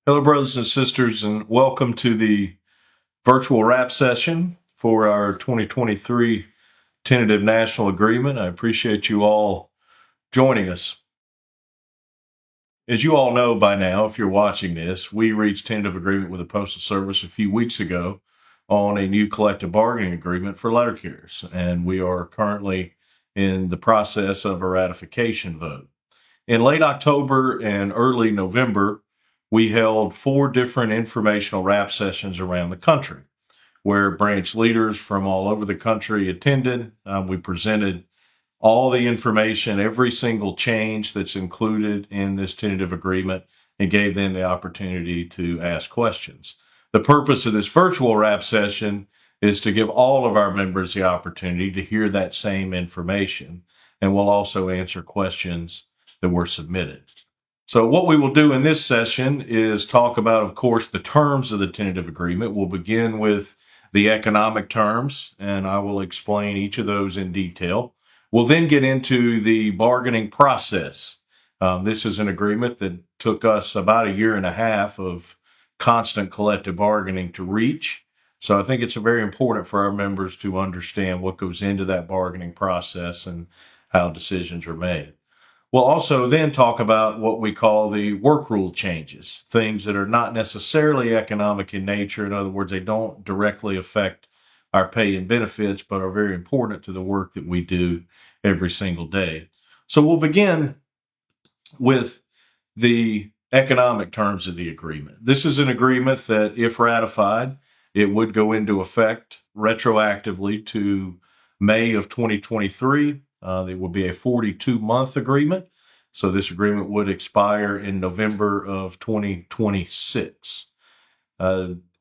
Hello, brothers and sisters, and welcome to the virtual wrap session for our 2023 Tentative National Agreement. I appreciate you all joining us. As you all know by now, if you're watching this, we reached tentative agreement with the Postal Service a few weeks ago on a new collective bargaining agreement for letter carriers, and we are currently in the process of a ratification vote. In late October and early November, we held 4 different informational wrap sessions around the country where branch leaders from all over the country attended. We presented all the information, every single change that's included in this tentative agreement, and gave them the opportunity to ask questions. The purpose of this virtual wrap session is to give all of our members the opportunity to hear that same information, and we'll also answer questions that were submitted. So what we will do in this session is talk about, of course, the terms of the tentative agreement. We'll begin with the economic terms, and I will explain each of those in detail. We'll then get into the bargaining process. This is an agreement that took us about 1.5 years of constant collective bargaining to reach. So I think it's very important for our members to understand what goes into that bargaining process and how decisions are made. We'll also then talk about what we call the work rule changes, things that are not necessarily economic in nature. In other words, they don't directly affect our pay and benefits, but are very important to the work that we do every single day. So we'll begin with the economic terms of the agreement. This is an agreement that, if ratified, it would go into effect retroactively to May of 2023. It will be a 42-month agreement. So this agreement would expire in November of 2026.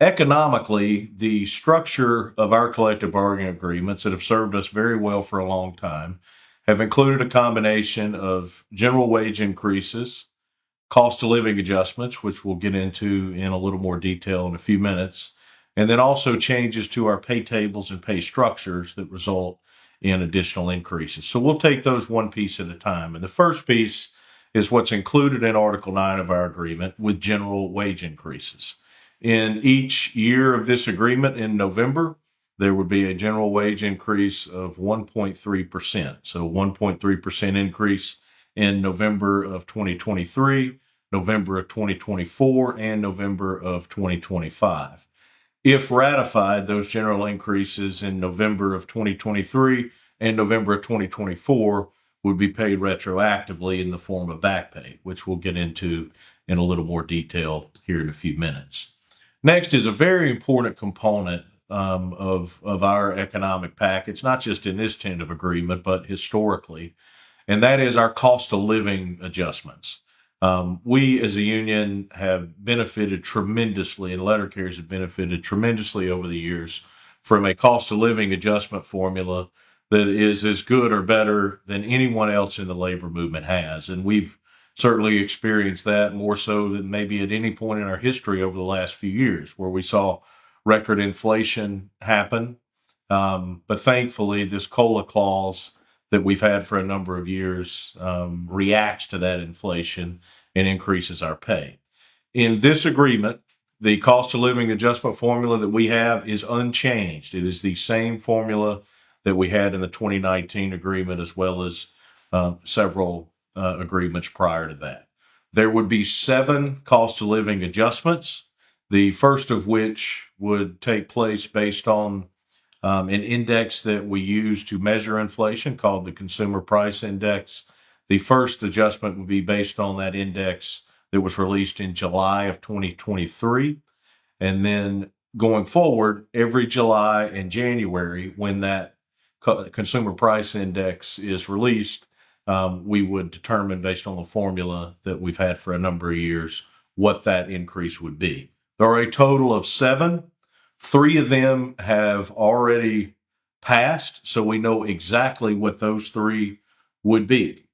Economically, the structure of our collective bargaining agreements that have served us very well for a long time have included a combination of general wage increases, cost of living adjustments, which we'll get into in a little more detail in a few minutes, and then also changes to our pay tables and pay structures that result in additional increases. So we'll take those one piece at a time. And the first piece is what's included in Article 9 of our agreement with general wage increases. In each year of this agreement in November, there would be a general wage increase of 1.3%. So 1.3% increase in November of 2023, November of 2024, and November of 2025. If ratified, those general increases in November of 2023 and November of 2024 would be paid retroactively in the form of back pay, which we'll get into in a little more detail here in a few minutes. Next is a very important component of our economic package, not just in this tentative agreement, but historically, and that is our cost of living adjustments. We as a union have benefited tremendously, and letter carriers have benefited tremendously over the years from a cost of living adjustment formula that is as good or better than anyone else in the labor movement has. And we've certainly experienced that more so than maybe at any point in our history over the last few years, where we saw record inflation happen. But thankfully, this COLA clause that we've had for a number of years reacts to that inflation and increases our pay. In this agreement, the cost of living adjustment formula that we have is unchanged. It is the same formula that we had in the 2019 agreement, as well as several agreements prior to that. There would be 7 cost of living adjustments, the first of which would take place based on an index that we use to measure inflation called the Consumer Price Index. The first adjustment would be based on that index that was released in July of 2023. And then going forward, every July and January, when that Consumer Price Index is released, we would determine, based on the formula that we've had for a number of years, what that increase would be. There are a total of 7. 3 of them have already passed, so we know exactly what those 3 would be.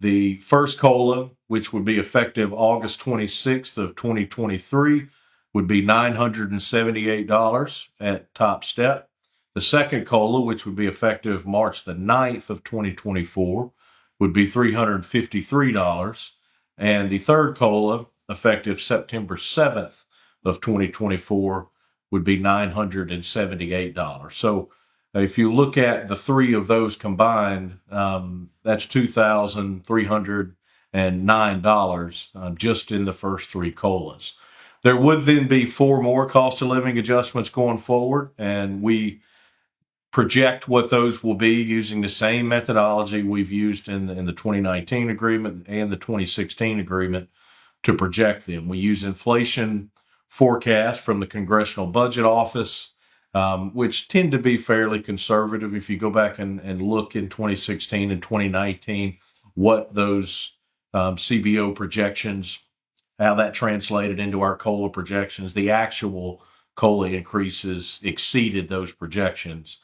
The first COLA, which would be effective August 26th of 2023, would be $978 at top step. The second COLA, which would be effective March the 9th of 2024, would be $353. And the third COLA, effective September 7th of 2024 would be $978. So if you look at the three of those combined, that's $2,309 just in the first three COLAs. There would then be four more cost of living adjustments going forward, and we project what those will be using the same methodology we've used in the 2019 agreement and the 2016 agreement to project them. We use inflation forecasts from the Congressional Budget Office, which tend to be fairly conservative. If you go back and look in 2016 and 2019, what those CBO projections, how that translated into our COLA projections, the actual COLA increases exceeded those projections.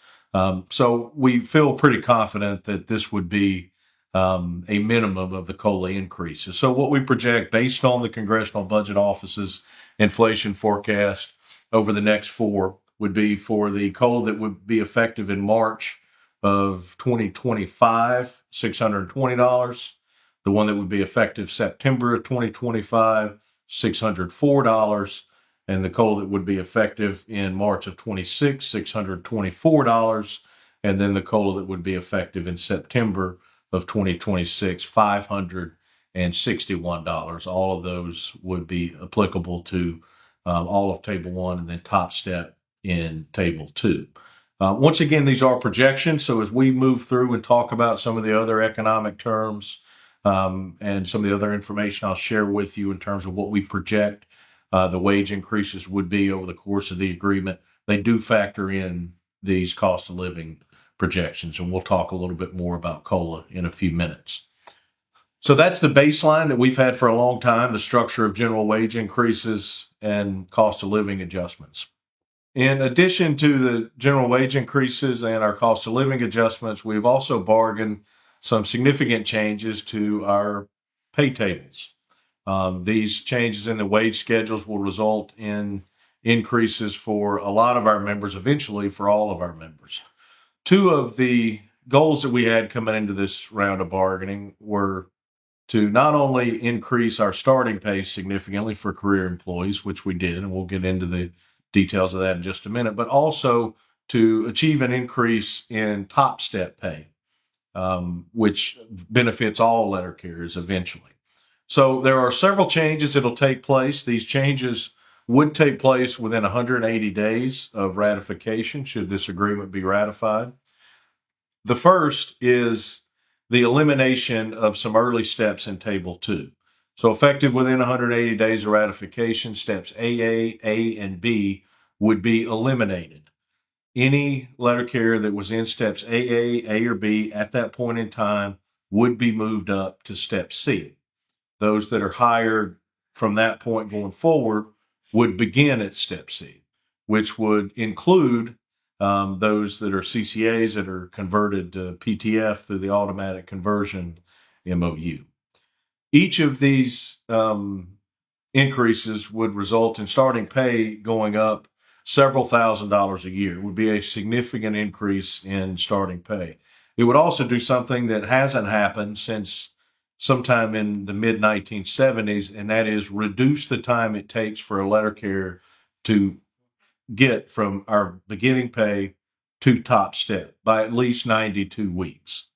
So we feel pretty confident that this would be a minimum of the COLA increases. So what we project based on the Congressional Budget Office's inflation forecast over the next four would be for the COLA that would be effective in March of 2025, $620. The one that would be effective September of 2025, $604. And the COLA that would be effective in March of 26, $624. And then the COLA that would be effective in September of 2026, $561. All of those would be applicable to all of Table 1 and then Top Step in Table 2. Once again, these are projections. So as we move through and talk about some of the other economic terms and some of the other information I'll share with you in terms of what we project the wage increases would be over the course of the agreement, they do factor in these cost of living projections. And we'll talk a little bit more about COLA in a few minutes. So that's the baseline that we've had for a long time, the structure of general wage increases and cost of living adjustments. In addition to the general wage increases and our cost of living adjustments, we've also bargained some significant changes to our pay tables. These changes in the wage schedules will result in increases for a lot of our members, eventually for all of our members. Two of the goals that we had coming into this round of bargaining were to not only increase our starting pay significantly for career employees, which we did, and we'll get into the details of that in just a minute, but also to achieve an increase in top step pay, which benefits all letter carriers eventually. So there are several changes that'll take place. These changes would take place within 180 days of ratification, should this agreement be ratified. The first is the elimination of some early steps in Table 2. So effective within 180 days of ratification, steps AA, A, and B would be eliminated. Any letter carrier that was in steps AA, A, or B at that point in time would be moved up to step C. Those that are hired from that point going forward would begin at step C, which would include those that are CCAs that are converted to PTF through the automatic conversion MOU. Each of these increases would result in starting pay going up several $1,000s a year. It would be a significant increase in starting pay. It would also do something that hasn't happened since sometime in the mid-1970s, and that is reduce the time it takes for a letter carrier to get from our beginning pay to top step by at least 92 weeks.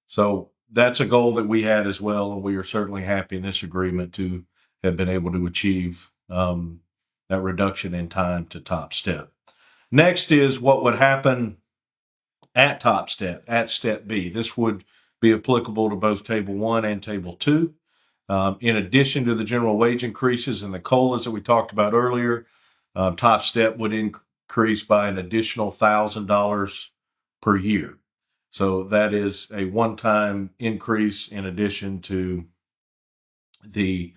So that's a goal that we had as well, and we are certainly happy in this agreement to have been able to achieve that reduction in time to top step. Next is what would happen at top step, at step B. This would be applicable to both Table 1 and Table 2. In addition to the general wage increases and the COLAs that we talked about earlier, top step would increase by an additional $1,000 per year. So that is a one-time increase in addition to the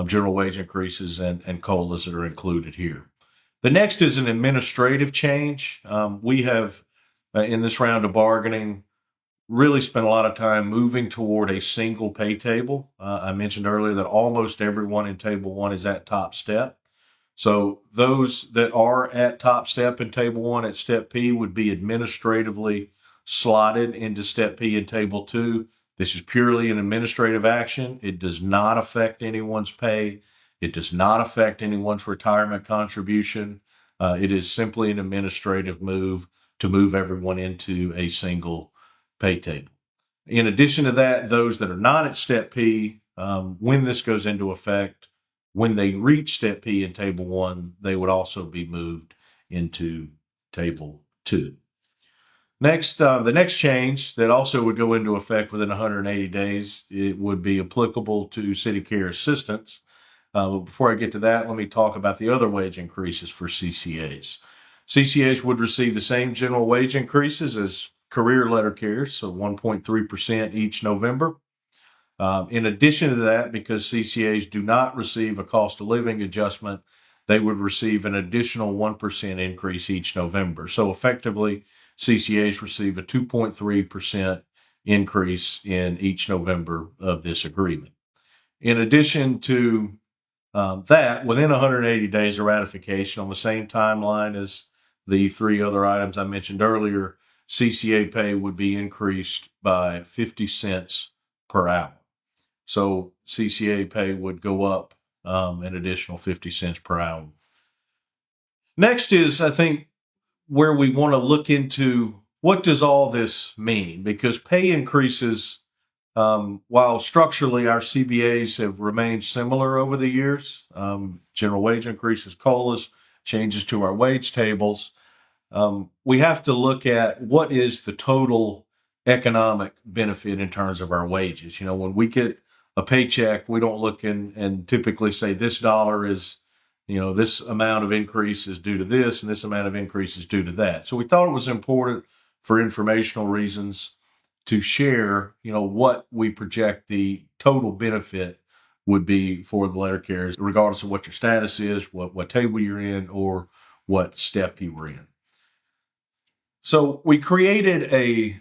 general wage increases and COLAs that are included here. The next is an administrative change. We have, in this round of bargaining, really spent a lot of time moving toward a single pay table. I mentioned earlier that almost everyone in Table 1 is at top step. So those that are at top step in Table 1 at Step P would be administratively slotted into Step P in Table 2. This is purely an administrative action. It does not affect anyone's pay. It does not affect anyone's retirement contribution. It is simply an administrative move to move everyone into a single pay table. In addition to that, those that are not at Step P, when this goes into effect, when they reach Step P in Table 1, they would also be moved into Table 2. Next, the next change that also would go into effect within 180 days, it would be applicable to city care assistants. But before I get to that, let me talk about the other wage increases for CCAs. CCAs would receive the same general wage increases as career letter carriers, so 1.3% each November. In addition to that, because CCAs do not receive a cost of living adjustment, they would receive an additional 1% increase each November. So effectively, CCAs receive a 2.3% increase in each November of this agreement. In addition to that, within 180 days of ratification, on the same timeline as the three other items I mentioned earlier, CCA pay would be increased by 50 cents per hour. So CCA pay would go up an additional 50 cents per hour. Next is, I think, where we want to look into what does all this mean? Because pay increases, while structurally our CBAs have remained similar over the years, general wage increases, COLAs, changes to our wage tables, we have to look at what is the total economic benefit in terms of our wages. You know, when we get a paycheck, we don't look and typically say this dollar is, you know, this amount of increase is due to this and this amount of increase is due to that. So we thought it was important for informational reasons to share, you know, what we project the total benefit would be for the letter carriers, regardless of what your status is, what table you're in, or what step you were in. So we created a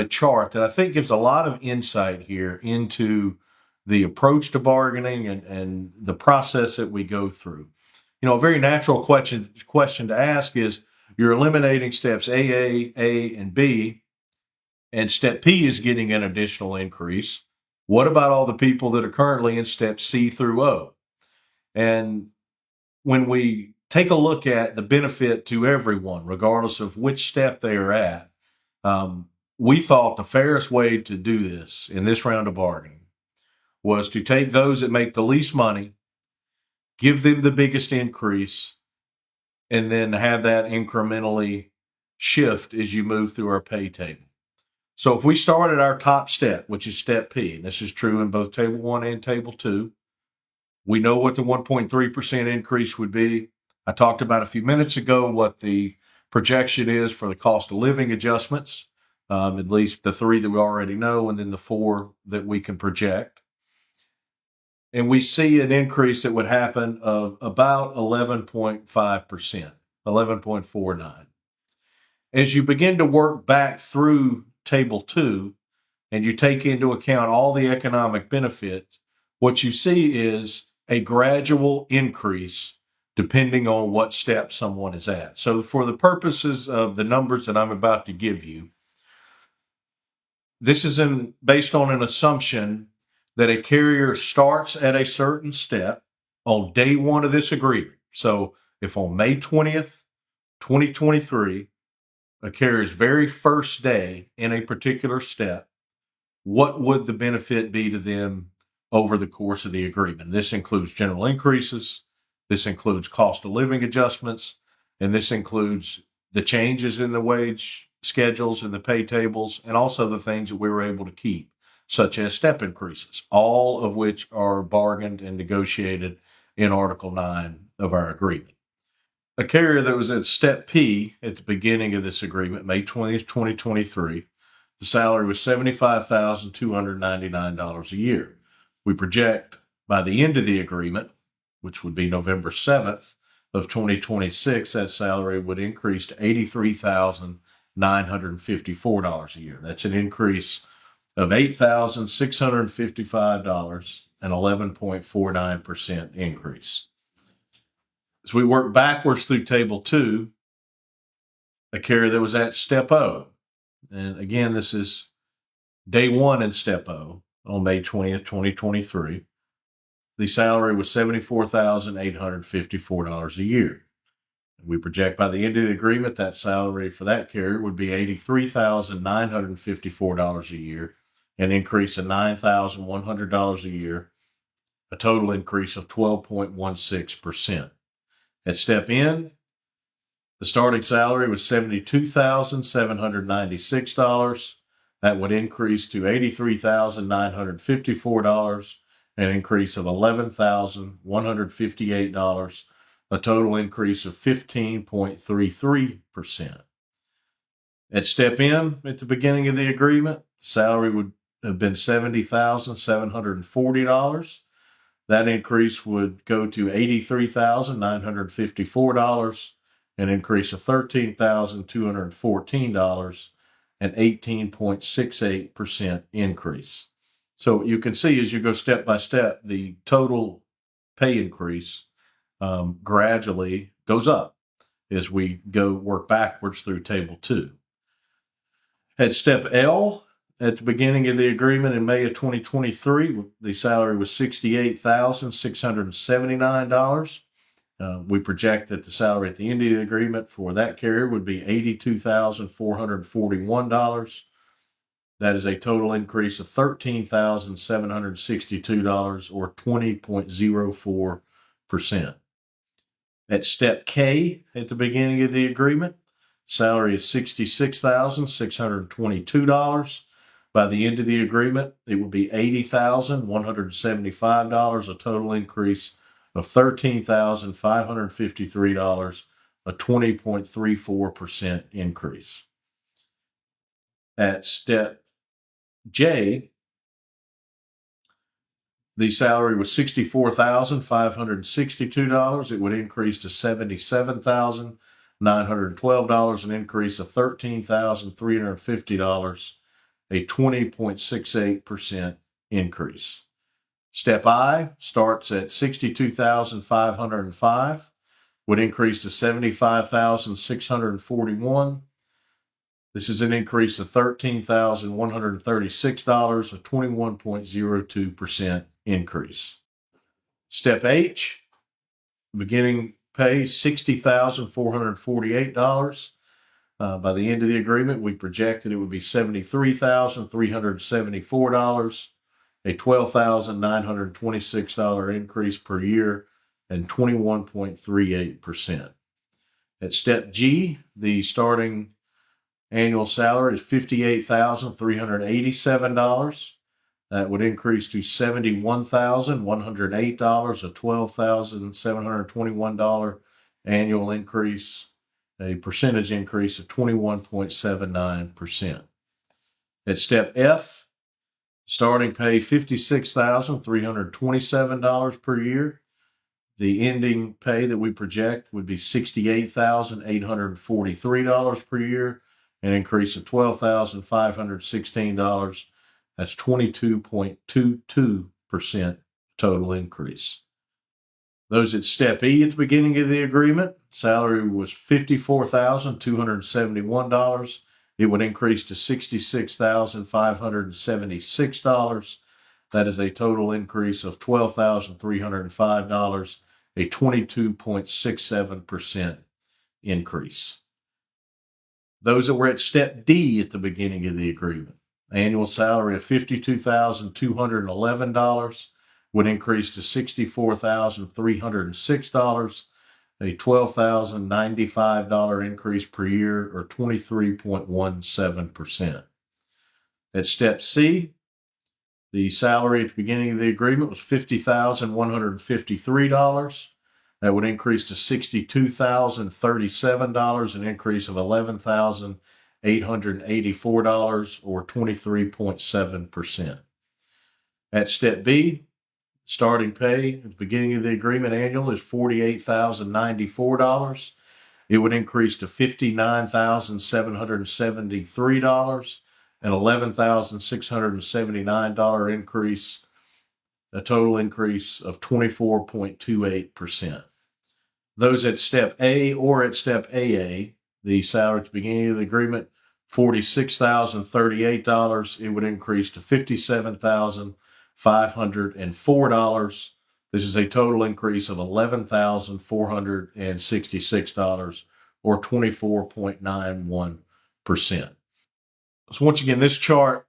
chart that I think gives a lot of insight here into the approach to bargaining and the process that we go through. You know, a very natural question to ask is, you're eliminating steps A, and B, and step P is getting an additional increase. What about all the people that are currently in steps C through O? And when we take a look at the benefit to everyone, regardless of which step they are at, we thought the fairest way to do this in this round of bargaining was to take those that make the least money, give them the biggest increase, and then have that incrementally shift as you move through our pay table. So if we start at our top step, which is step P, and this is true in both table 1 and table 2, we know what the 1.3% increase would be. I talked about a few minutes ago what the projection is for the cost of living adjustments, at least the 3 that we already know, and then the 4 that we can project. And we see an increase that would happen of about 11.5%, 11.49. As you begin to work back through table 2 and you take into account all the economic benefits, what you see is a gradual increase depending on what step someone is at. So for the purposes of the numbers that I'm about to give you, this is based on an assumption that a carrier starts at a certain step on day 1 of this agreement. So if on May 20th, 2023, a carrier's very first day in a particular step, what would the benefit be to them over the course of the agreement? This includes general increases, this includes cost of living adjustments, and this includes the changes in the wage schedules and the pay tables, and also the things that we were able to keep, such as step increases, all of which are bargained and negotiated in Article 9 of our agreement. A carrier that was at step P at the beginning of this agreement, May 20th, 2023, the salary was $75,299 a year. We project by the end of the agreement, which would be November 7th of 2026, that salary would increase to $83,954 a year. That's an increase of $8,655, an 11.49% increase. As we work backwards through table 2, a carrier that was at step O, and again, this is day 1 in step O on May 20th, 2023. the salary was $74,854 a year. We project by the end of the agreement that salary for that carrier would be $83,954 a year, an increase of $9,100 a year, a total increase of 12.16%. At step N, the starting salary was $72,796. That would increase to $83,954, an increase of $11,158, a total increase of 15.33%. At step M, at the beginning of the agreement, salary would have been $70,740. That increase would go to $83,954, an increase of $13,214, an 18.68% increase. So you can see as you go step by step, the total pay increase gradually goes up as we go work backwards through table 2. At step L, at the beginning of the agreement in May of 2023, the salary was $68,679. We project that the salary at the end of the agreement for that carrier would be $82,441. That is a total increase of $13,762 or 20.04%. At step K, at the beginning of the agreement, salary is $66,622. By the end of the agreement, it would be $80,175, a total increase of $13,553, a 20.34% increase. At step J, the salary was $64,562. It would increase to $77,912, an increase of $13,350, a 20.68% increase. Step I starts at $62,505, would increase to $75,641. This is an increase of $13,136, a 21.02% increase. Step H, beginning pay $60,448. By the end of the agreement, we projected it would be $73,374, a $12,926 increase per year, and 21.38%. At step G, the starting annual salary is $58,387. That would increase to $71,108, a $12,721 annual increase, a percentage increase of 21.79%. At step F, starting pay $56,327 per year. The ending pay that we project would be $68,843 per year, an increase of $12,516. That's 22.22% total increase. Those at step E at the beginning of the agreement, salary was $54,271. It would increase to $66,576. That is a total increase of $12,305, a 22.67% increase. Those that were at step D at the beginning of the agreement, annual salary of $52,211 would increase to $64,306, a $12,095 increase per year, or 23.17%. At step C, the salary at the beginning of the agreement was $50,153. That would increase to $62,037, an increase of $11,884, or 23.7%. At step B, starting pay at the beginning of the agreement annual is $48,094. It would increase to $59,773, an $11,679 increase, a total increase of 24.28%. Those at step A or at step AA, the salary at the beginning of the agreement, $46,038. It would increase to $57,504. This is a total increase of $11,466 or 24.91%. So once again, this chart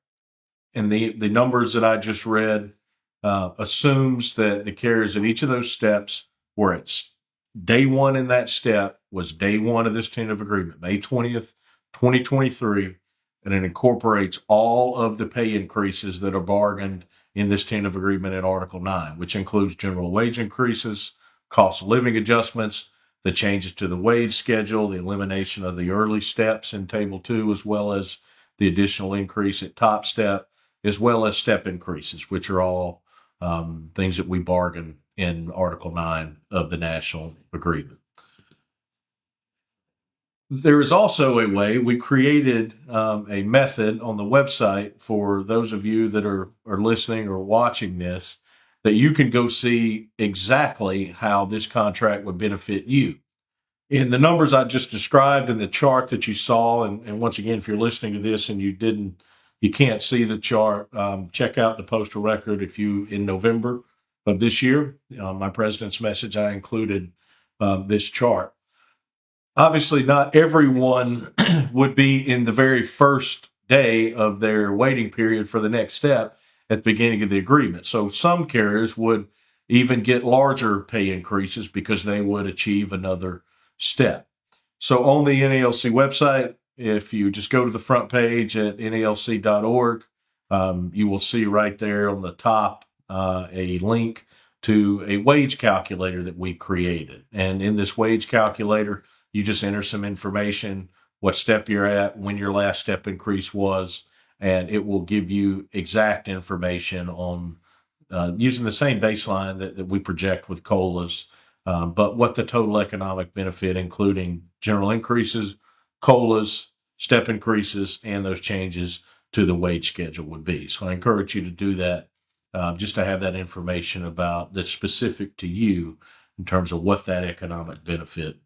and the numbers that I just read assumes that the carriers at each of those steps were at day one in that step was day one of this tentative agreement, May 20th, 2023, and it incorporates all of the pay increases that are bargained in this tentative agreement in Article 9, which includes general wage increases, cost of living adjustments, the changes to the wage schedule, the elimination of the early steps in Table 2, as well as the additional increase at top step, as well as step increases, which are all things that we bargain in Article 9 of the National Agreement. There is also a way we created a method on the website for those of you that are listening or watching this, that you can go see exactly how this contract would benefit you. In the numbers I just described in the chart that you saw, and once again, if you're listening to this and you can't see the chart, check out the postal record. If you, in November of this year, my president's message, I included this chart. Obviously, not everyone would be in the very first day of their waiting period for the next step at the beginning of the agreement. So some carriers would even get larger pay increases because they would achieve another step. So on the NALC website, if you just go to the front page at nalc.org, you will see right there on the top a link to a wage calculator that we created. And in this wage calculator, you just enter some information, what step you're at, when your last step increase was, and it will give you exact information on using the same baseline that we project with COLAs, but what the total economic benefit, including general increases, COLAs, step increases, and those changes to the wage schedule would be. So I encourage you to do that just to have that information about that's specific to you in terms of what that economic benefit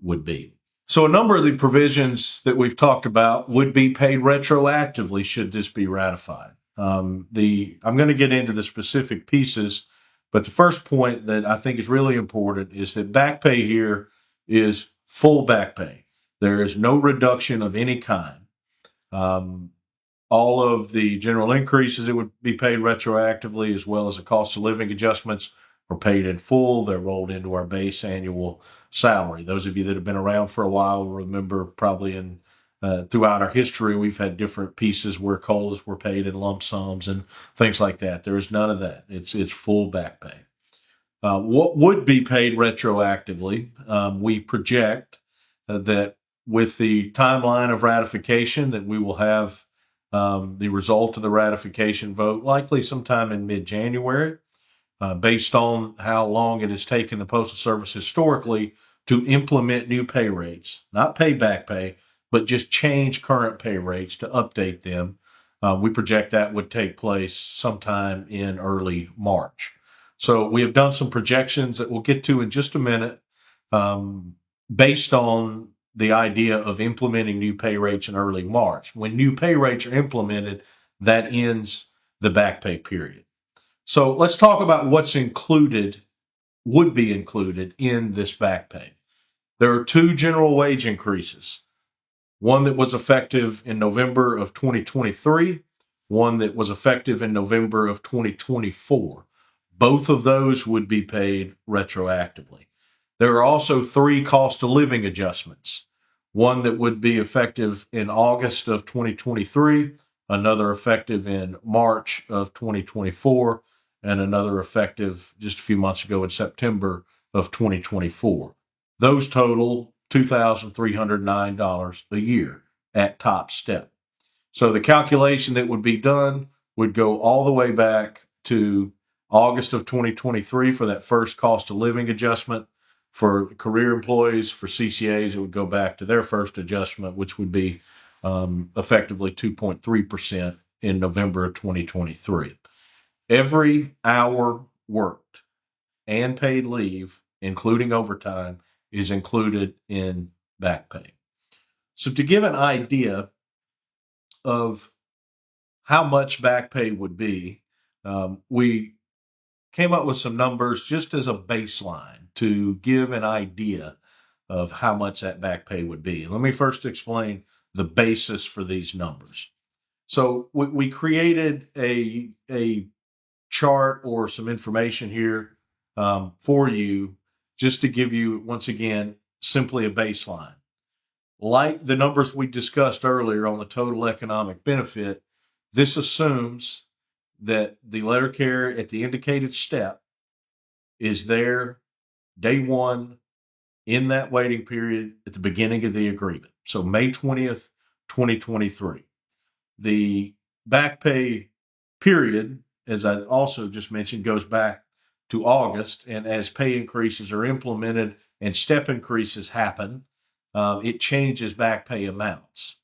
would be. So a number of the provisions that we've talked about would be paid retroactively should this be ratified. I'm going to get into the specific pieces, but the first point that I think is really important is that back pay here is full back pay. There is no reduction of any kind. All of the general increases that would be paid retroactively, as well as the cost of living adjustments, are paid in full. They're rolled into our base annual salary. Those of you that have been around for a while remember probably throughout our history, we've had different pieces where COLAs were paid in lump sums and things like that. There is none of that. It's full back pay. What would be paid retroactively, we project that with the timeline of ratification that we will have the result of the ratification vote likely sometime in mid-January. Based on how long it has taken the Postal Service historically to implement new pay rates, not pay back pay, but just change current pay rates to update them. We project that would take place sometime in early March. So we have done some projections that we'll get to in just a minute based on the idea of implementing new pay rates in early March. When new pay rates are implemented, that ends the back pay period. So let's talk about what's would be included in this back pay. There are two general wage increases, one that was effective in November of 2023, one that was effective in November of 2024. Both of those would be paid retroactively. There are also three cost of living adjustments, one that would be effective in August of 2023, another effective in March of 2024, and another effective just a few months ago in September of 2024. Those total $2,309 a year at top step. So the calculation that would be done would go all the way back to August of 2023 for that first cost of living adjustment. For career employees, for CCAs, it would go back to their first adjustment, which would be effectively 2.3% in November of 2023. Every hour worked and paid leave, including overtime, is included in back pay. So to give an idea of how much back pay would be, we came up with some numbers just as a baseline to give an idea of how much that back pay would be. Let me first explain the basis for these numbers. So we created a chart or some information here for you just to give you, once again, simply a baseline. Like the numbers we discussed earlier on the total economic benefit, this assumes that the letter carrier at the indicated step is there day one in that waiting period at the beginning of the agreement. So May 20th, 2023. The back pay period, as I also just mentioned, goes back to August. And as pay increases are implemented and step increases happen, it changes back pay amounts.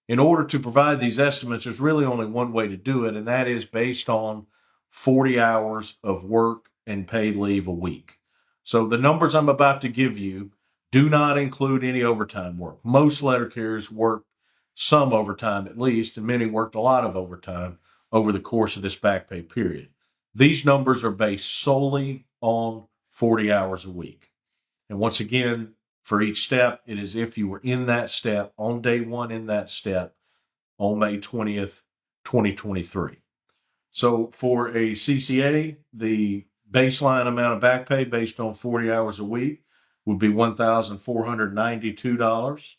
In order to provide these estimates, there's really only one way to do it, and that is based on 40 hours of work and paid leave a week. So the numbers I'm about to give you do not include any overtime work. Most letter carriers work some overtime at least, and many worked a lot of overtime over the course of this back pay period. These numbers are based solely on 40 hours a week. And once again, for each step, it is if you were in that step on day one in that step on May 20th, 2023. So for a CCA, the baseline amount of back pay based on 40 hours a week would be $1,492.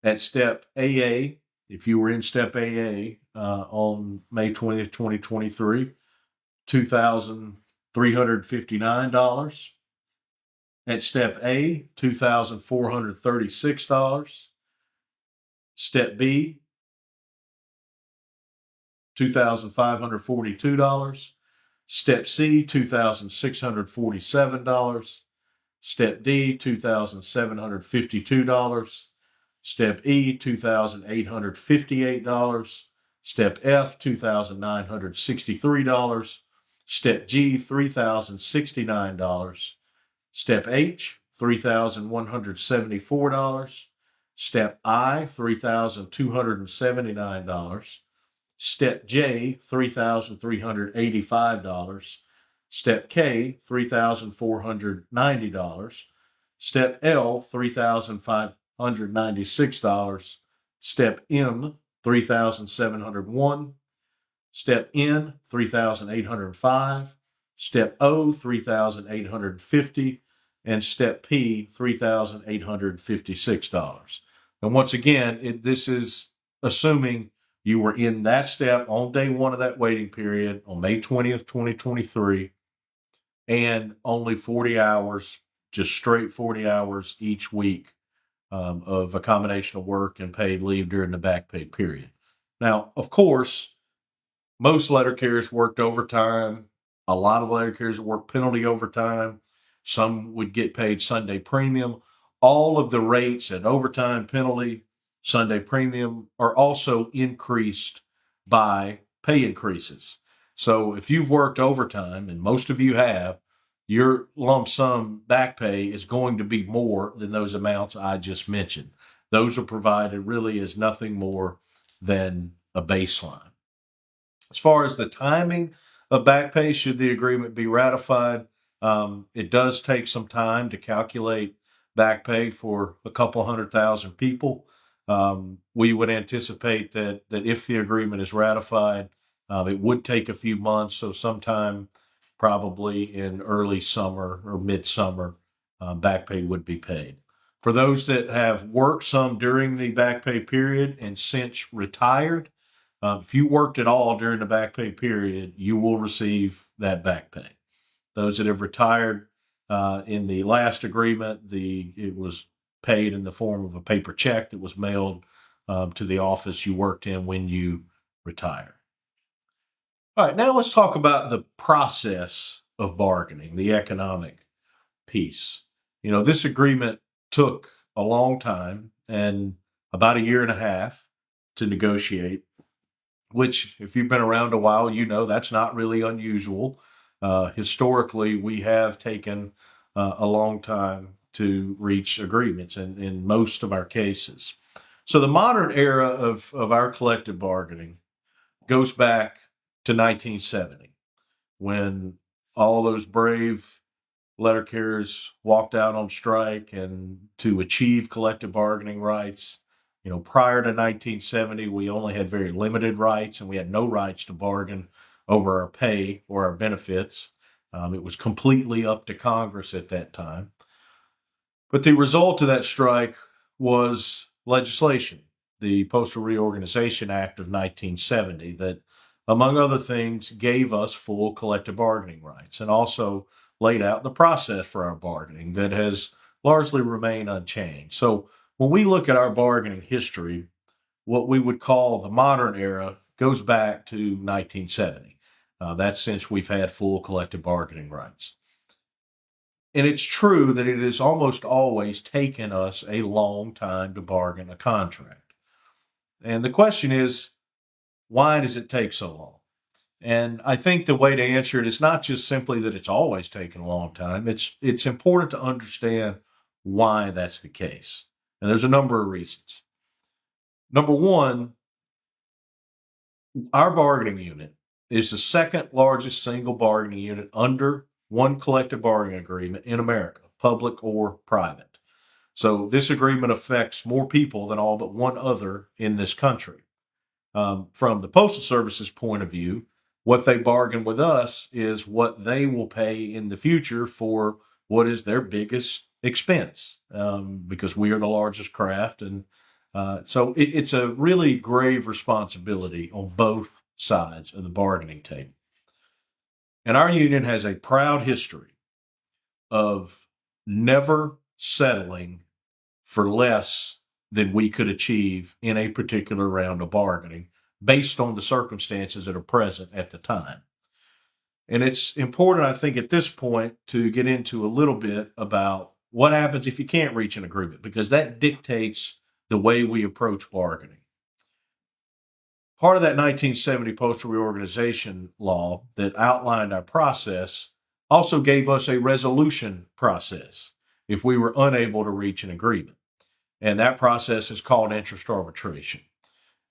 At step AA, if you were in step AA on May 20th, 2023, $2,359. At step A, $2,436. Step B, $2,542. Step C, $2,647. Step D, $2,752. Step E, $2,858. Step F, $2,963. Step G, $3,069. Step H, $3,174. Step I, $3,279. Step J, $3,385. Step K, $3,490. Step L, $3,596. Step M, $3,701. Step N, $3,805. Step O, $3,850. And step P, $3,856. And once again, this is assuming you were in that step on day one of that waiting period on May 20th, 2023, and only 40 hours, just straight 40 hours each week of a combination of work and paid leave during the back pay period. Now, of course, most letter carriers worked overtime. A lot of letter carriers worked penalty overtime. Some would get paid Sunday premium. All of the rates at overtime, penalty, Sunday premium are also increased by pay increases. So if you've worked overtime, and most of you have, your lump sum back pay is going to be more than those amounts I just mentioned. Those are provided really as nothing more than a baseline. As far as the timing of back pay, should the agreement be ratified, it does take some time to calculate back pay for a couple 100,000 people. We would anticipate that if the agreement is ratified, it would take a few months, so sometime probably in early summer or midsummer, back pay would be paid. For those that have worked some during the back pay period and since retired, if you worked at all during the back pay period, you will receive that back pay. Those that have retired in the last agreement, it was paid in the form of a paper check that was mailed to the office you worked in when you retire. All right, now let's talk about the process of bargaining, the economic piece. You know, this agreement took a long time and about a year and a half to negotiate, which if you've been around a while, you know that's not really unusual. Historically, we have taken a long time to reach agreements in most of our cases. So the modern era of our collective bargaining goes back to 1970, when all those brave letter carriers walked out on strike and to achieve collective bargaining rights. Prior to 1970, we only had very limited rights, and we had no rights to bargain over our pay or our benefits. It was completely up to Congress at that time. But the result of that strike was legislation, the Postal Reorganization Act of 1970, that, among other things, gave us full collective bargaining rights and also laid out the process for our bargaining that has largely remained unchanged. So when we look at our bargaining history, what we would call the modern era goes back to 1970. That's since we've had full collective bargaining rights. And it's true that it has almost always taken us a long time to bargain a contract. And the question is, why does it take so long? And I think the way to answer it is not just simply that it's always taken a long time. It's important to understand why that's the case. And there's a number of reasons. Number one, our bargaining unit is the second largest single bargaining unit under one collective bargaining agreement in America, public or private. So this agreement affects more people than all but one other in this country. From the Postal Service's point of view, what they bargain with us is what they will pay in the future for what is their biggest expense, because we are the largest craft. And so it's a really grave responsibility on both sides of the bargaining table. And our union has a proud history of never settling for less than we could achieve in a particular round of bargaining based on the circumstances that are present at the time. And it's important, I think, at this point to get into a little bit about what happens if you can't reach an agreement, because that dictates the way we approach bargaining. Part of that 1970 postal reorganization law that outlined our process also gave us a resolution process if we were unable to reach an agreement. And that process is called interest arbitration.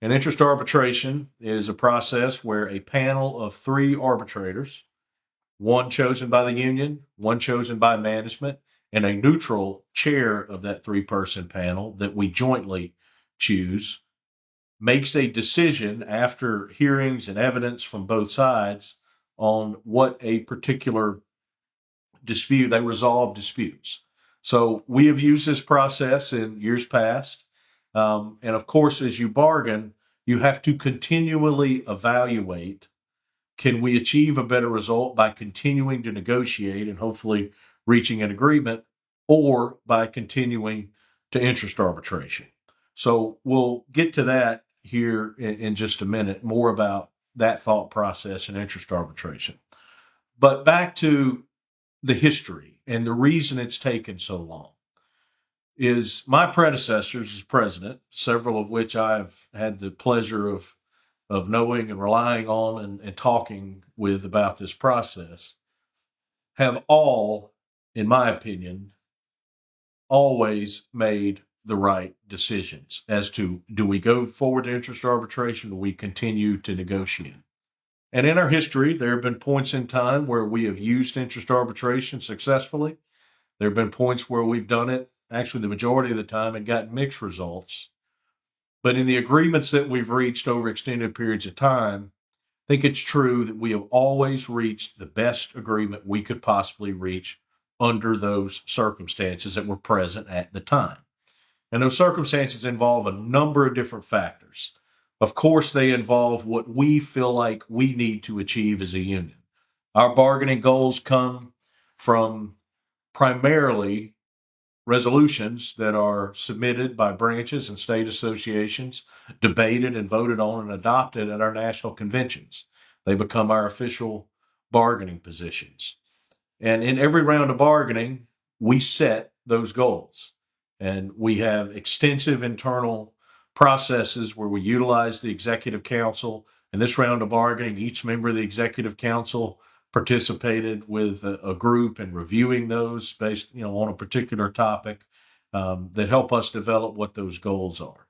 And interest arbitration is a process where a panel of 3 arbitrators, one chosen by the union, one chosen by management, and a neutral chair of that 3-person panel that we jointly choose, makes a decision after hearings and evidence from both sides on what a particular dispute, they resolve disputes. So we have used this process in years past. And of course, as you bargain, you have to continually evaluate, can we achieve a better result by continuing to negotiate and hopefully reaching an agreement, or by continuing to interest arbitration? So we'll get to that here in just a minute, more about that thought process and interest arbitration. But back to the history and the reason it's taken so long is my predecessors as president, several of which I've had the pleasure of knowing and relying on and talking with about this process, have all, in my opinion, always made the right decisions as to, do we go forward to interest arbitration, or do we continue to negotiate? And in our history, there have been points in time where we have used interest arbitration successfully. There have been points where we've done it, actually the majority of the time, and gotten mixed results. But in the agreements that we've reached over extended periods of time, I think it's true that we have always reached the best agreement we could possibly reach under those circumstances that were present at the time. And those circumstances involve a number of different factors. Of course, they involve what we feel like we need to achieve as a union. Our bargaining goals come from primarily resolutions that are submitted by branches and state associations, debated and voted on and adopted at our national conventions. They become our official bargaining positions. And in every round of bargaining, we set those goals. And we have extensive internal processes where we utilize the executive council. In this round of bargaining, each member of the executive council participated with a group and reviewing those based, on a particular topic that help us develop what those goals are.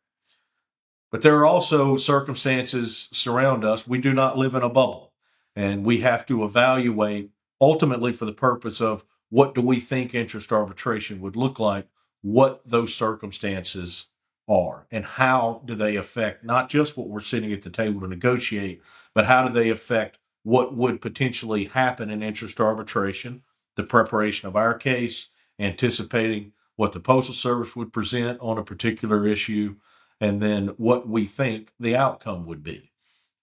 But there are also circumstances surround us. We do not live in a bubble, and we have to evaluate ultimately for the purpose of what do we think interest arbitration would look like, what those circumstances are, and how do they affect not just what we're sitting at the table to negotiate, but how do they affect what would potentially happen in interest arbitration, the preparation of our case, anticipating what the Postal Service would present on a particular issue, and then what we think the outcome would be.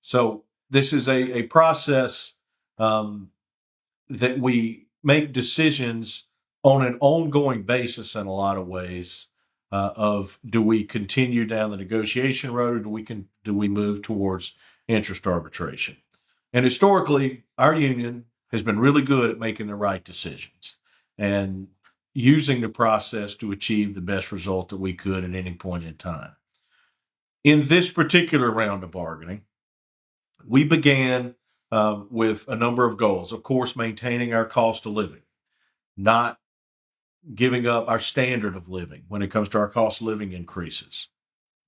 So this is a process that we make decisions on an ongoing basis in a lot of ways of do we continue down the negotiation road or do we move towards interest arbitration? And historically, our union has been really good at making the right decisions and using the process to achieve the best result that we could at any point in time. In this particular round of bargaining, we began with a number of goals. Of course, maintaining our cost of living, not giving up our standard of living when it comes to our cost of living increases,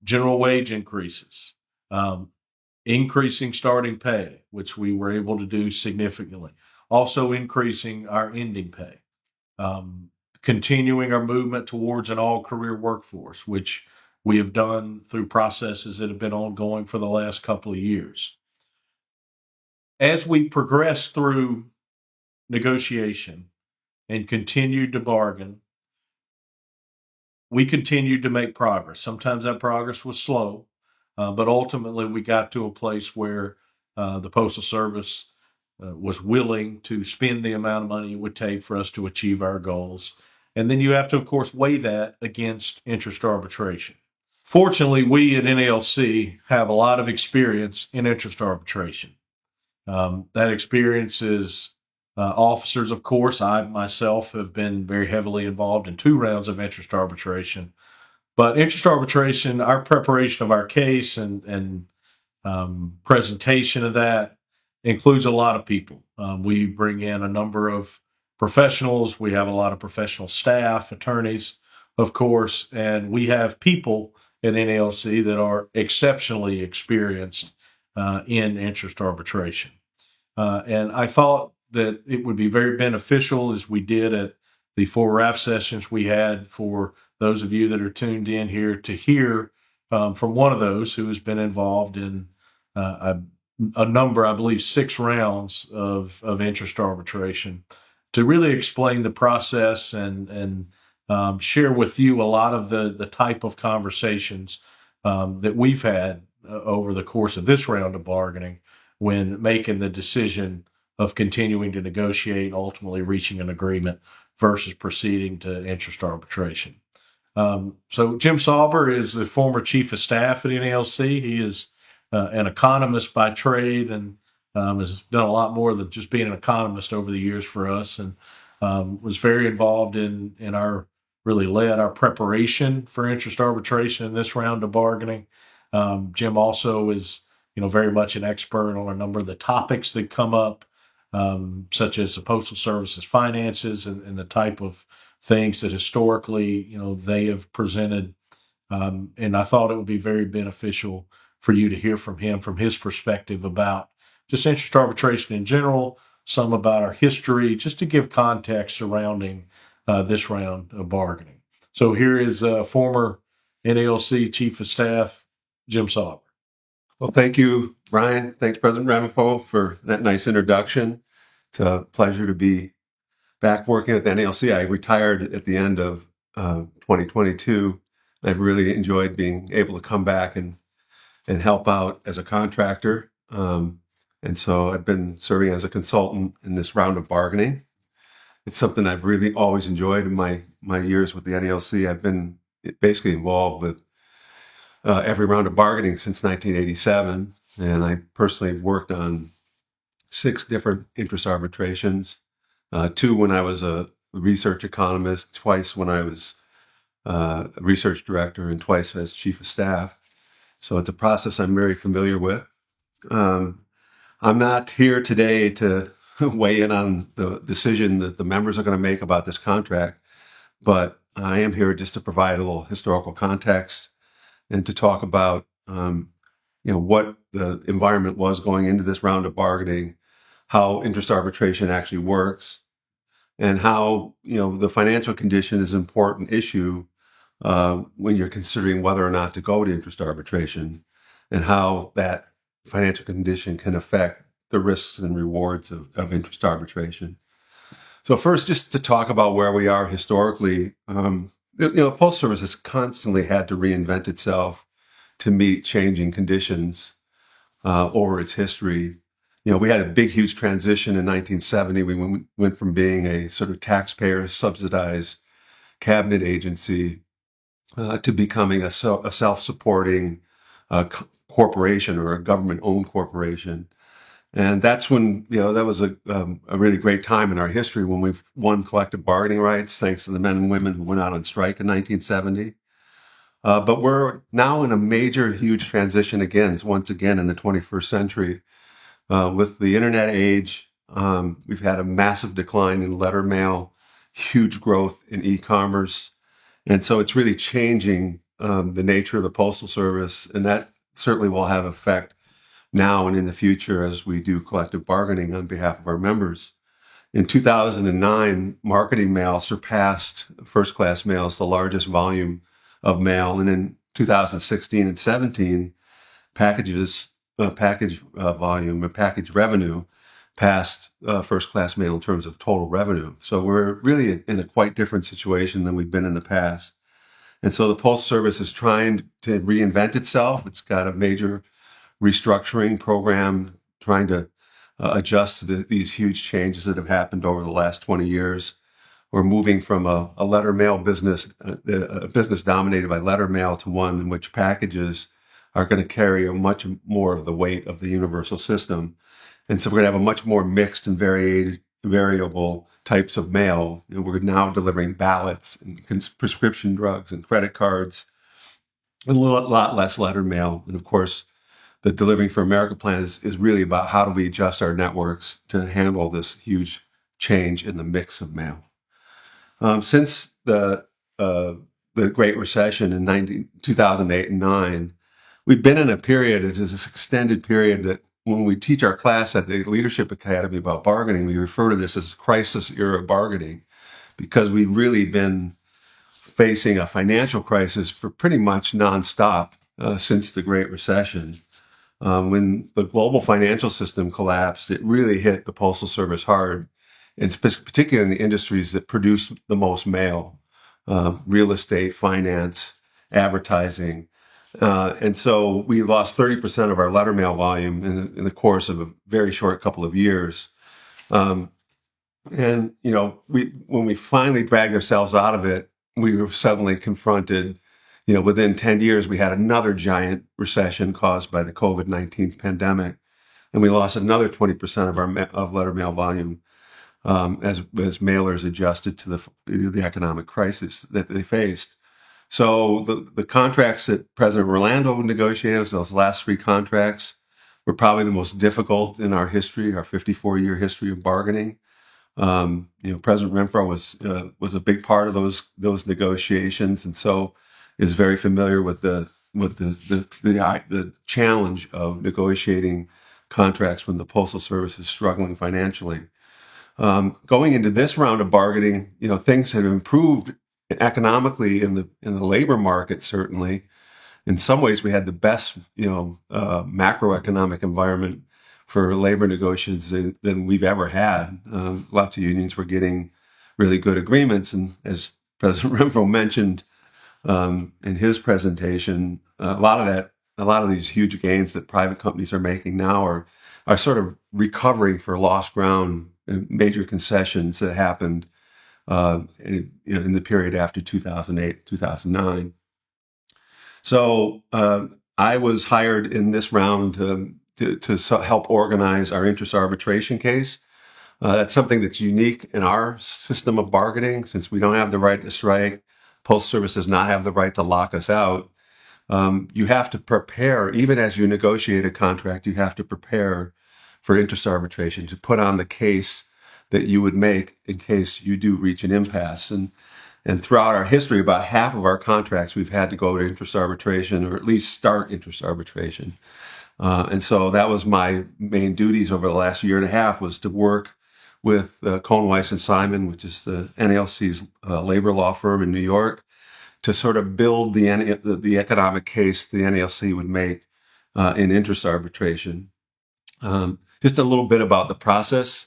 general wage increases, increasing starting pay, which we were able to do significantly, also increasing our ending pay, continuing our movement towards an all-career workforce, which we have done through processes that have been ongoing for the last couple of years. As we progressed through negotiation and continued to bargain, we continued to make progress. Sometimes that progress was slow, but ultimately we got to a place where the Postal Service was willing to spend the amount of money it would take for us to achieve our goals. And then you have to, of course, weigh that against interest arbitration. Fortunately, we at NALC have a lot of experience in interest arbitration. That experience is officers, of course. I myself have been very heavily involved in 2 rounds of interest arbitration. But interest arbitration, our preparation of our case and presentation of that includes a lot of people. We bring in a number of professionals. We have a lot of professional staff, attorneys, of course, and we have people at NALC that are exceptionally experienced in interest arbitration. And I thought that it would be very beneficial, as we did at the 4 wrap sessions we had, for those of you that are tuned in here to hear from one of those who has been involved in a number, I believe 6 rounds of interest arbitration, to really explain the process and share with you a lot of the type of conversations that we've had over the course of this round of bargaining when making the decision of continuing to negotiate and ultimately reaching an agreement versus proceeding to interest arbitration. So Jim Sauber is the former chief of staff at NALC. He is an economist by trade and has done a lot more than just being an economist over the years for us, and was very involved in really led our preparation for interest arbitration in this round of bargaining. Jim also is very much an expert on a number of the topics that come up, such as the Postal Service's finances and the type of things that historically, they have presented. And I thought it would be very beneficial for you to hear from him, from his perspective about just interest arbitration in general, some about our history, just to give context surrounding this round of bargaining. So here is former NALC Chief of Staff, Jim Sauber. Well, thank you, Brian. Thanks, President Renfroe, for that nice introduction. It's a pleasure to be back working at the NALC. I retired at the end of 2022. I've really enjoyed being able to come back and help out as a contractor. And so I've been serving as a consultant in this round of bargaining. It's something I've really always enjoyed in my years with the NALC. I've been basically involved with every round of bargaining since 1987. And I personally worked on 6 different interest arbitrations, 2 when I was a research economist, twice when I was a research director, and twice as chief of staff. So it's a process I'm very familiar with. I'm not here today to weigh in on the decision that the members are going to make about this contract, but I am here just to provide a little historical context and to talk about what the environment was going into this round of bargaining, how interest arbitration actually works, and how the financial condition is an important issue when you're considering whether or not to go to interest arbitration, and how that financial condition can affect the risks and rewards of interest arbitration. So first, just to talk about where we are historically, the Postal Service has constantly had to reinvent itself to meet changing conditions over its history. We had a big, huge transition in 1970. We went from being a sort of taxpayer-subsidized cabinet agency to becoming a self-supporting corporation, or a government-owned corporation. And that's when, that was a really great time in our history, when we won collective bargaining rights, thanks to the men and women who went out on strike in 1970. But we're now in a major, huge transition once again in the 21st century. With the internet age, we've had a massive decline in letter mail, huge growth in e-commerce. And so it's really changing the nature of the Postal Service, and that certainly will have effect now and in the future as we do collective bargaining on behalf of our members. In 2009, marketing mail surpassed first-class mail as the largest volume of mail, and in 2016 and 17, package volume and package revenue passed first-class mail in terms of total revenue. So we're really in a quite different situation than we've been in the past. And so the Postal Service is trying to reinvent itself. It's got a major restructuring program trying to adjust to these huge changes that have happened over the last 20 years. We're moving from a letter mail business, a business dominated by letter mail, to one in which packages are going to carry much more of the weight of the universal system. And so we're going to have a much more mixed and variable types of mail. We're now delivering ballots and prescription drugs and credit cards, and a lot less letter mail. And of course, the Delivering for America plan is really about how do we adjust our networks to handle this huge change in the mix of mail. Since the Great Recession in 2008 and 9, we've been in a period, it's this extended period, that when we teach our class at the Leadership Academy about bargaining, we refer to this as crisis era bargaining, because we've really been facing a financial crisis for pretty much nonstop since the Great Recession. When the global financial system collapsed, it really hit the Postal Service hard, and particularly in the industries that produce the most mail, real estate, finance, advertising. And so we lost 30% of our letter mail volume in the course of a very short couple of years. And, when we finally dragged ourselves out of it, we were suddenly confronted. Within 10 years, we had another giant recession caused by the COVID-19 pandemic, and we lost another 20% of our letter mail volume as mailers adjusted to the economic crisis that they faced. So the contracts that President Orlando negotiated, those last 3 contracts, were probably the most difficult in our history, our 54-year history of bargaining. President Renfroe was a big part of those negotiations, and so is very familiar with the challenge of negotiating contracts when the Postal Service is struggling financially. Going into this round of bargaining, things have improved economically in the labor market. Certainly, in some ways, we had the best macroeconomic environment for labor negotiations than we've ever had. Lots of unions were getting really good agreements, and as President Renfroe mentioned in his presentation, a lot of these huge gains that private companies are making now are sort of recovering for lost ground and major concessions that happened in the period after 2008, 2009. So I was hired in this round to help organize our interest arbitration case. That's something that's unique in our system of bargaining, since we don't have the right to strike. Postal Service does not have the right to lock us out. You have to prepare, even as you negotiate a contract, you have to prepare for interest arbitration, to put on the case that you would make in case you do reach an impasse. And throughout our history, about half of our contracts, we've had to go to interest arbitration, or at least start interest arbitration. And so that was my main duties over the last year and a half, was to work with Cohn, Weiss and Simon, which is the NALC's labor law firm in New York, to sort of build the economic case the NALC would make in interest arbitration. Just a little bit about the process.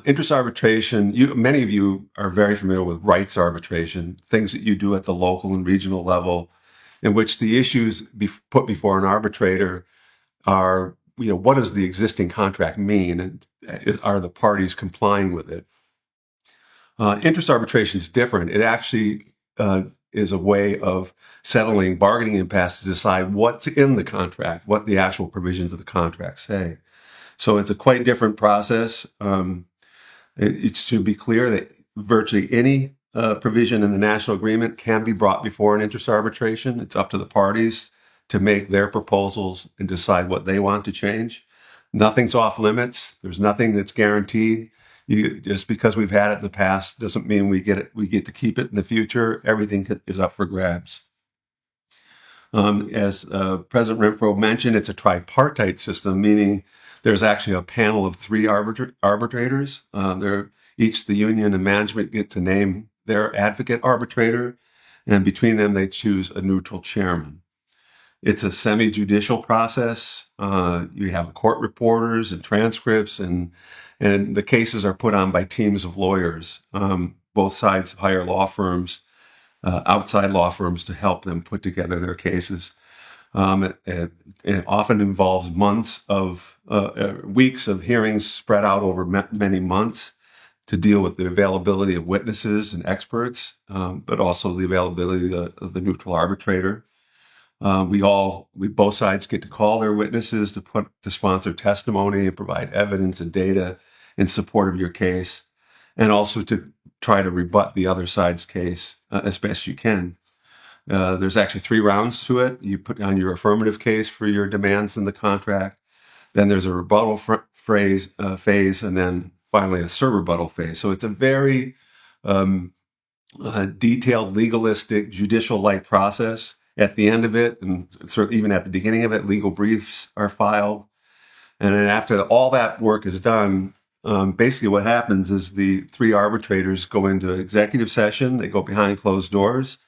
Interest arbitration, many of you are very familiar with rights arbitration, things that you do at the local and regional level, in which the issues put before an arbitrator are, what does the existing contract mean, and are the parties complying with it? Interest arbitration is different. It actually is a way of settling bargaining impasse to decide what's in the contract, what the actual provisions of the contract say. So it's a quite different process. It's to be clear that virtually any provision in the national agreement can be brought before an interest arbitration. It's up to the parties to make their proposals and decide what they want to change. Nothing's off limits. There's nothing that's guaranteed. Just because we've had it in the past doesn't mean we get to keep it in the future. Everything is up for grabs. As President Renfroe mentioned, it's a tripartite system, meaning there's actually a panel of 3 arbitrators. Each the union and management get to name their advocate arbitrator, and between them they choose a neutral chairman. It's a semi-judicial process. You have court reporters and transcripts, and the cases are put on by teams of lawyers. Both sides hire law firms, outside law firms, to help them put together their cases. It often involves weeks of hearings spread out over many months to deal with the availability of witnesses and experts, but also the availability of the neutral arbitrator. Both sides get to call their witnesses to sponsor testimony and provide evidence and data in support of your case, and also to try to rebut the other side's case as best you can. There's actually 3 rounds to it. You put on your affirmative case for your demands in the contract. Then there's a rebuttal phase, and then finally a surrebuttal phase. So it's a very detailed, legalistic, judicial-like process. At the end of it, and sort of even at the beginning of it, legal briefs are filed. And then after all that work is done, basically what happens is the 3 arbitrators go into executive session. They go behind closed doors.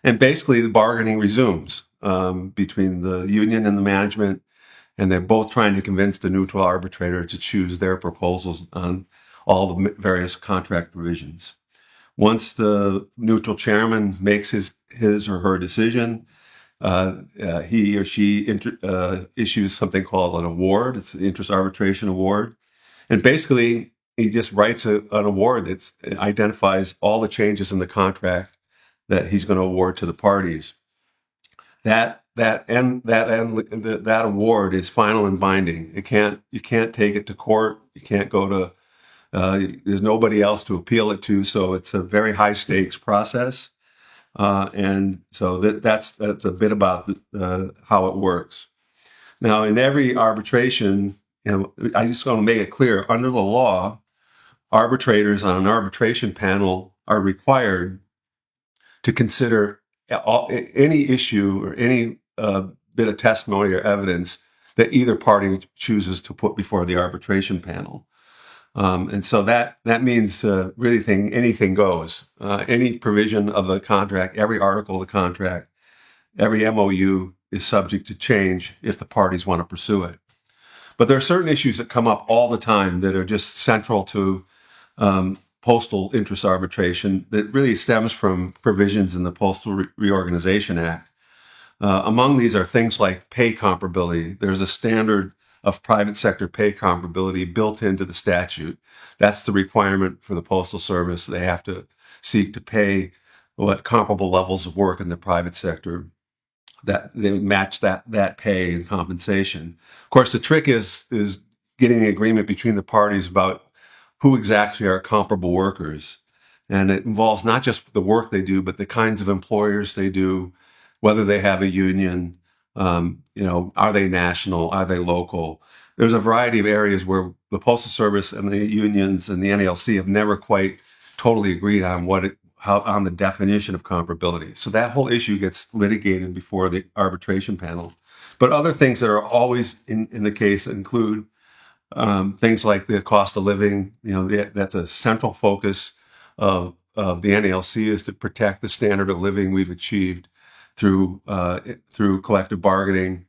And basically the bargaining resumes between the union and the management. And they're both trying to convince the neutral arbitrator to choose their proposals on all the various contract provisions. Once the neutral chairman makes his or her decision, he or she issues something called an award. It's the interest arbitration award. And basically, he just writes an award that identifies all the changes in the contract that he's going to award to the parties. That award is final and binding. You can't take it to court. You can't go to. There's nobody else to appeal it to, so it's a very high stakes process. And so that's a bit about how it works. Now, in every arbitration, I just want to make it clear, under the law, arbitrators on an arbitration panel are required to consider any issue or any bit of testimony or evidence that either party chooses to put before the arbitration panel. And so that means really anything goes. Any provision of the contract, every article of the contract, every MOU is subject to change if the parties want to pursue it. But there are certain issues that come up all the time that are just central to postal interest arbitration that really stems from provisions in the Postal Reorganization Act. Among these are things like pay comparability. There's a standard of private sector pay comparability built into the statute. That's the requirement for the Postal Service. They have to seek to pay comparable levels of work in the private sector, that they match that pay and compensation. Of course, the trick is getting an agreement between the parties about who exactly are comparable workers. And it involves not just the work they do, but the kinds of employers they do, whether they have a union, are they national, are they local? There's a variety of areas where the Postal Service and the unions and the NALC have never quite totally agreed on on the definition of comparability. So that whole issue gets litigated before the arbitration panel But other things that are always in the case include things like the cost of living. That's a central focus of the NALC, is to protect the standard of living we've achieved through collective bargaining,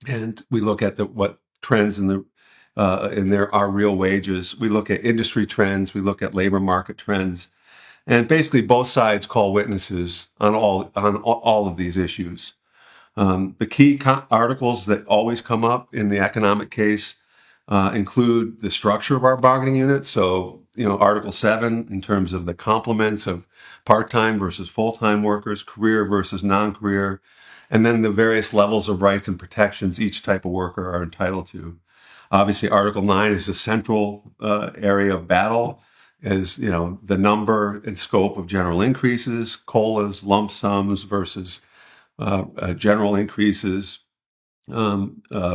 and we look at what trends our real wages. We look at industry trends. We look at labor market trends, and basically both sides call witnesses on all of these issues. The key articles that always come up in the economic case include the structure of our bargaining unit. So, Article 7, in terms of the complements of part-time versus full-time workers, career versus non-career, and then the various levels of rights and protections each type of worker are entitled to. Obviously, Article 9 is the central area of battle, as the number and scope of general increases, COLAs, lump sums versus general increases,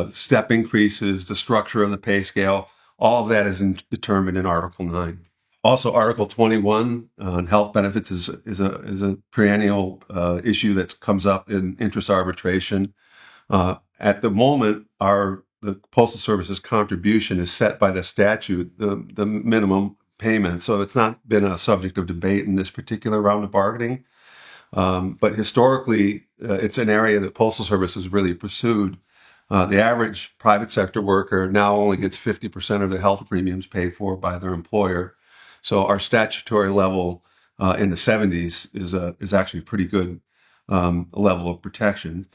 step increases, the structure of the pay scale. All of that is determined in Article 9. Also, Article 21 on health benefits is a perennial issue that comes up in interest arbitration. At the moment, the Postal Service's contribution is set by the statute, the minimum payment. So it's not been a subject of debate in this particular round of bargaining. But historically, it's an area that Postal Service has really pursued. The average private sector worker now only gets 50% of their health premiums paid for by their employer. So our statutory level in the 70s is actually a pretty good level of protection.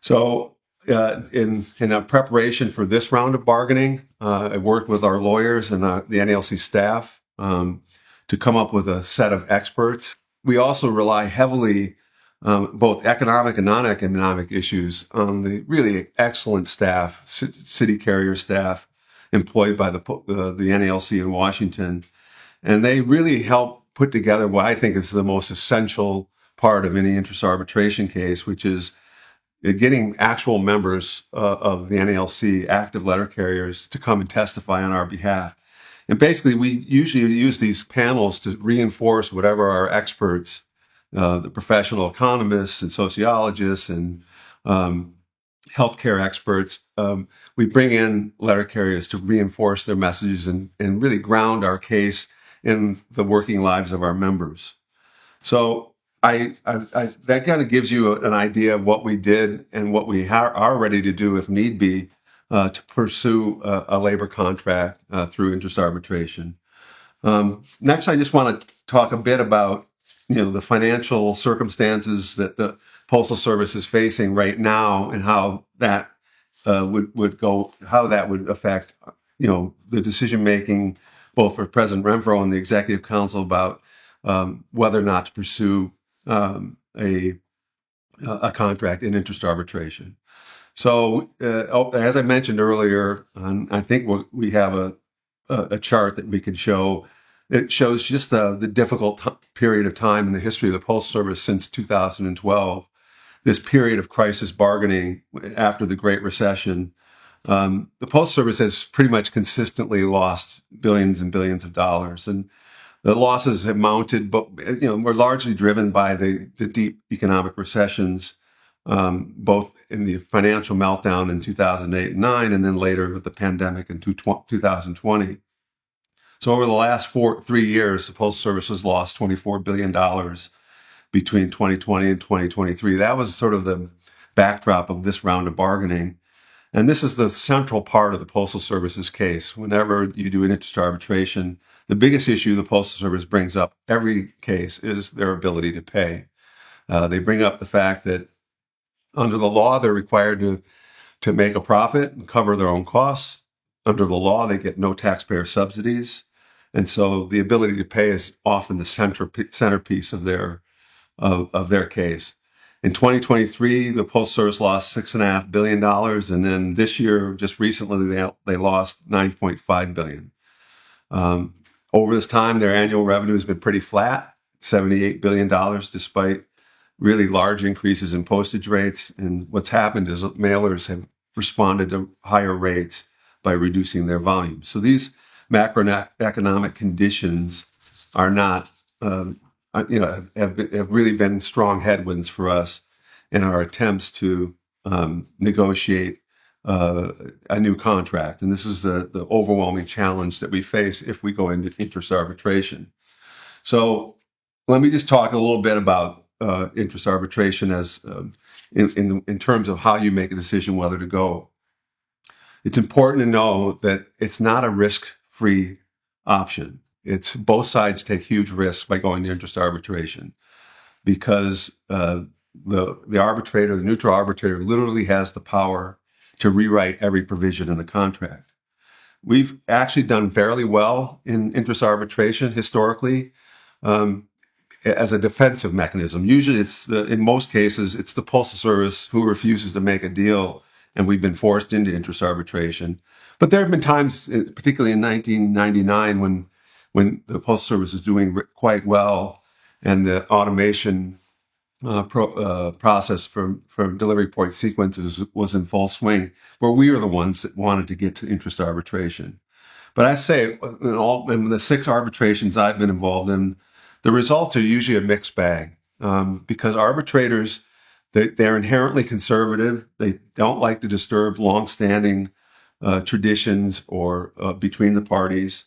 So in our preparation for this round of bargaining, I worked with our lawyers and the NALC staff to come up with a set of experts. We also rely heavily, both economic and non-economic issues, on the really excellent staff, city carrier staff employed by the NALC in Washington. And they really help put together what I think is the most essential part of any interest arbitration case, which is getting actual members of the NALC, active letter carriers, to come and testify on our behalf. And basically, we usually use these panels to reinforce whatever our experts, the professional economists and sociologists and healthcare experts, we bring in letter carriers to reinforce their messages and really ground our case in the working lives of our members. So that kind of gives you an idea of what we did and what we are ready to do if need be to pursue a labor contract through interest arbitration. Next, I just want to talk a bit about the financial circumstances that the Postal Service is facing right now and how that how that would affect the decision making both for President Renfroe and the Executive Council about whether or not to pursue a contract in interest arbitration. So, as I mentioned earlier, I think we have a chart that we can show. It shows just the difficult period of time in the history of the Postal Service since 2012, this period of crisis bargaining after the Great Recession. The Postal Service has pretty much consistently lost billions and billions of dollars, and the losses have mounted, but were largely driven by the deep economic recessions, both in the financial meltdown in 2008 and 9, and then later with the pandemic in 2020. So over the last 3 years, the Postal Service has lost $24 billion between 2020 and 2023. That was sort of the backdrop of this round of bargaining. And this is the central part of the Postal Service's case. Whenever you do an interest arbitration, the biggest issue the Postal Service brings up every case is their ability to pay. They bring up the fact that under the law, they're required to make a profit and cover their own costs. Under the law, they get no taxpayer subsidies. And so the ability to pay is often the centerpiece of their case. In 2023, the Postal Service lost $6.5 billion. And then this year, just recently, they lost $9.5 billion. Over this time, their annual revenue has been pretty flat, $78 billion, despite really large increases in postage rates. And what's happened is mailers have responded to higher rates by reducing their volume. So these macroeconomic conditions are not, have really been strong headwinds for us in our attempts to negotiate a new contract. And this is the overwhelming challenge that we face if we go into interest arbitration. So let me just talk a little bit about interest arbitration as in terms of how you make a decision whether to go. It's important to know that it's not a risk-free option. It's both sides take huge risks by going to interest arbitration because the arbitrator, the neutral arbitrator, literally has the power to rewrite every provision in the contract. We've actually done fairly well in interest arbitration historically as a defensive mechanism. Usually in most cases, it's the Postal Service who refuses to make a deal, and we've been forced into interest arbitration. But there have been times, particularly in 1999, when the Postal Service was doing quite well and the automation process for delivery point sequences was in full swing, where we were the ones that wanted to get to interest arbitration. But I say, in the 6 arbitrations I've been involved in, the results are usually a mixed bag because arbitrators, they're inherently conservative. They don't like to disturb longstanding traditions or between the parties,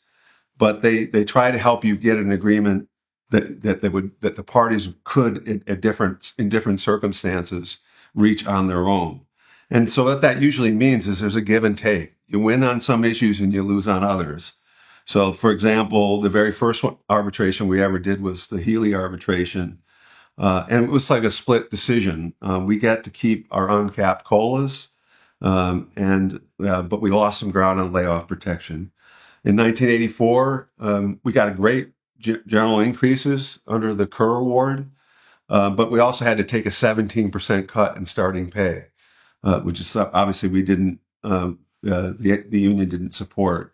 but they try to help you get an agreement that the parties could in different circumstances reach on their own. And so what that usually means is there's a give and take. You win on some issues and you lose on others. So, for example, the very first arbitration we ever did was the Healy arbitration. And it was like a split decision. We get to keep our uncapped COLAs, but we lost some ground on layoff protection. In 1984, we got great general increases under the Kerr Award, but we also had to take a 17% cut in starting pay, which is obviously we didn't, the union didn't support.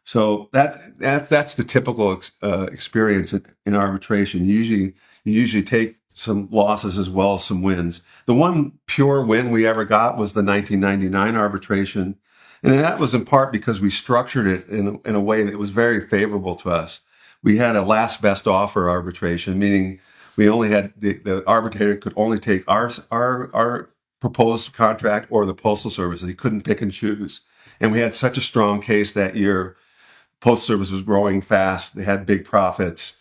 So that's the typical experience in arbitration. You usually take some losses as well as some wins. The one pure win we ever got was the 1999 arbitration. And that was in part because we structured it in a way that was very favorable to us. We had a last best offer arbitration, meaning we only had the arbitrator could only take our proposed contract or the Postal Service. He couldn't pick and choose. And we had such a strong case that year. Postal Service was growing fast. They had big profits.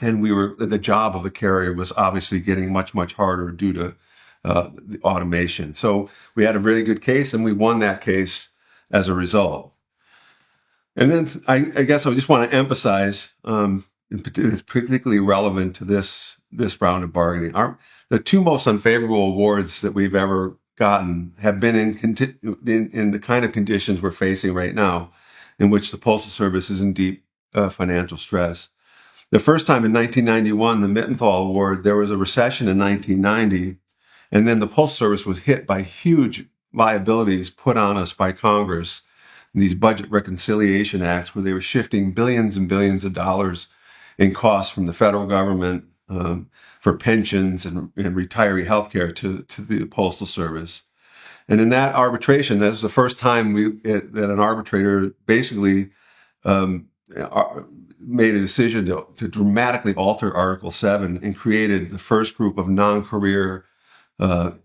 And the job of the carrier was obviously getting much, much harder due to the automation. So we had a really good case and we won that case as a result. And then I guess I just want to emphasize, it's particularly relevant to this round of bargaining. The 2 most unfavorable awards that we've ever gotten have been in the kind of conditions we're facing right now, in which the Postal Service is in deep financial stress. The first time in 1991, the Mittenthal Award, there was a recession in 1990, and then the Postal Service was hit by huge liabilities put on us by Congress, these budget reconciliation acts where they were shifting billions and billions of dollars in costs from the federal government for pensions and retiree health care to the Postal Service. And in that arbitration, that was the first time that an arbitrator basically made a decision to dramatically alter Article 7 and created the first group of non-career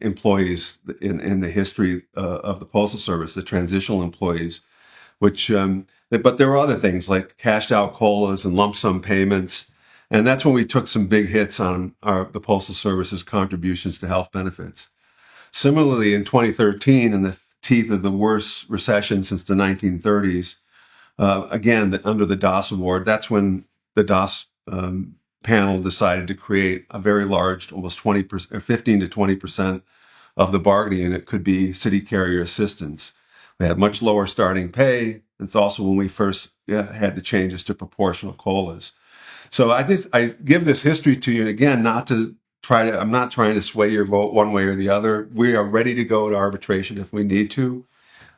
employees in the history of the Postal Service, the transitional employees, but there were other things like cashed out COLAs and lump sum payments. And that's when we took some big hits on the Postal Service's contributions to health benefits. Similarly, in 2013, in the teeth of the worst recession since the 1930s, again, under the DOS Award, that's when the DOS panel decided to create a very large, almost 20%, 15 to 20% of the bargaining unit could be city carrier assistants. We had much lower starting pay. It's also when we first had the changes to proportional COLAs. So I give this history to you, and again, I'm not trying to sway your vote one way or the other. We are ready to go to arbitration if we need to,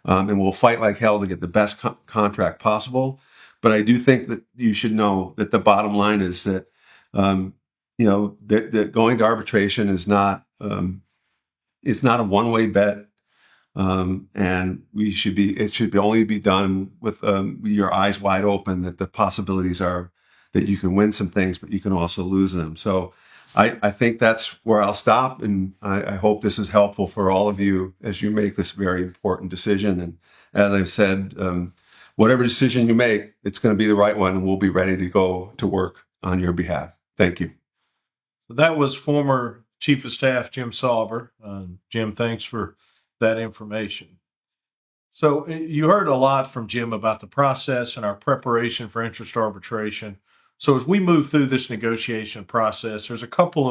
and we'll fight like hell to get the best contract possible. But I do think that you should know that the bottom line is that, that going to arbitration is not, it's not a one-way bet. And it should only be done with your eyes wide open that the possibilities are that you can win some things, but you can also lose them. So I think that's where I'll stop, and I hope this is helpful for all of you as you make this very important decision. And as I've said, whatever decision you make, it's going to be the right one, and we'll be ready to go to work on your behalf. Thank you. That was former Chief of Staff Jim Sauber. Jim, thanks for that information. So you heard a lot from Jim about the process and our preparation for interest arbitration. So as we move through this negotiation process, there's a couple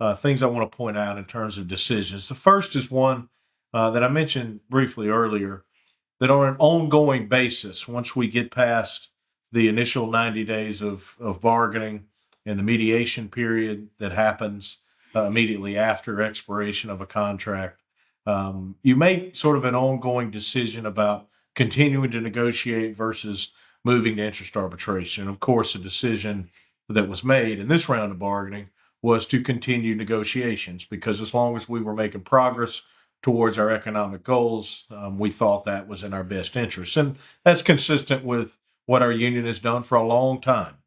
of things I want to point out in terms of decisions. The first is one that I mentioned briefly earlier, that on an ongoing basis, once we get past the initial 90 days of bargaining and the mediation period that happens immediately after expiration of a contract, you make sort of an ongoing decision about continuing to negotiate versus moving to interest arbitration. Of course, a decision that was made in this round of bargaining was to continue negotiations, because as long as we were making progress towards our economic goals, we thought that was in our best interest. And that's consistent with what our union has done for a long time.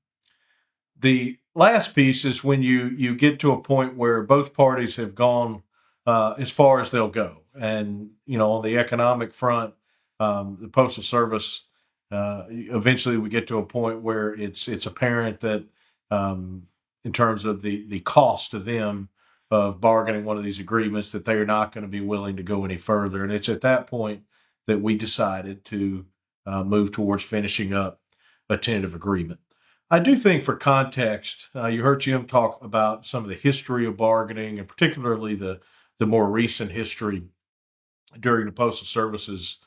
The last piece is when you get to a point where both parties have gone as far as they'll go. And, on the economic front, the Postal Service, eventually we get to a point where it's apparent that in terms of the cost to them of bargaining one of these agreements, that they are not going to be willing to go any further. And it's at that point that we decided to move towards finishing up a tentative agreement. I do think, for context, you heard Jim talk about some of the history of bargaining, and particularly the more recent history during the Postal Service's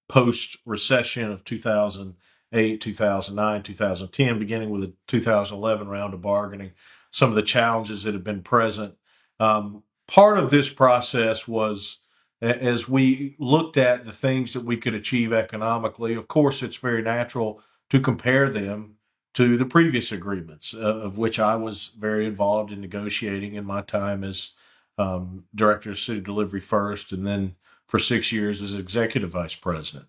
post-recession of 2008, 2009, 2010, beginning with the 2011 round of bargaining, some of the challenges that have been present. Part of this process was, as we looked at the things that we could achieve economically, of course, it's very natural to compare them to the previous agreements, of which I was very involved in negotiating in my time as Director of City Delivery first, and then for 6 years as Executive Vice President.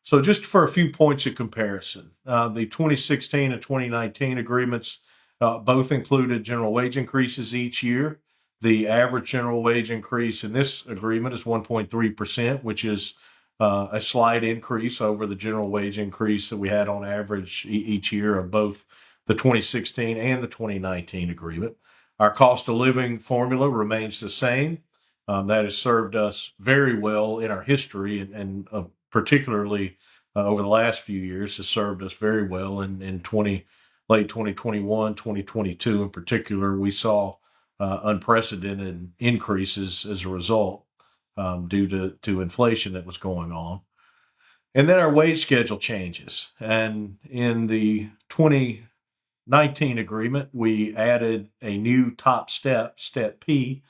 So just for a few points of comparison, the 2016 and 2019 agreements both included general wage increases each year. The average general wage increase in this agreement is 1.3%, which is a slight increase over the general wage increase that we had on average each year of both the 2016 and the 2019 agreement. Our cost of living formula remains the same. That has served us very well in our history, and particularly over the last few years has served us very well. In late 2021, 2022 in particular, we saw unprecedented increases as a result due to inflation that was going on. And then our wage schedule changes. And in the 2019 agreement, we added a new top step, Step P,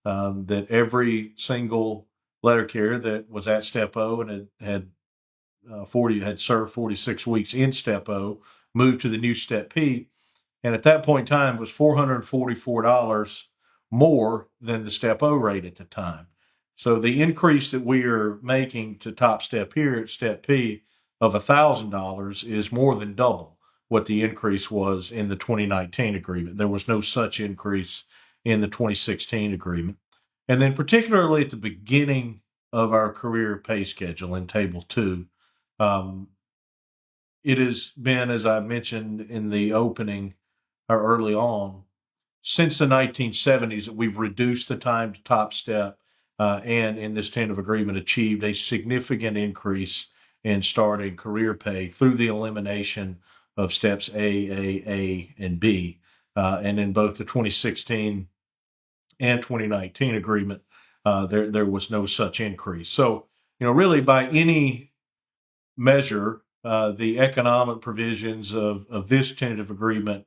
that every single letter carrier that was at Step O and had served 46 weeks in Step O moved to the new Step P. And at that point in time, it was $444 more than the Step O rate at the time. So the increase that we are making to top step here at Step P of $1,000 is more than double what the increase was in the 2019 agreement. There was no such increase in the 2016 agreement. And then particularly at the beginning of our career pay schedule in Table 2, it has been, as I mentioned in the opening or early on, since the 1970s that we've reduced the time to top step and in this tentative agreement achieved a significant increase in starting career pay through the elimination of steps A, and B. And in both the 2016 and 2019 agreement, there was no such increase. So, really by any measure, the economic provisions of this tentative agreement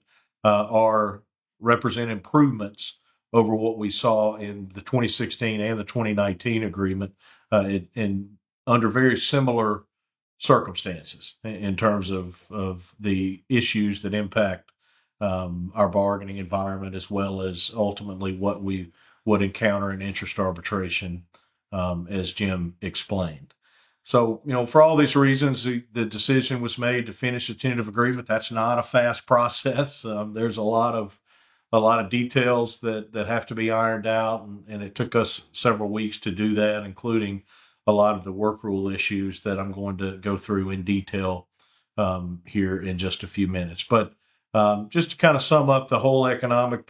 represent improvements over what we saw in the 2016 and the 2019 agreement, and under very similar circumstances in terms of the issues that impact our bargaining environment, as well as ultimately what we would encounter in interest arbitration, as Jim explained. So, for all these reasons, the decision was made to finish the tentative agreement. That's not a fast process. There's a lot of a lot of details that have to be ironed out, and it took us several weeks to do that, including a lot of the work rule issues that I'm going to go through in detail here in just a few minutes. But just to kind of sum up the whole economic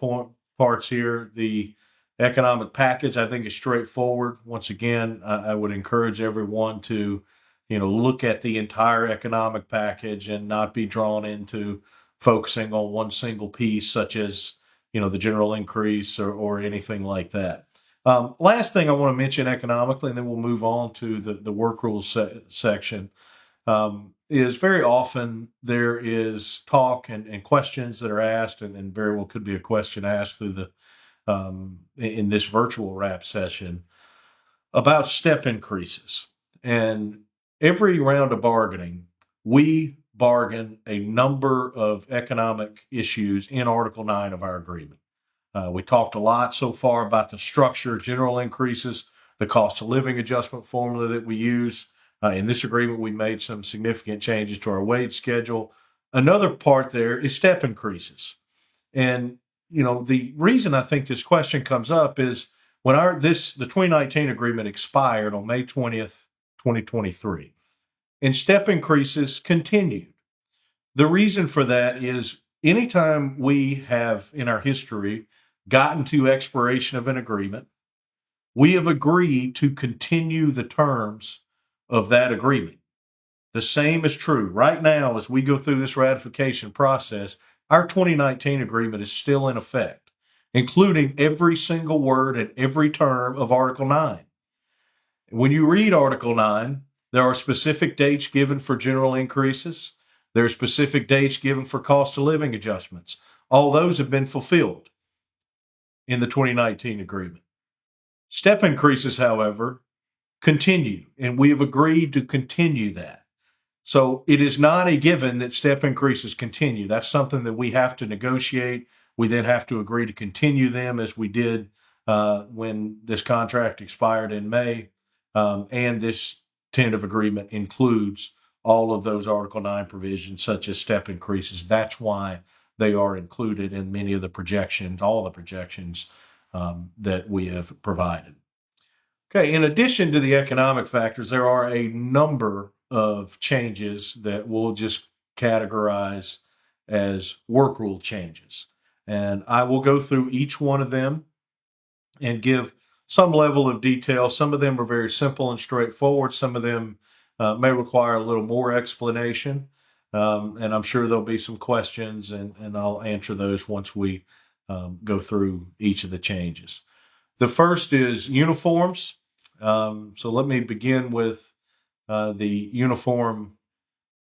parts here, the economic package I think is straightforward. Once again, I would encourage everyone to look at the entire economic package and not be drawn into focusing on one single piece, such as the general increase or anything like that. Last thing I want to mention economically, and then we'll move on to the work rules section, is very often there is talk and questions that are asked, and very well could be a question asked through the in this virtual wrap session about step increases. And every round of bargaining, we bargain a number of economic issues in Article 9 of our agreement. We talked a lot so far about the structure, general increases, the cost of living adjustment formula that we use. In this agreement, we made some significant changes to our wage schedule. Another part there is step increases. And, the reason I think this question comes up is when the 2019 agreement expired on May 20th, 2023, and step increases continued. The reason for that is anytime we have in our history gotten to expiration of an agreement, we have agreed to continue the terms of that agreement. The same is true right now as we go through this ratification process. Our 2019 agreement is still in effect, including every single word and every term of Article 9. When you read Article 9, there are specific dates given for general increases. There are specific dates given for cost of living adjustments. All those have been fulfilled in the 2019 agreement. Step increases, however, continue, and we have agreed to continue that. So it is not a given that step increases continue. That's something that we have to negotiate. We then have to agree to continue them as we did when this contract expired in May. And this tentative agreement includes all of those Article 9 provisions, such as step increases. That's why they are included in many of the projections, all the projections that we have provided. Okay, in addition to the economic factors, there are a number of changes that we'll just categorize as work rule changes. And I will go through each one of them and give some level of detail. Some of them are very simple and straightforward. Some of them may require a little more explanation. And I'm sure there'll be some questions, and I'll answer those once we go through each of the changes. The first is uniforms. So let me begin with the uniform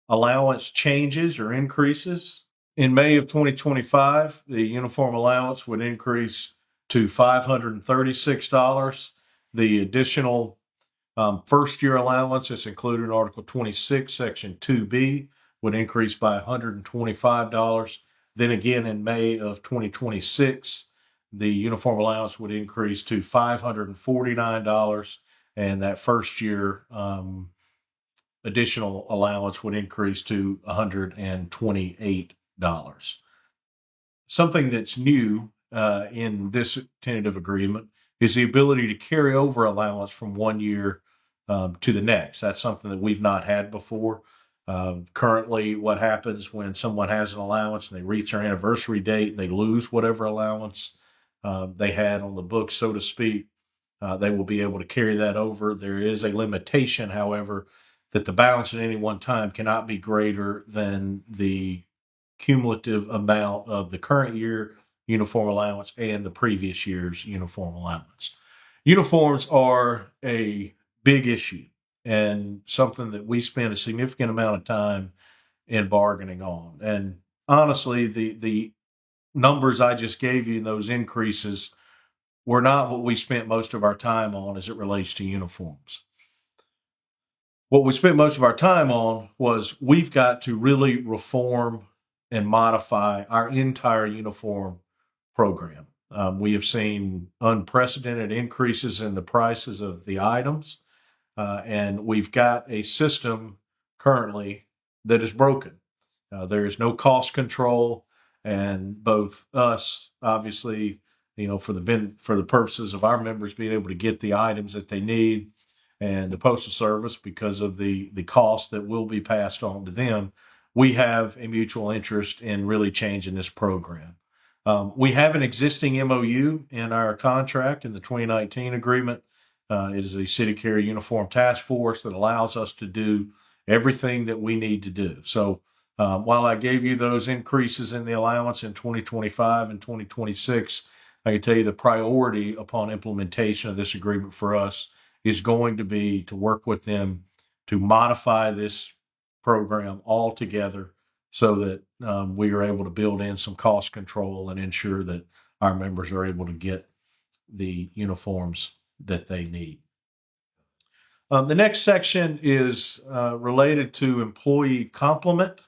allowance changes or increases. In May of 2025, the uniform allowance would increase to $536. The additional first year allowance that's included in Article 26, Section 2B, would increase by $125. Then again in May of 2026, the uniform allowance would increase to $549, and that first year additional allowance would increase to $128. Something that's new in this tentative agreement is the ability to carry over allowance from one year to the next. That's something that we've not had before. Currently, what happens when someone has an allowance and they reach their anniversary date, they lose whatever allowance they had on the books, so to speak. They will be able to carry that over. There is a limitation, however, that the balance at any one time cannot be greater than the cumulative amount of the current year uniform allowance and the previous year's uniform allowance. Uniforms are a big issue and something that we spend a significant amount of time in bargaining on. And honestly, the numbers I just gave you, those increases, were not what we spent most of our time on as it relates to uniforms. What we spent most of our time on was we've got to really reform and modify our entire uniform program. We have seen unprecedented increases in the prices of the items, and we've got a system currently that is broken. There is no cost control, and both us, obviously, for the purposes of our members being able to get the items that they need, and the Postal Service, because of the cost that will be passed on to them, we have a mutual interest in really changing this program. We have an existing MOU in our contract in the 2019 agreement. It is a City Carrier Uniform Task Force that allows us to do everything that we need to do. So while I gave you those increases in the allowance in 2025 and 2026, I can tell you the priority upon implementation of this agreement for us is going to be to work with them to modify this program altogether so that we are able to build in some cost control and ensure that our members are able to get the uniforms that they need. The next section is related to employee complement.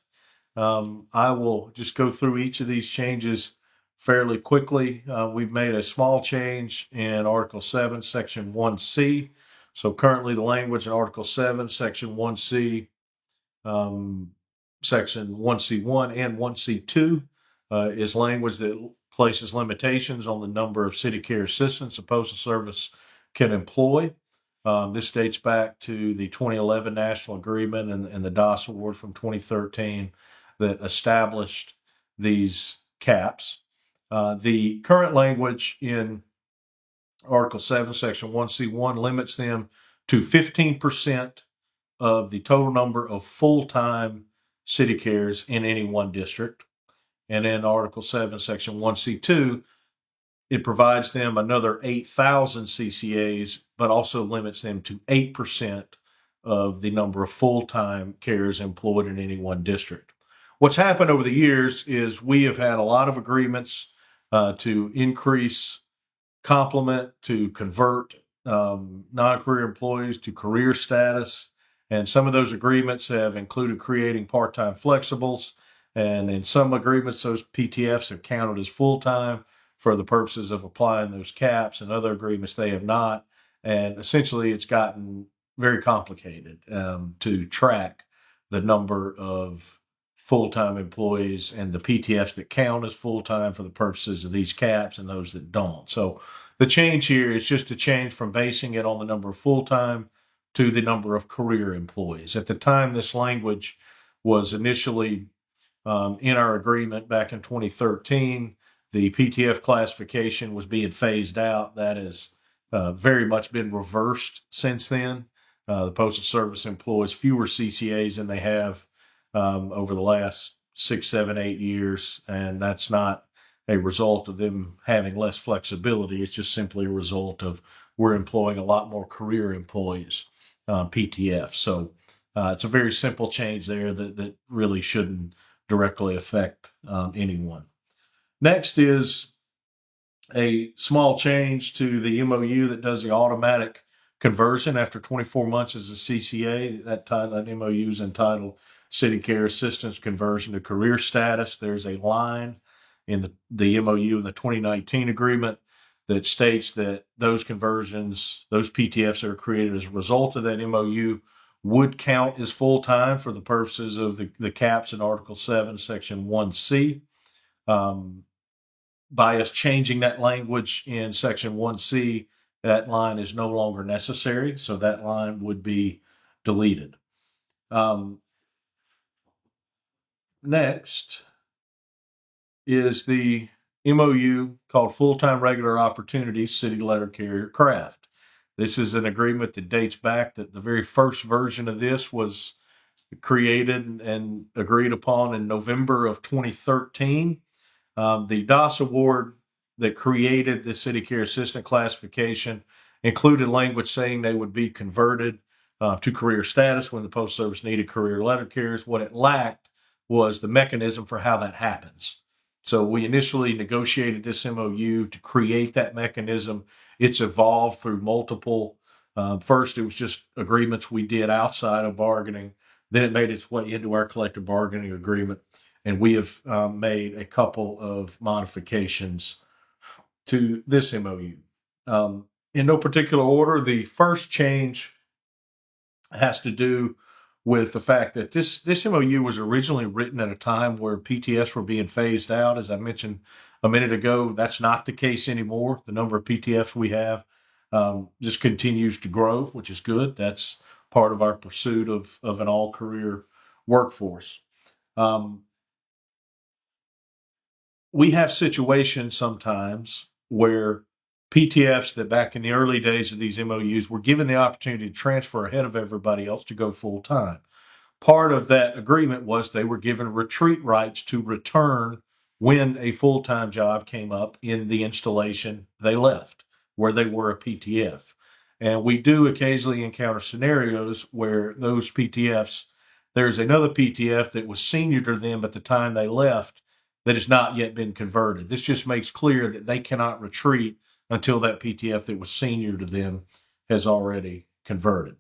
I will just go through each of these changes fairly quickly. We've made a small change in Article 7, Section 1C. So currently the language in Article 7, Section 1C, Section 1C1 and 1C2 is language that places limitations on the number of city care assistants the Postal Service can employ. This dates back to the 2011 National Agreement and the DOS Award from 2013 that established these caps. The current language in Article 7, Section 1C1 limits them to 15% of the total number of full-time city cares in any one district. And in Article 7, Section 1C2, it provides them another 8,000 CCAs, but also limits them to 8% of the number of full-time cares employed in any one district. What's happened over the years is we have had a lot of agreements to increase complement, to convert non-career employees to career status. And some of those agreements have included creating part-time flexibles. And in some agreements, those PTFs have counted as full-time for the purposes of applying those caps. And other agreements, they have not. And essentially, it's gotten very complicated to track the number of full-time employees and the PTFs that count as full-time for the purposes of these caps and those that don't. So the change here is just a change from basing it on the number of full-time to the number of career employees. At the time this language was initially in our agreement back in 2013, the PTF classification was being phased out. That has very much been reversed since then. The Postal Service employs fewer CCAs than they have over the last 6, 7, 8 years, and that's not a result of them having less flexibility. It's just simply a result of we're employing a lot more career employees, PTF. So it's a very simple change there that really shouldn't directly affect anyone. Next is a small change to the MOU that does the automatic conversion after 24 months as a CCA. That MOU is entitled City Care Assistance Conversion to Career Status. There's a line in the MOU in the 2019 agreement that states that those conversions, those PTFs that are created as a result of that MOU would count as full-time for the purposes of the caps in Article 7, Section 1C. By us changing that language in Section 1C, that line is no longer necessary, so that line would be deleted. Next is the MOU called Full-Time Regular Opportunities City Letter Carrier Craft. This is an agreement that dates back that the very first version of this was created and agreed upon in November of 2013. The DOS award that created the City Care Assistant classification included language saying they would be converted to career status when the Postal Service needed career letter carriers. What it lacked was the mechanism for how that happens. So we initially negotiated this MOU to create that mechanism. It's evolved through multiple. First, it was just agreements we did outside of bargaining. Then it made its way into our collective bargaining agreement. And we have made a couple of modifications to this MOU. In no particular order, the first change has to do with the fact that this MOU was originally written at a time where PTFs were being phased out. As I mentioned a minute ago, that's not the case anymore. The number of PTFs we have just continues to grow, which is good. That's part of our pursuit of an all-career workforce. We have situations sometimes where PTFs that back in the early days of these MOUs were given the opportunity to transfer ahead of everybody else to go full time. Part of that agreement was they were given retreat rights to return when a full time job came up in the installation they left, where they were a PTF. And we do occasionally encounter scenarios where those PTFs, there's another PTF that was senior to them at the time they left that has not yet been converted. This just makes clear that they cannot retreat until that PTF that was senior to them has already converted.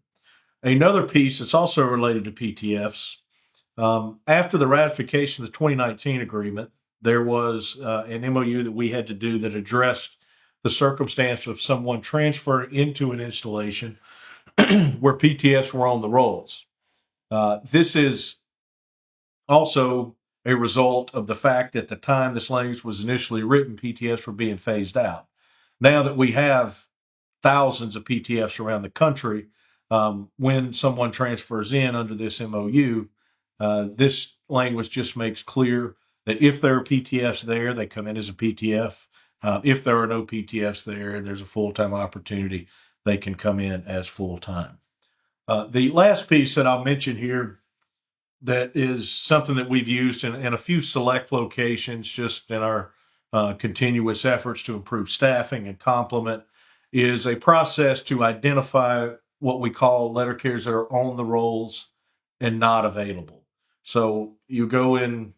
Another piece that's also related to PTFs, after the ratification of the 2019 agreement, there was an MOU that we had to do that addressed the circumstance of someone transferring into an installation where PTFs were on the rolls. This is also a result of the fact that at the time this language was initially written, PTFs were being phased out. Now that we have thousands of PTFs around the country, when someone transfers in under this MOU, this language just makes clear that if there are PTFs there, they come in as a PTF. If there are no PTFs there and there's a full-time opportunity, they can come in as full-time. The last piece that I'll mention here that is something that we've used in a few select locations just in our continuous efforts to improve staffing and complement is a process to identify what we call letter carriers that are on the rolls and not available. So you go in,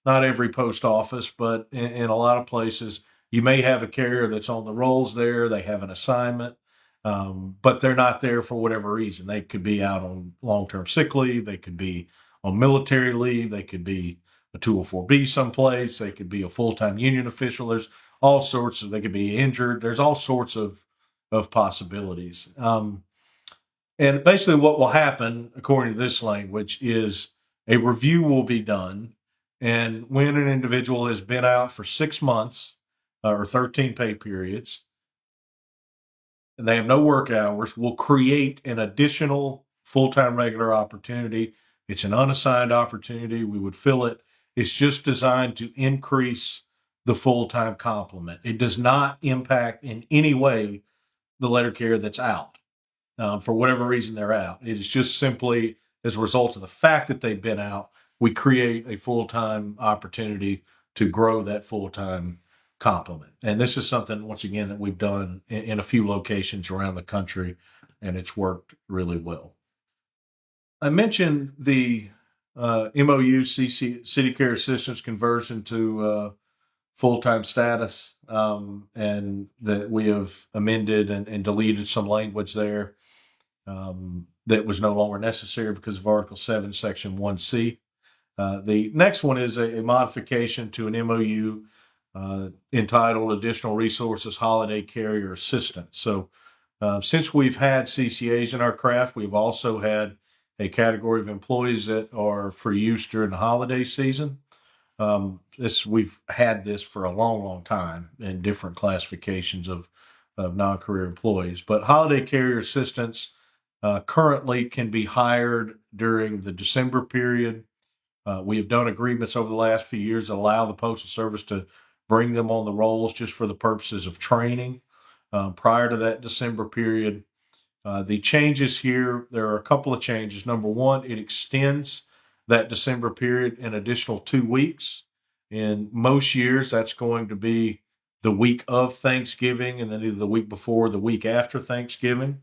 not every post office, but in a lot of places, you may have a carrier that's on the rolls there. They have an assignment, but they're not there for whatever reason. They could be out on long-term sick leave. They could be on military leave. They could be a 204B someplace. They could be a full-time union official. There's all sorts of, they could be injured. There's all sorts of possibilities. And basically what will happen, according to this language, is a review will be done. And when an individual has been out for 6 months or 13 pay periods, and they have no work hours, we'll create an additional full-time regular opportunity. It's an unassigned opportunity. We would fill it. It's just designed to increase the full-time complement. It does not impact in any way the letter carrier that's out. For whatever reason they're out. It is just simply as a result of the fact that they've been out, we create a full-time opportunity to grow that full-time complement. And this is something, once again, that we've done in a few locations around the country, and it's worked really well. I mentioned the MOU City Care Assistance conversion to full-time status, and that we have amended and deleted some language there that was no longer necessary because of Article 7, Section 1C. The next one is a modification to an MOU entitled Additional Resources Holiday Carrier Assistance. So since we've had CCAs in our craft, we've also had a category of employees that are for use during the holiday season. We've had this for a long, long time in different classifications of non-career employees. But holiday carrier assistance currently can be hired during the December period. We have done agreements over the last few years that allow the Postal Service to bring them on the rolls just for the purposes of training prior to that December period. The changes here, there are a couple of changes. Number one, it extends that December period an additional 2 weeks. In most years, that's going to be the week of Thanksgiving and then either the week before or the week after Thanksgiving.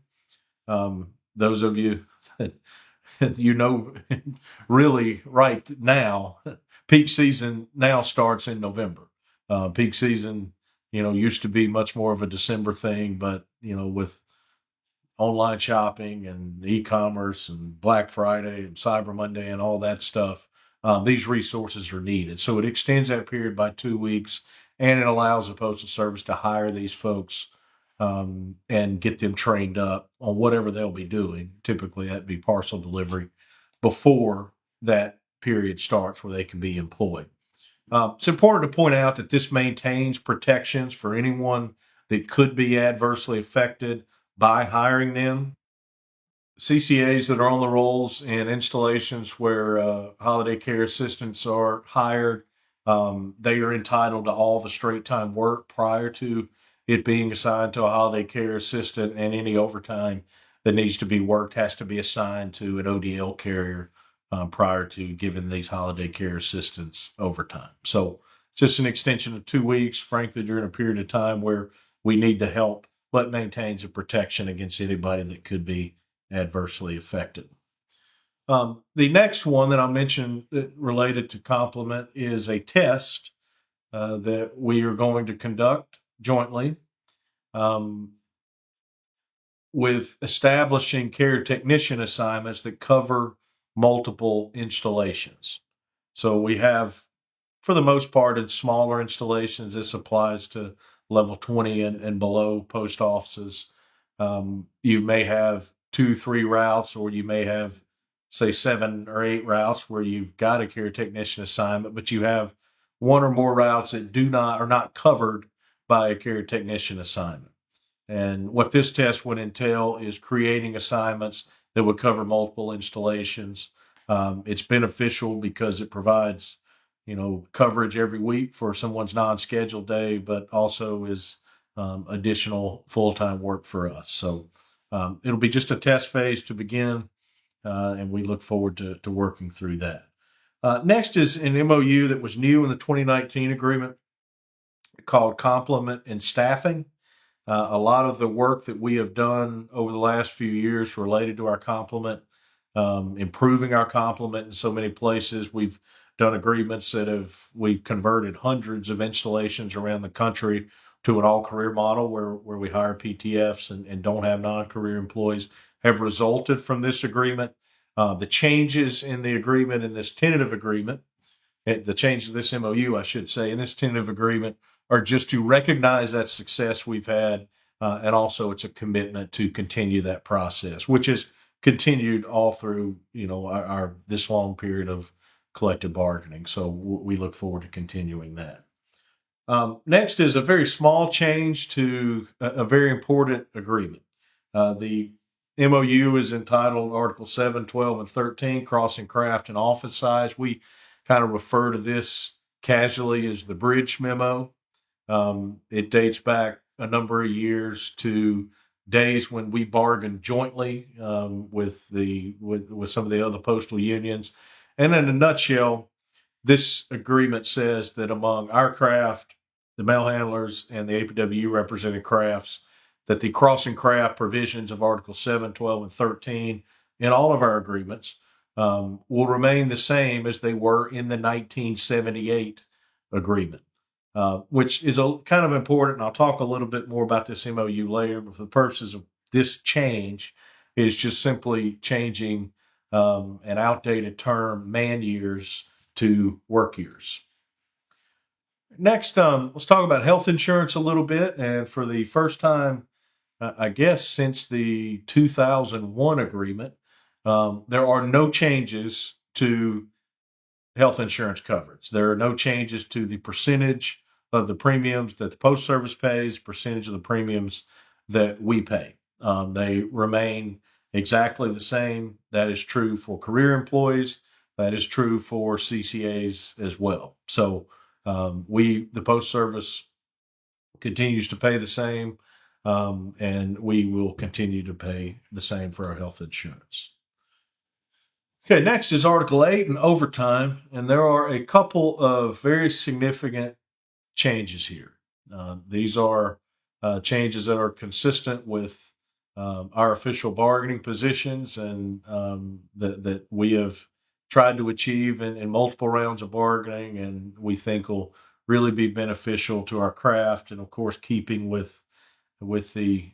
Those of you that really right now, peak season now starts in November. Peak season, used to be much more of a December thing, but, with online shopping and e-commerce and Black Friday and Cyber Monday and all that stuff, these resources are needed. So it extends that period by 2 weeks, and it allows the Postal Service to hire these folks and get them trained up on whatever they'll be doing. Typically, that'd be parcel delivery before that period starts where they can be employed. It's important to point out that this maintains protections for anyone that could be adversely affected by hiring them. CCAs that are on the rolls in installations where holiday care assistants are hired, they are entitled to all the straight time work prior to it being assigned to a holiday care assistant, and any overtime that needs to be worked has to be assigned to an ODL carrier prior to giving these holiday care assistants overtime. So just an extension of 2 weeks, frankly, during a period of time where we need the help, but maintains a protection against anybody that could be adversely affected. The next one that I'll mention related to complement is a test that we are going to conduct jointly with establishing care technician assignments that cover multiple installations. So we have, for the most part, in smaller installations, this applies to level 20 and below post offices. You may have 2-3 routes, or you may have, say, 7 or 8 routes where you've got a care technician assignment, but you have one or more routes that are not covered by a care technician assignment. And what this test would entail is creating assignments that would cover multiple installations. It's beneficial because it provides, coverage every week for someone's non-scheduled day, but also is additional full-time work for us. So it'll be just a test phase to begin, and we look forward to working through that. Next is an MOU that was new in the 2019 agreement called Complement and Staffing. A lot of the work that we have done over the last few years related to our complement, improving our complement in so many places. We've done agreements we've converted hundreds of installations around the country to an all-career model where we hire PTFs and don't have non-career employees, have resulted from this agreement. The changes in the agreement in this tentative agreement, the change of this MOU, I should say, in this tentative agreement are just to recognize that success we've had, and also it's a commitment to continue that process, which has continued all through our this long period of collective bargaining. So we look forward to continuing that. Next is a very small change to a very important agreement. The MOU is entitled Article 7, 12, and 13, Crossing Craft and Office Size. We kind of refer to this casually as the bridge memo. It dates back a number of years to days when we bargained jointly with some of the other postal unions. And in a nutshell, this agreement says that among our craft, the mail handlers, and the APWU represented crafts, that the crossing craft provisions of Article 7, 12, and 13 in all of our agreements will remain the same as they were in the 1978 agreement. Which is kind of important. And I'll talk a little bit more about this MOU later, but for the purposes of this change, is just simply changing an outdated term, man years, to work years. Next, let's talk about health insurance a little bit. And for the first time, I guess, since the 2001 agreement, there are no changes to health insurance coverage. There are no changes to the percentage of the premiums that the Post Service pays, percentage of the premiums that we pay. They remain exactly the same. That is true for career employees. That is true for CCAs as well. So the Post Service continues to pay the same, and we will continue to pay the same for our health insurance. Okay, next is Article 8 and overtime, and there are a couple of very significant changes here. These are changes that are consistent with our official bargaining positions and that we have tried to achieve in multiple rounds of bargaining, and we think will really be beneficial to our craft, and of course keeping with the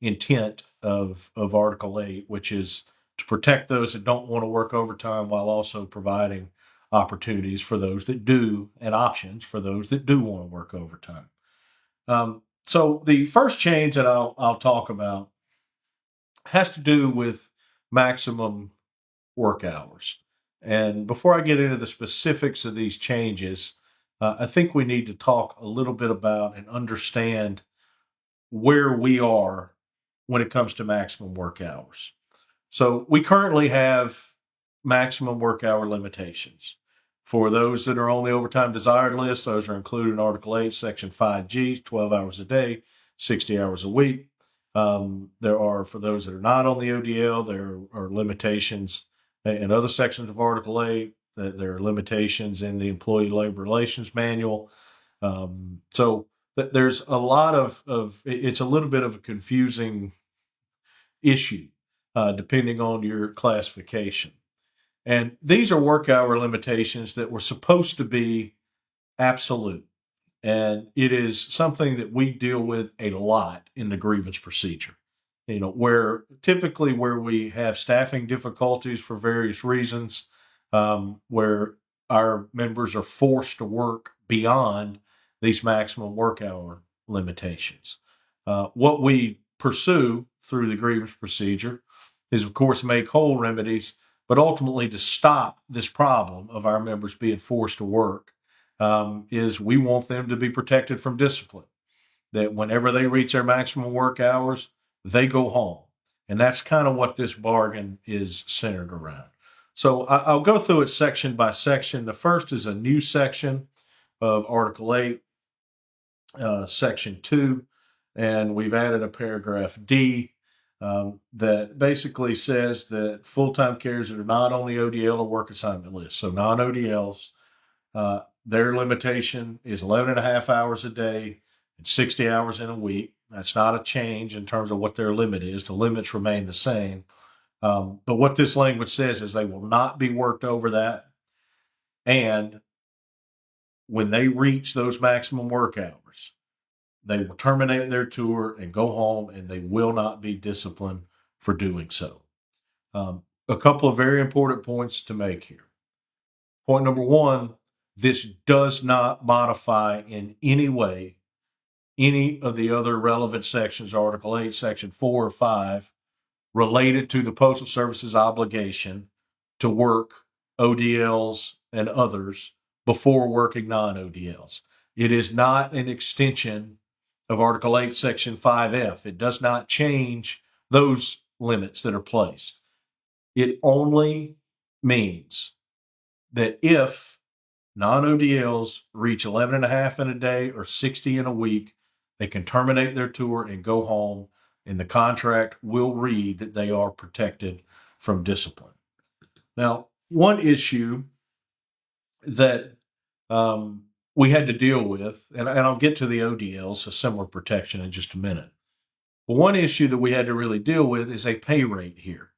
intent of Article 8, which is to protect those that don't want to work overtime while also providing opportunities for those that do and options for those that do want to work overtime. So the first change that I'll talk about has to do with maximum work hours. And before I get into the specifics of these changes, I think we need to talk a little bit about and understand where we are when it comes to maximum work hours. So we currently have maximum work hour limitations. For those that are on the overtime desired list, those are included in Article 8, Section 5G, 12 hours a day, 60 hours a week. There are, for those that are not on the ODL, there are limitations in other sections of Article 8. There are limitations in the Employee Labor Relations Manual. So there's a lot of, it's a little bit of a confusing issue depending on your classification. And these are work hour limitations that were supposed to be absolute. And it is something that we deal with a lot in the grievance procedure. Where typically where we have staffing difficulties for various reasons, where our members are forced to work beyond these maximum work hour limitations. What we pursue through the grievance procedure is, of course, make whole remedies, but ultimately to stop this problem of our members being forced to work is we want them to be protected from discipline. That whenever they reach their maximum work hours, they go home. And that's kind of what this bargain is centered around. So I'll go through it section by section. The first is a new section of Article 8, Section 2, and we've added a paragraph D that basically says that full-time carriers that are not on the ODL or work assignment list, so non-ODLs, their limitation is 11 and a half hours a day and 60 hours in a week. That's not a change in terms of what their limit is. The limits remain the same. But what this language says is they will not be worked over that. And when they reach those maximum work hours, they will terminate their tour and go home, and they will not be disciplined for doing so. A couple of very important points to make here. Point number one, this does not modify in any way any of the other relevant sections, Article 8, Section 4 or 5, related to the Postal Service's obligation to work ODLs and others before working non-ODLs. It is not an extension of Article 8, Section 5F. It does not change those limits that are placed. It only means that if non-ODLs reach 11 and a half in a day or 60 in a week, they can terminate their tour and go home, and the contract will read that they are protected from discipline. Now, one issue that we had to deal with, and I'll get to the ODLs, a similar protection, in just a minute. But one issue that we had to really deal with is a pay rate here.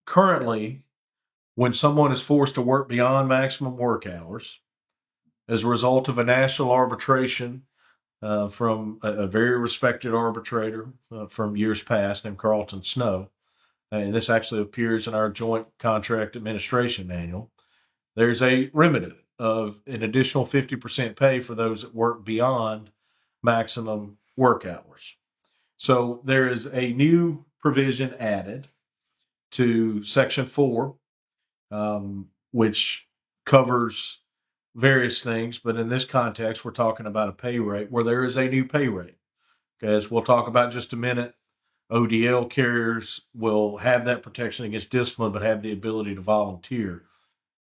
Currently, when someone is forced to work beyond maximum work hours as a result of a national arbitration from a very respected arbitrator from years past named Carlton Snow, and this actually appears in our joint contract administration manual, there's a remedy of an additional 50% pay for those that work beyond maximum work hours. So there is a new provision added to Section 4, which covers various things, but in this context, we're talking about a pay rate where there is a new pay rate. As we'll talk about in just a minute, ODL carriers will have that protection against discipline, but have the ability to volunteer.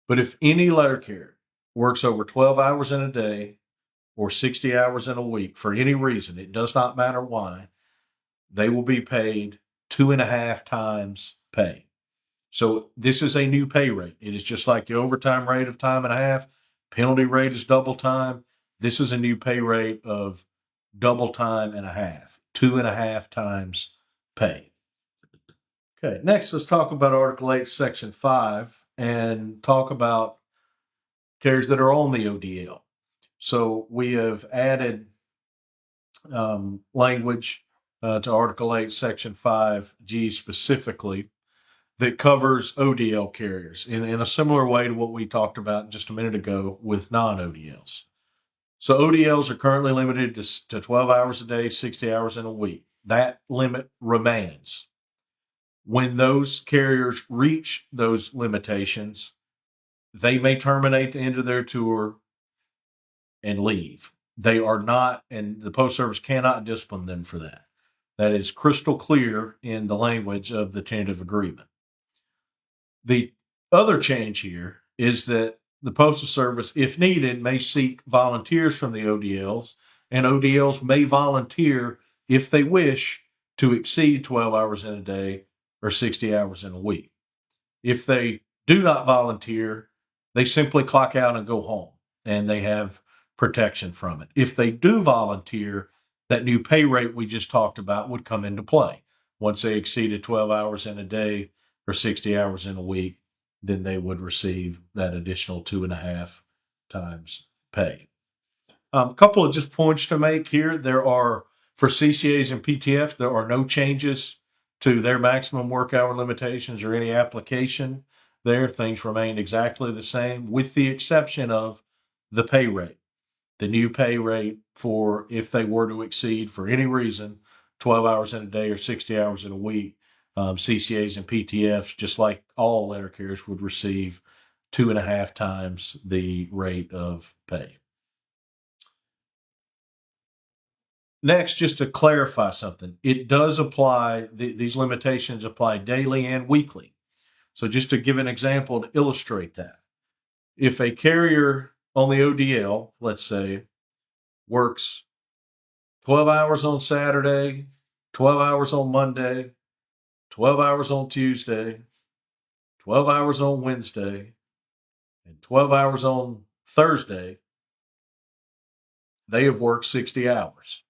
But if any letter carrier works over 12 hours in a day or 60 hours in a week for any reason, it does not matter why, they will be paid 2.5 times pay. So this is a new pay rate. It is just like the overtime rate of time and a half. Penalty rate is double time. This is a new pay rate of double time and a half, 2.5 times pay. Okay, next let's talk about Article 8, Section 5, and talk about carriers that are on the ODL. So we have added language to Article 8, Section 5G specifically that covers ODL carriers in a similar way to what we talked about just a minute ago with non-ODLs. So ODLs are currently limited to 12 hours a day, 60 hours in a week. That limit remains. When those carriers reach those limitations, they may terminate the end of their tour and leave. They are not, and the Post Service cannot discipline them for that. That is crystal clear in the language of the tentative agreement. The other change here is that the Postal Service, if needed, may seek volunteers from the ODLs, and ODLs may volunteer, if they wish, to exceed 12 hours in a day or 60 hours in a week. If they do not volunteer, they simply clock out and go home, and they have protection from it. If they do volunteer, that new pay rate we just talked about would come into play. Once they exceeded 12 hours in a day or 60 hours in a week, then they would receive that additional 2.5 times pay. A couple of just points to make here. There are, for CCAs and PTF, there are no changes to their maximum work hour limitations or any application there. Things remain exactly the same, with the exception of the pay rate. The new pay rate for if they were to exceed for any reason 12 hours in a day or 60 hours in a week, CCAs and PTFs, just like all letter carriers, would receive 2.5 times the rate of pay. Next, just to clarify something, it does apply, these limitations apply daily and weekly. So just to give an example to illustrate that, if a carrier on the ODL, let's say, works 12 hours on Saturday, 12 hours on Monday, 12 hours on Tuesday, 12 hours on Wednesday, and 12 hours on Thursday, they have worked 60 hours.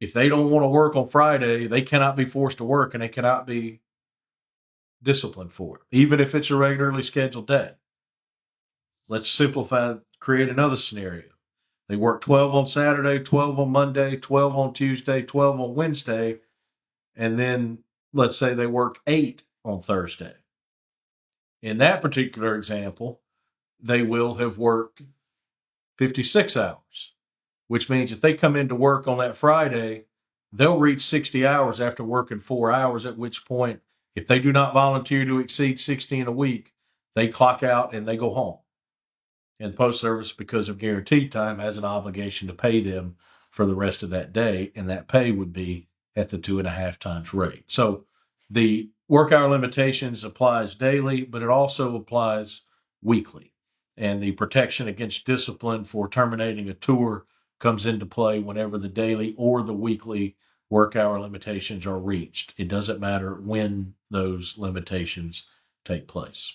If they don't want to work on Friday, they cannot be forced to work, and they cannot be disciplined for it, even if it's a regularly scheduled day. Let's simplify, create another scenario. They work 12 on Saturday, 12 on Monday, 12 on Tuesday, 12 on Wednesday, and then let's say they work 8 on Thursday. In that particular example, they will have worked 56 hours, which means if they come into work on that Friday, they'll reach 60 hours after working 4 hours, at which point, if they do not volunteer to exceed 60 in a week, they clock out and they go home. And the Post Service, because of guaranteed time, has an obligation to pay them for the rest of that day, and that pay would be at the 2.5 times rate. So the work hour limitations applies daily, but it also applies weekly. And the protection against discipline for terminating a tour comes into play whenever the daily or the weekly work hour limitations are reached. It doesn't matter when those limitations take place.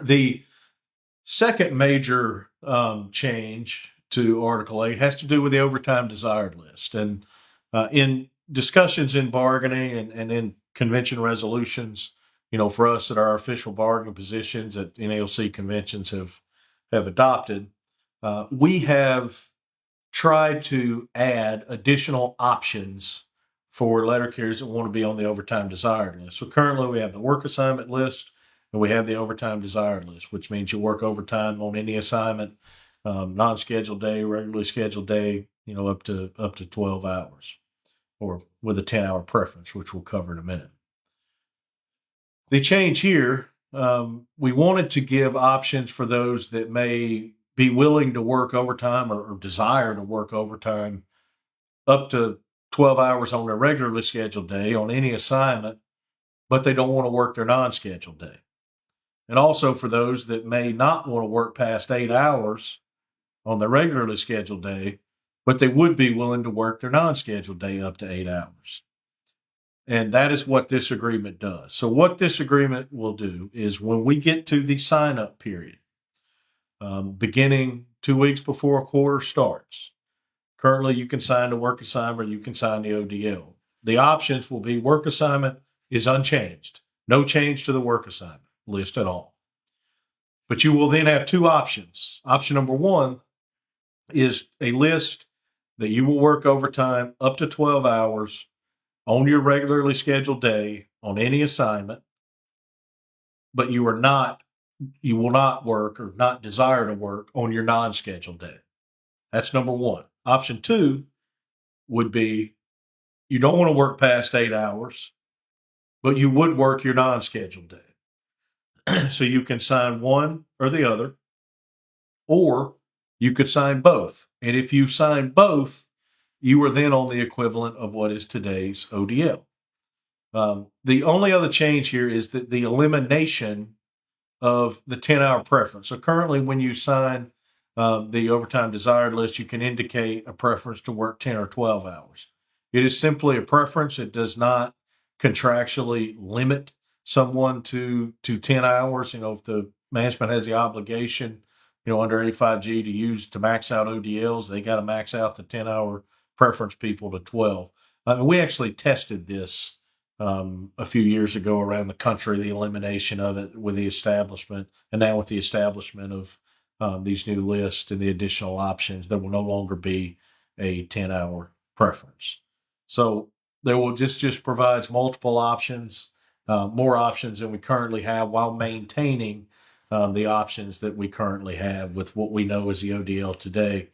The second major change to Article 8 has to do with the overtime desired list. And in discussions in bargaining and in convention resolutions, for us that our official bargaining positions that NALC conventions have adopted, we have tried to add additional options for letter carriers that want to be on the overtime desired list. So currently we have the work assignment list, and we have the overtime desired list, which means you work overtime on any assignment, non-scheduled day, regularly scheduled day, up to 12 hours, or with a 10-hour preference, which we'll cover in a minute. The change here, we wanted to give options for those that may be willing to work overtime or desire to work overtime up to 12 hours on their regularly scheduled day on any assignment, but they don't want to work their non-scheduled day. And also for those that may not want to work past 8 hours on their regularly scheduled day, but they would be willing to work their non-scheduled day up to 8 hours. And that is what this agreement does. So what this agreement will do is when we get to the sign-up period, beginning 2 weeks before a quarter starts, currently you can sign the work assignment or you can sign the ODL. The options will be work assignment is unchanged. No change to the work assignment list at all. But you will then have two options. Option number one is a list that you will work overtime up to 12 hours on your regularly scheduled day on any assignment, but you will not work or not desire to work on your non-scheduled day. That's number one. Option two would be you don't want to work past 8 hours, but you would work your non-scheduled day. So you can sign one or the other, or you could sign both. And if you sign both, you are then on the equivalent of what is today's ODL. The only other change here is that the elimination of the 10-hour preference. So currently, when you sign the overtime desired list, you can indicate a preference to work 10 or 12 hours. It is simply a preference. It does not contractually limit someone to 10 hours. If the management has the obligation, under A5G to max out ODLs, they got to max out the 10-hour preference people to 12. We actually tested this a few years ago around the country, the elimination of it with the establishment, and now with the establishment of these new lists and the additional options, there will no longer be a 10-hour preference. So this just provides multiple options, more options than we currently have, while maintaining the options that we currently have with what we know as the ODL today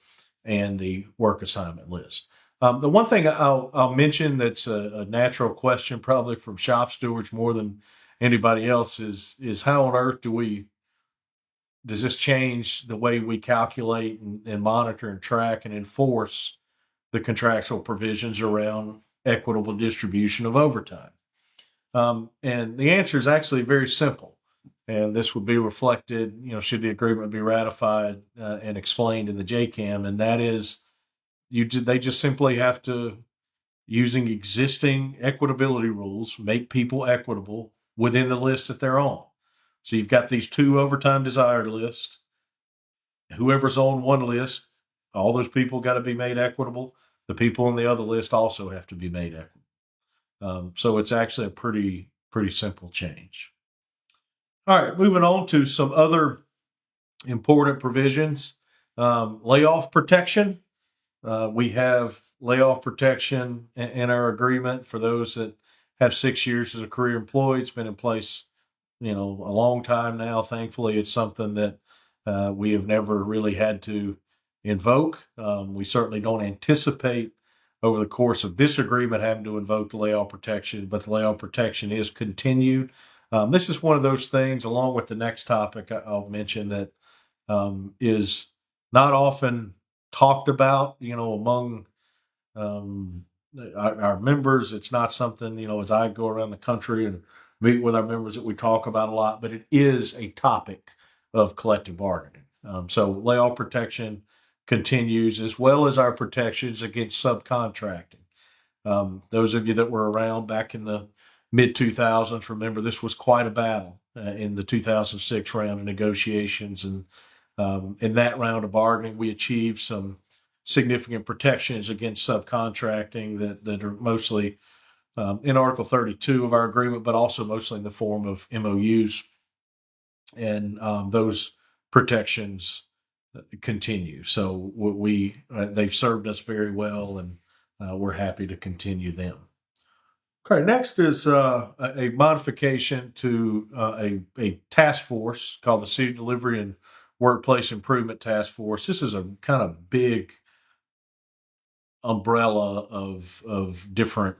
and the work assignment list. The one thing I'll mention that's a natural question, probably from shop stewards more than anybody else, is how on earth does this change the way we calculate and monitor and track and enforce the contractual provisions around equitable distribution of overtime? And the answer is actually very simple. And this would be reflected, should the agreement be ratified and explained in the JCAM, and that is they just simply have to, using existing equitability rules, make people equitable within the list that they're on. So you've got these two overtime desired lists. Whoever's on one list, all those people got to be made equitable. The people on the other list also have to be made equitable. So it's actually a pretty simple change. All right, moving on to some other important provisions. Layoff protection. We have layoff protection in our agreement for those that have 6 years as a career employee. It's been in place, a long time now. Thankfully, it's something that we have never really had to invoke. We certainly don't anticipate over the course of this agreement having to invoke the layoff protection, but the layoff protection is continued. This is one of those things, along with the next topic I'll mention, that is not often talked about, among our members. It's not something, as I go around the country and meet with our members, that we talk about a lot, but it is a topic of collective bargaining. So layoff protection continues, as well as our protections against subcontracting. Those of you that were around back in the mid 2000s remember this was quite a battle in the 2006 round of negotiations, and in that round of bargaining, we achieved some significant protections against subcontracting that are mostly in Article 32 of our agreement, but also mostly in the form of MOUs. And those protections continue. So they've served us very well, and we're happy to continue them. Okay, next is a modification to a task force called the City Delivery and Workplace Improvement Task Force. This is a kind of big umbrella of different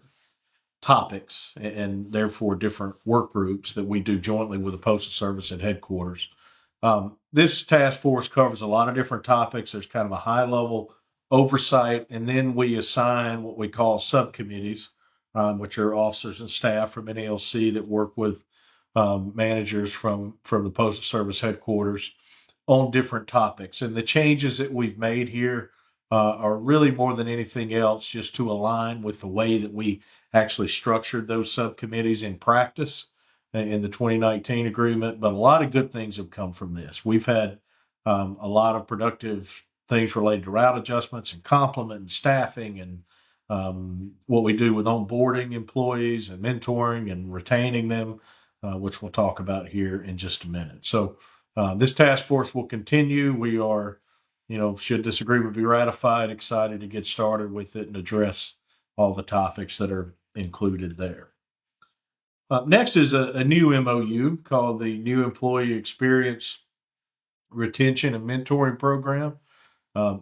topics and therefore different work groups that we do jointly with the Postal Service at headquarters. This task force covers a lot of different topics. There's kind of a high level oversight, and then we assign what we call subcommittees, which are officers and staff from NALC that work with managers from the Postal Service headquarters on different topics. And the changes that we've made here are really, more than anything else, just to align with the way that we actually structured those subcommittees in practice in the 2019 agreement. But a lot of good things have come from this. We've had a lot of productive things related to route adjustments and complement and staffing, and what we do with onboarding employees and mentoring and retaining them, which we'll talk about here in just a minute. So this task force will continue. We are, should this agreement be ratified, excited to get started with it and address all the topics that are included there. Next is a new MOU called the New Employee Experience Retention and Mentoring Program.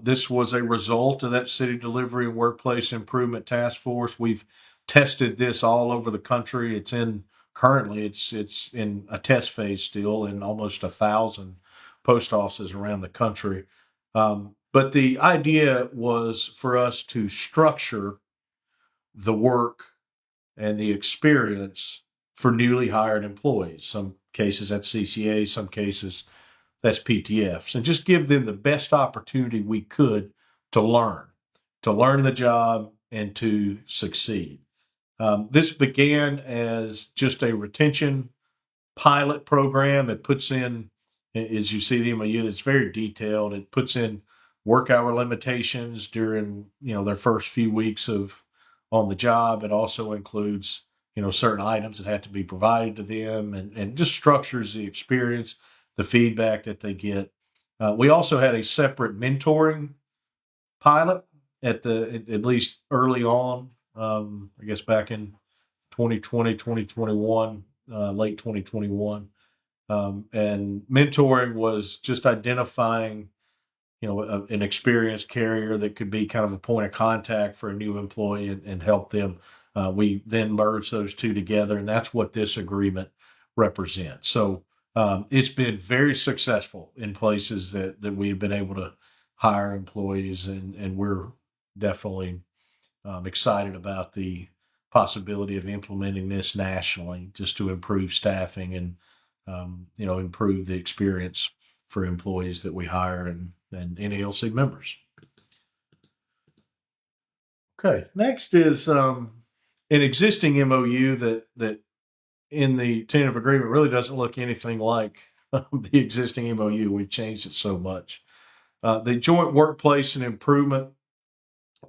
This was a result of that City Delivery and Workplace Improvement Task Force. We've tested this all over the country. It's in currently it's in a test phase still in almost 1,000 post offices around the country. But the idea was for us to structure the work and the experience for newly hired employees. Some cases that's CCA, some cases that's PTFs, and just give them the best opportunity we could to learn the job and to succeed. This began as just a retention pilot program. It puts in, as you see the MOU, it's very detailed. It puts in work hour limitations during their first few weeks of on the job. It also includes certain items that have to be provided to them, and just structures the experience, the feedback that they get. We also had a separate mentoring pilot at least early on. I guess back in 2020, 2021, late 2021. And mentoring was just identifying, an experienced carrier that could be kind of a point of contact for a new employee and help them. We then merged those two together, and that's what this agreement represents. So it's been very successful in places that we've been able to hire employees, and we're definitely excited about the possibility of implementing this nationally just to improve staffing and improve the experience for employees that we hire and NALC members. Okay, next is an existing MOU that in the tentative agreement really doesn't look anything like the existing MOU. We've changed it so much. The joint workplace and improvement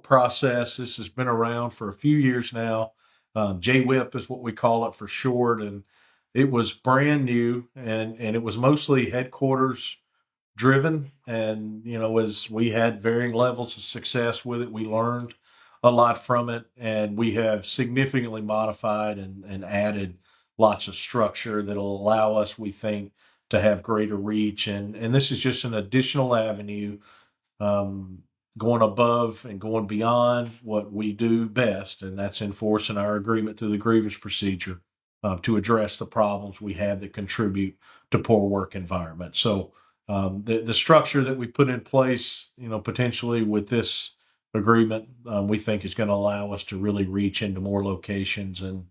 process. This has been around for a few years now. JWIP is what we call it for short, and it was brand new, and it was mostly headquarters driven. And as we had varying levels of success with it, we learned a lot from it, and we have significantly modified and added lots of structure that'll allow us, we think, to have greater reach. And this is just an additional avenue, going above and going beyond what we do best, and that's enforcing our agreement through the grievance procedure to address the problems we have that contribute to poor work environment. So the structure that we put in place, potentially with this agreement, we think is going to allow us to really reach into more locations and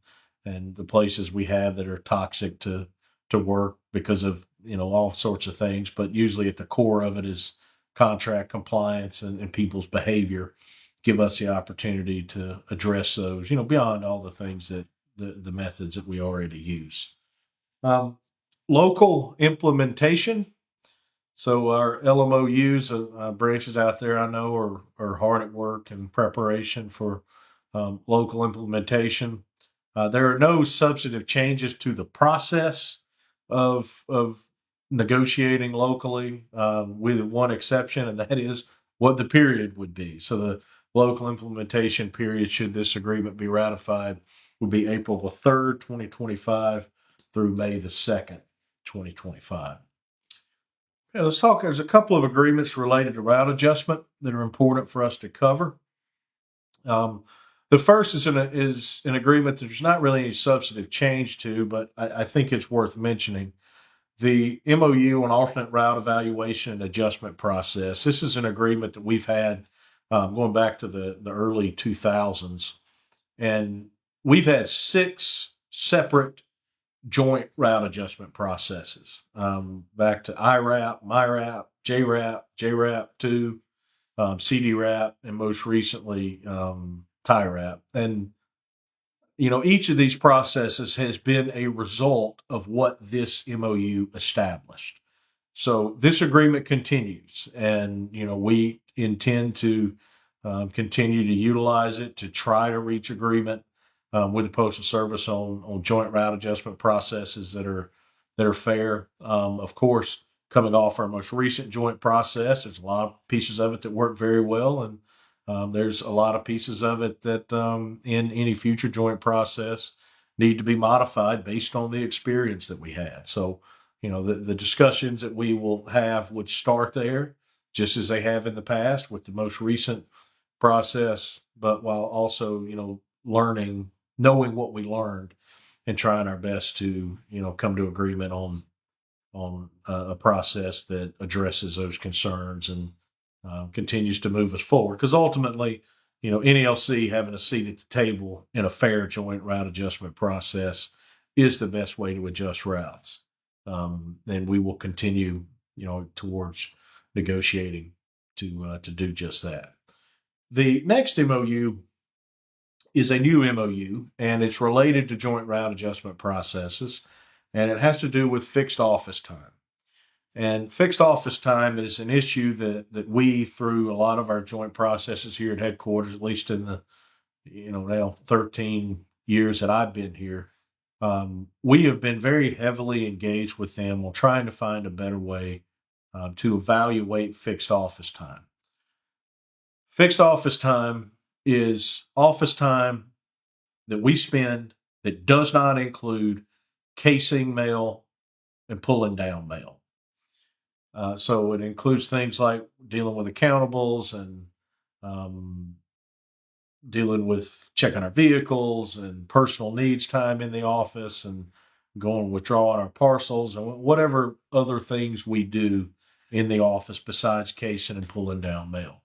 the places we have that are toxic to work because of all sorts of things. But usually at the core of it is contract compliance and people's behavior. Give us the opportunity to address those, beyond all the things that the methods that we already use. Local implementation. So our LMOUs, branches out there I know are hard at work in preparation for local implementation. There are no substantive changes to the process of negotiating locally, with one exception, and that is what the period would be. So the local implementation period, should this agreement be ratified, would be April the 3rd, 2025 through May the 2nd, 2025. Okay, let's talk. There's a couple of agreements related to route adjustment that are important for us to cover. The first is an agreement that there's not really any substantive change to, but I think it's worth mentioning. The MOU on alternate route evaluation and adjustment process. This is an agreement that we've had going back to the early 2000s. And we've had 6 separate joint route adjustment processes, back to IRAP, MyRAP, JRAP, JRAP2, CDRAP, and most recently TIRAP. And each of these processes has been a result of what this MOU established. So this agreement continues, and we intend to continue to utilize it to try to reach agreement with the Postal Service on joint route adjustment processes that are fair. Of course, coming off our most recent joint process, there's a lot of pieces of it that work very well, and there's a lot of pieces of it that in any future joint process need to be modified based on the experience that we had. So, the discussions that we will have would start there, just as they have in the past with the most recent process, but while also, knowing what we learned and trying our best to, come to agreement on a process that addresses those concerns and continues to move us forward. Because ultimately, NLC having a seat at the table in a fair joint route adjustment process is the best way to adjust routes. And we will continue, towards negotiating to do just that. The next MOU is a new MOU, and it's related to joint route adjustment processes, and it has to do with fixed office time. And fixed office time is an issue that we, through a lot of our joint processes here at headquarters, at least in the, now 13 years that I've been here, we have been very heavily engaged with them on trying to find a better way to evaluate fixed office time. Fixed office time is office time that we spend that does not include casing mail and pulling down mail. So it includes things like dealing with accountables and dealing with checking our vehicles and personal needs time in the office and going withdrawing our parcels and whatever other things we do in the office besides casing and pulling down mail.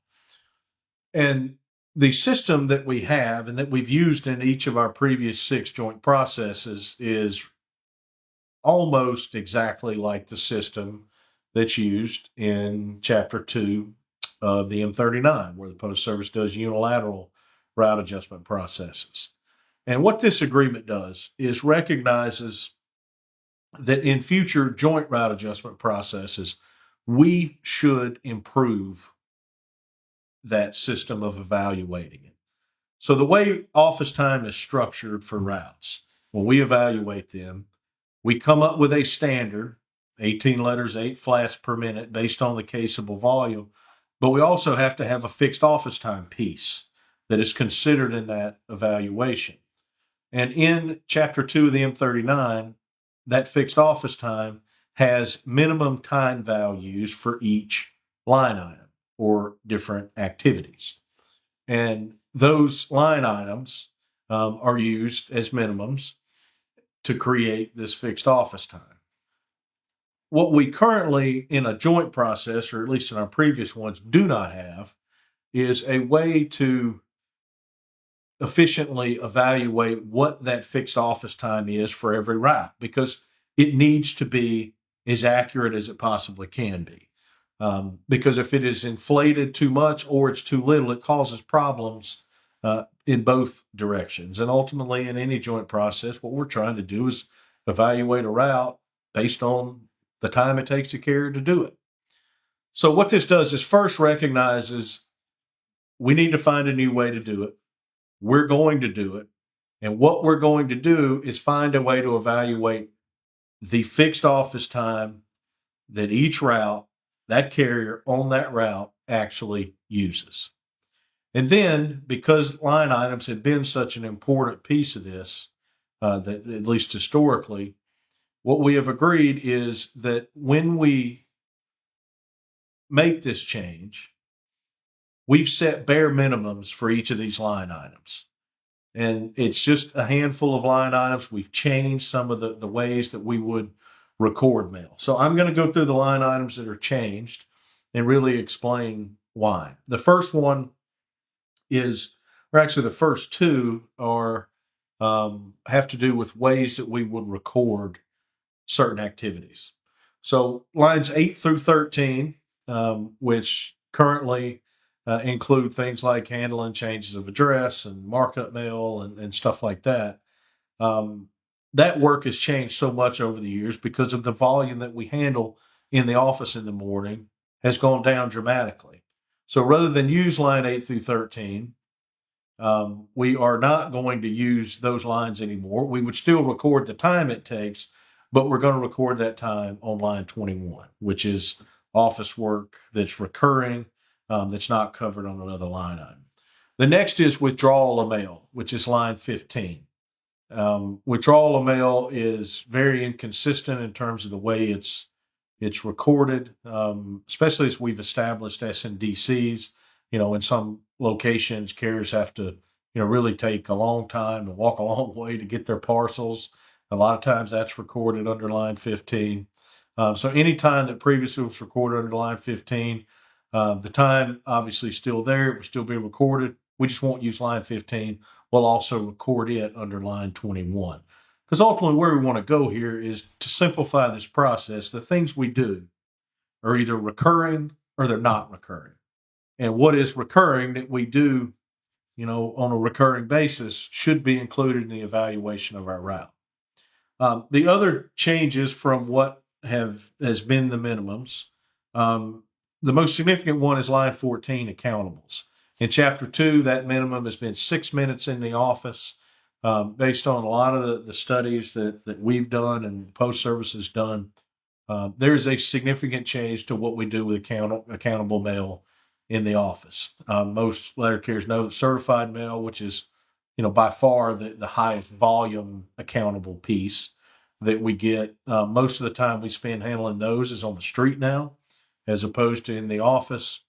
And the system that we have and that we've used in each of our previous 6 joint processes is almost exactly like the system that's used in Chapter 2 of the M39, where the Post Service does unilateral route adjustment processes. And what this agreement does is recognizes that in future joint route adjustment processes, we should improve that system of evaluating it. So the way office time is structured for routes, when we evaluate them, we come up with a standard, 18 letters, 8 flats per minute based on the caseable volume, but we also have to have a fixed office time piece that is considered in that evaluation. And in Chapter 2 of the M39, that fixed office time has minimum time values for each line item or different activities. And those line items are used as minimums to create this fixed office time. What we currently, in a joint process, or at least in our previous ones, do not have is a way to efficiently evaluate what that fixed office time is for every route, because it needs to be as accurate as it possibly can be. Because if it is inflated too much or it's too little, it causes problems in both directions. And ultimately, in any joint process, what we're trying to do is evaluate a route based on the time it takes the carrier to do it. So what this does is first recognizes we need to find a new way to do it. We're going to do it. And what we're going to do is find a way to evaluate the fixed office time that each route, that carrier on that route actually uses. And then, because line items have been such an important piece of this, that at least historically, what we have agreed is that when we make this change, we've set bare minimums for each of these line items. And it's just a handful of line items. We've changed some of the ways that we would record mail. So I'm going to go through the line items that are changed and really explain why. The first one is, or actually the first 2 are have to do with ways that we would record certain activities. So lines 8 through 13, which currently include things like handling changes of address and markup mail and stuff like that. That work has changed so much over the years because of the volume that we handle in the office in the morning has gone down dramatically. So rather than use line 8 through 13, we are not going to use those lines anymore. We would still record the time it takes, but we're going to record that time on line 21, which is office work that's recurring, that's not covered on another line item. The next is withdrawal of mail, which is line 15. Withdrawal of mail is very inconsistent in terms of the way it's recorded, especially as we've established SNDCs. In some locations, carriers have to, really take a long time and walk a long way to get their parcels. A lot of times that's recorded under line 15. So any time that previously was recorded under line 15, the time obviously still there. It will still be recorded. We just won't use line 15. We'll also record it under line 21. Because ultimately where we want to go here is to simplify this process. The things we do are either recurring or they're not recurring. And what is recurring that we do, on a recurring basis should be included in the evaluation of our route. The other changes from what has been the minimums, the most significant one is line 14, accountables. In Chapter 2, that minimum has been 6 minutes in the office. Based on a lot of the studies that we've done and Post Service has done, there is a significant change to what we do with accountable mail in the office. Most letter carriers know that certified mail, which is by far the highest volume accountable piece that we get. Most of the time we spend handling those is on the street now, as opposed to in the office.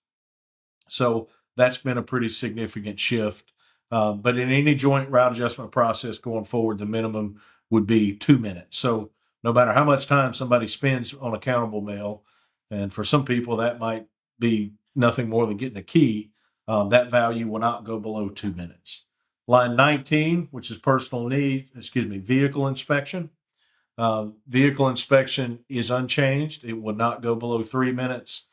So that's been a pretty significant shift. But in any joint route adjustment process going forward, the minimum would be 2 minutes. So no matter how much time somebody spends on accountable mail, and for some people that might be nothing more than getting a key, that value will not go below 2 minutes. Line 19, which is vehicle inspection. Vehicle inspection is unchanged. It will not go below 3 minutes.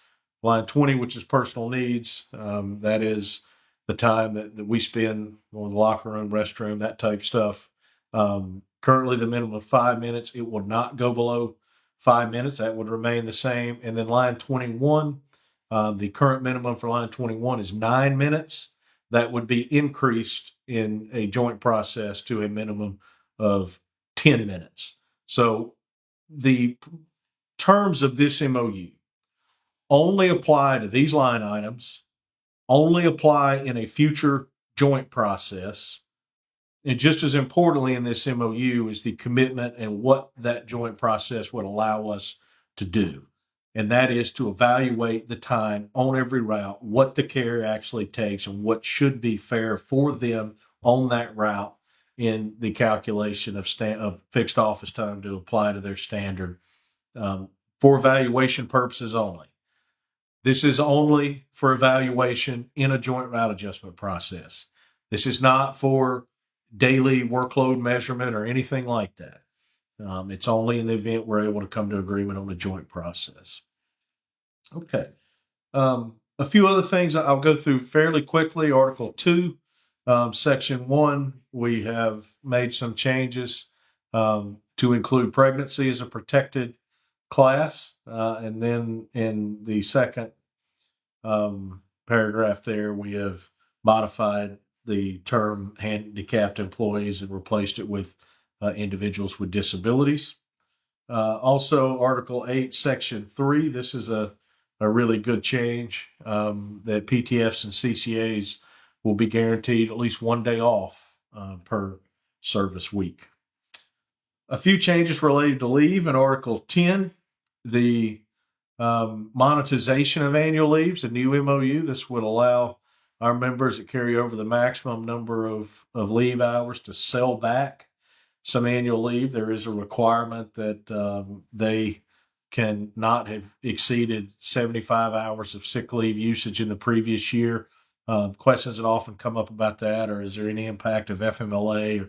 Line 20, which is personal needs, that is the time that we spend on the locker room, restroom, that type stuff. Currently, the minimum of 5 minutes. It will not go below 5 minutes. That would remain the same. And then line 21, the current minimum for line 21 is 9 minutes. That would be increased in a joint process to a minimum of 10 minutes. So the terms of this MOU only apply to these line items, only apply in a future joint process. And just as importantly in this MOU is the commitment and what that joint process would allow us to do. And that is to evaluate the time on every route, what the carrier actually takes, and what should be fair for them on that route in the calculation of fixed office time to apply to their standard, for evaluation purposes only. This is only for evaluation in a joint route adjustment process. This is not for daily workload measurement or anything like that. It's only in the event we're able to come to agreement on a joint process. Okay. A few other things I'll go through fairly quickly. Article 2, Section 1, we have made some changes to include pregnancy as a protected class. And then in the second paragraph there, we have modified the term handicapped employees and replaced it with individuals with disabilities. Also, Article 8, Section 3, this is a really good change, that PTFs and CCAs will be guaranteed at least 1 day off per service week. A few changes related to leave in Article 10, the monetization of annual leaves, a new MOU. This would allow our members that carry over the maximum number of leave hours to sell back some annual leave. There is a requirement that they can not have exceeded 75 hours of sick leave usage in the previous year. Questions that often come up about that are, is there any impact of FMLA?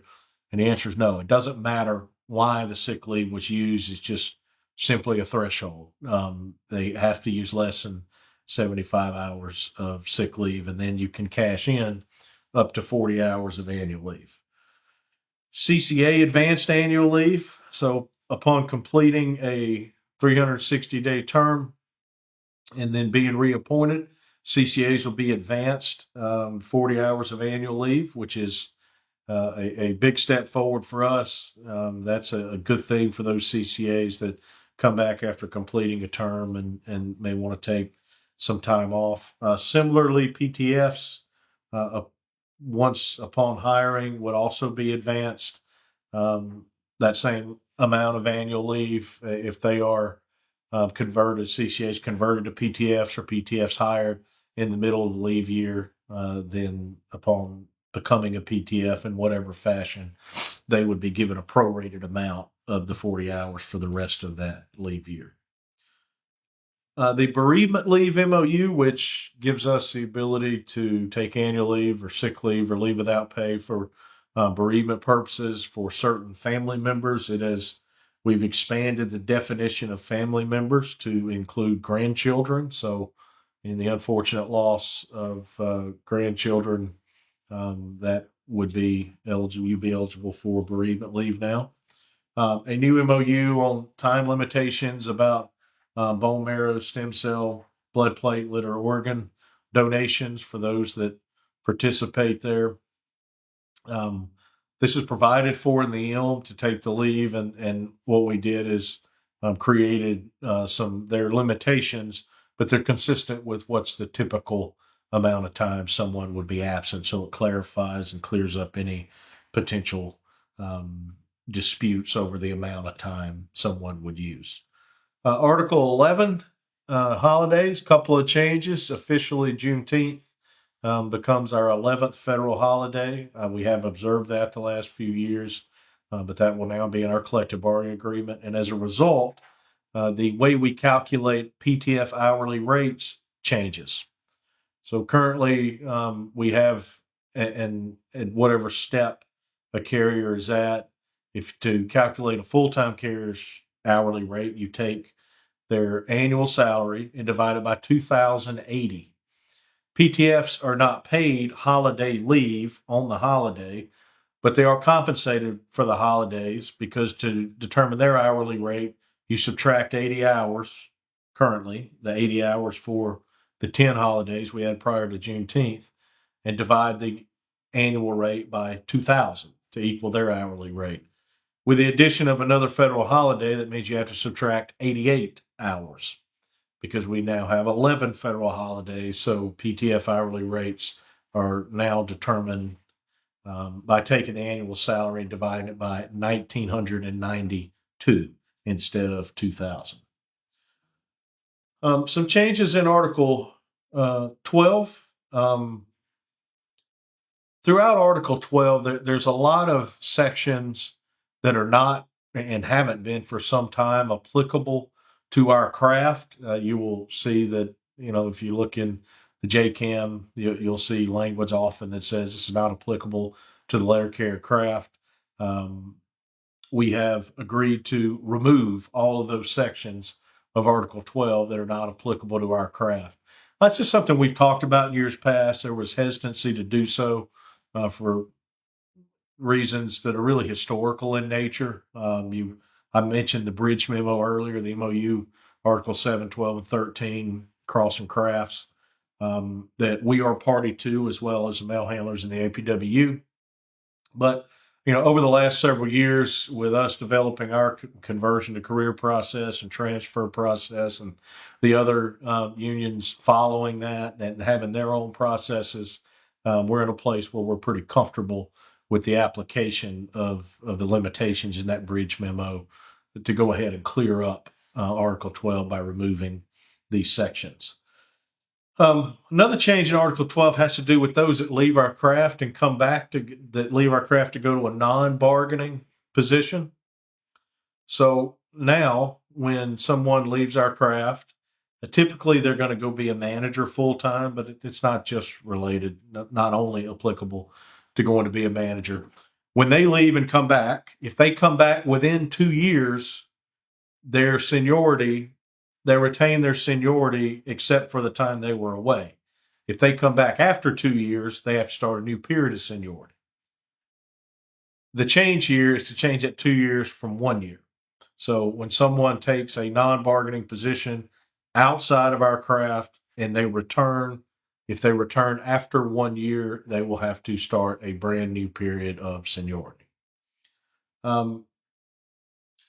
And the answer is no. It doesn't matter why the sick leave was used. It's just simply a threshold. They have to use less than 75 hours of sick leave, and then you can cash in up to 40 hours of annual leave. CCA advanced annual leave. So upon completing a 360-day term and then being reappointed, CCAs will be advanced 40 hours of annual leave, which is a big step forward for us. That's a good thing for those CCAs that come back after completing a term and may want to take some time off. Similarly, PTFs, once upon hiring, would also be advanced that same amount of annual leave if they are CCAs converted to PTFs or PTFs hired in the middle of the leave year, then upon becoming a PTF in whatever fashion, they would be given a prorated amount of the 40 hours for the rest of that leave year. The bereavement leave MOU, which gives us the ability to take annual leave or sick leave or leave without pay for bereavement purposes for certain family members. We've expanded the definition of family members to include grandchildren. So, in the unfortunate loss of grandchildren, that would be eligible. You'd be eligible for bereavement leave now. A new MOU on time limitations about bone marrow, stem cell, blood platelet, or organ donations for those that participate there. This is provided for in the ILM to take the leave, and what we did is created their limitations, but they're consistent with what's the typical amount of time someone would be absent. So it clarifies and clears up any potential disputes over the amount of time someone would use. Article 11, holidays, couple of changes. Officially, Juneteenth becomes our 11th federal holiday. We have observed that the last few years, but that will now be in our collective bargaining agreement. And as a result, the way we calculate PTF hourly rates changes. So currently, we have, and whatever step a carrier is at, if to calculate a full-time carrier's hourly rate, you take their annual salary and divide it by 2,080. PTFs are not paid holiday leave on the holiday, but they are compensated for the holidays because to determine their hourly rate, you subtract 80 hours currently, the 80 hours for the 10 holidays we had prior to Juneteenth, and divide the annual rate by 2,000 to equal their hourly rate. With the addition of another federal holiday, that means you have to subtract 88 hours because we now have 11 federal holidays. So PTF hourly rates are now determined by taking the annual salary and dividing it by 1,992 instead of 2,000. Some changes in Article 12. Throughout Article 12, there's a lot of sections that are not and haven't been for some time applicable to our craft. You will see that, if you look in the JCAM, you'll see language often that says this is not applicable to the letter carrier craft. We have agreed to remove all of those sections of Article 12 that are not applicable to our craft. That's just something we've talked about in years past. There was hesitancy to do so for reasons that are really historical in nature. I mentioned the bridge memo earlier, the MOU, Article 7, 12, and 13, crossing crafts, that we are party to, as well as the mail handlers in the APWU. But, over the last several years, with us developing our conversion to career process and transfer process, and the other unions following that and having their own processes, we're in a place where we're pretty comfortable with the application of the limitations in that bridge memo to go ahead and clear up Article 12 by removing these sections. Another change in Article 12 has to do with those that leave our craft and come back that leave our craft to go to a non-bargaining position. So now when someone leaves our craft, typically they're going to go be a manager full-time, but it's not just related, not only applicable to going to be a manager. When they leave and come back, if they come back within 2 years, their seniority, they retain their seniority except for the time they were away. If they come back after 2 years, they have to start a new period of seniority. The change here is to change that 2 years from 1 year. So when someone takes a non-bargaining position outside of our craft and they return, if they return after 1 year, they will have to start a brand new period of seniority. And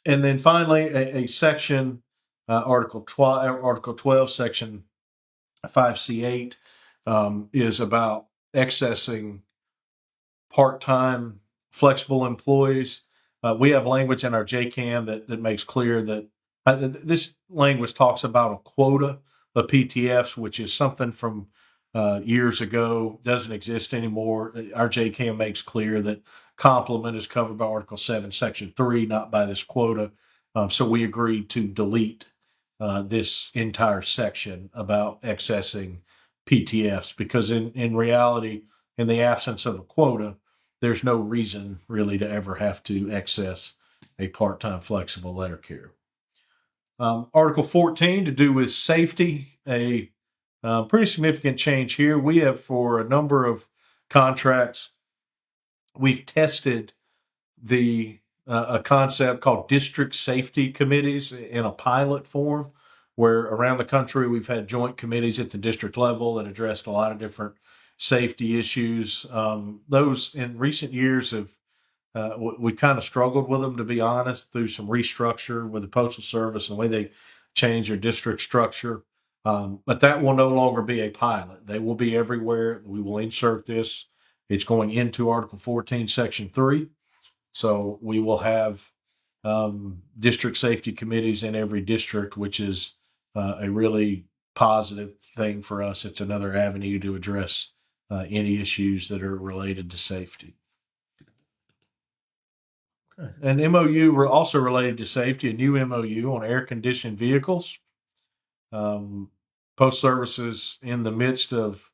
then finally, a section, Article 12, Section 5C8, is about accessing part-time flexible employees. We have language in our JCAM that makes clear that this language talks about a quota of PTFs, which is something from years ago, doesn't exist anymore. Our JCAM makes clear that complement is covered by Article 7, Section 3, not by this quota. So we agreed to delete this entire section about accessing PTS because in reality, in the absence of a quota, there's no reason really to ever have to access a part-time flexible letter care. Article 14 to do with safety, a pretty significant change here. We have, for a number of contracts, we've tested a concept called district safety committees in a pilot form, where around the country we've had joint committees at the district level that addressed a lot of different safety issues. Those in recent years have we kind of struggled with them, to be honest, through some restructure with the Postal Service and the way they change their district structure. But that will no longer be a pilot. They will be everywhere. We will insert this. It's going into Article 14, Section 3. So we will have district safety committees in every district, which is a really positive thing for us. It's another avenue to address any issues that are related to safety. An MOU also related to safety, a new MOU on air-conditioned vehicles. Post Service is in the midst of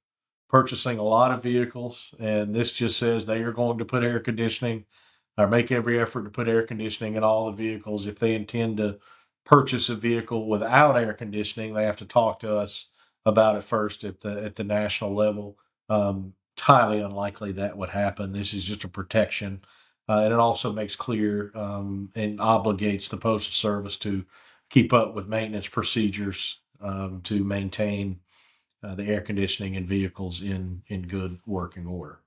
purchasing a lot of vehicles, and this just says they are going to put air conditioning or make every effort to put air conditioning in all the vehicles. If they intend to purchase a vehicle without air conditioning, they have to talk to us about it first at the national level. It's highly unlikely that would happen. This is just a protection. And it also makes clear and obligates the Postal Service to keep up with maintenance procedures to maintain the air conditioning in vehicles in good working order.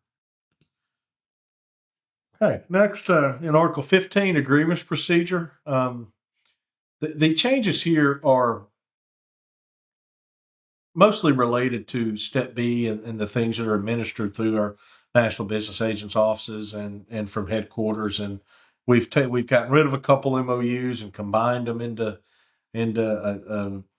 Okay, next in Article 15, a grievance procedure. The changes here are mostly related to Step B and the things that are administered through our National Business Agents offices and from headquarters. And we've gotten rid of a couple MOUs and combined them into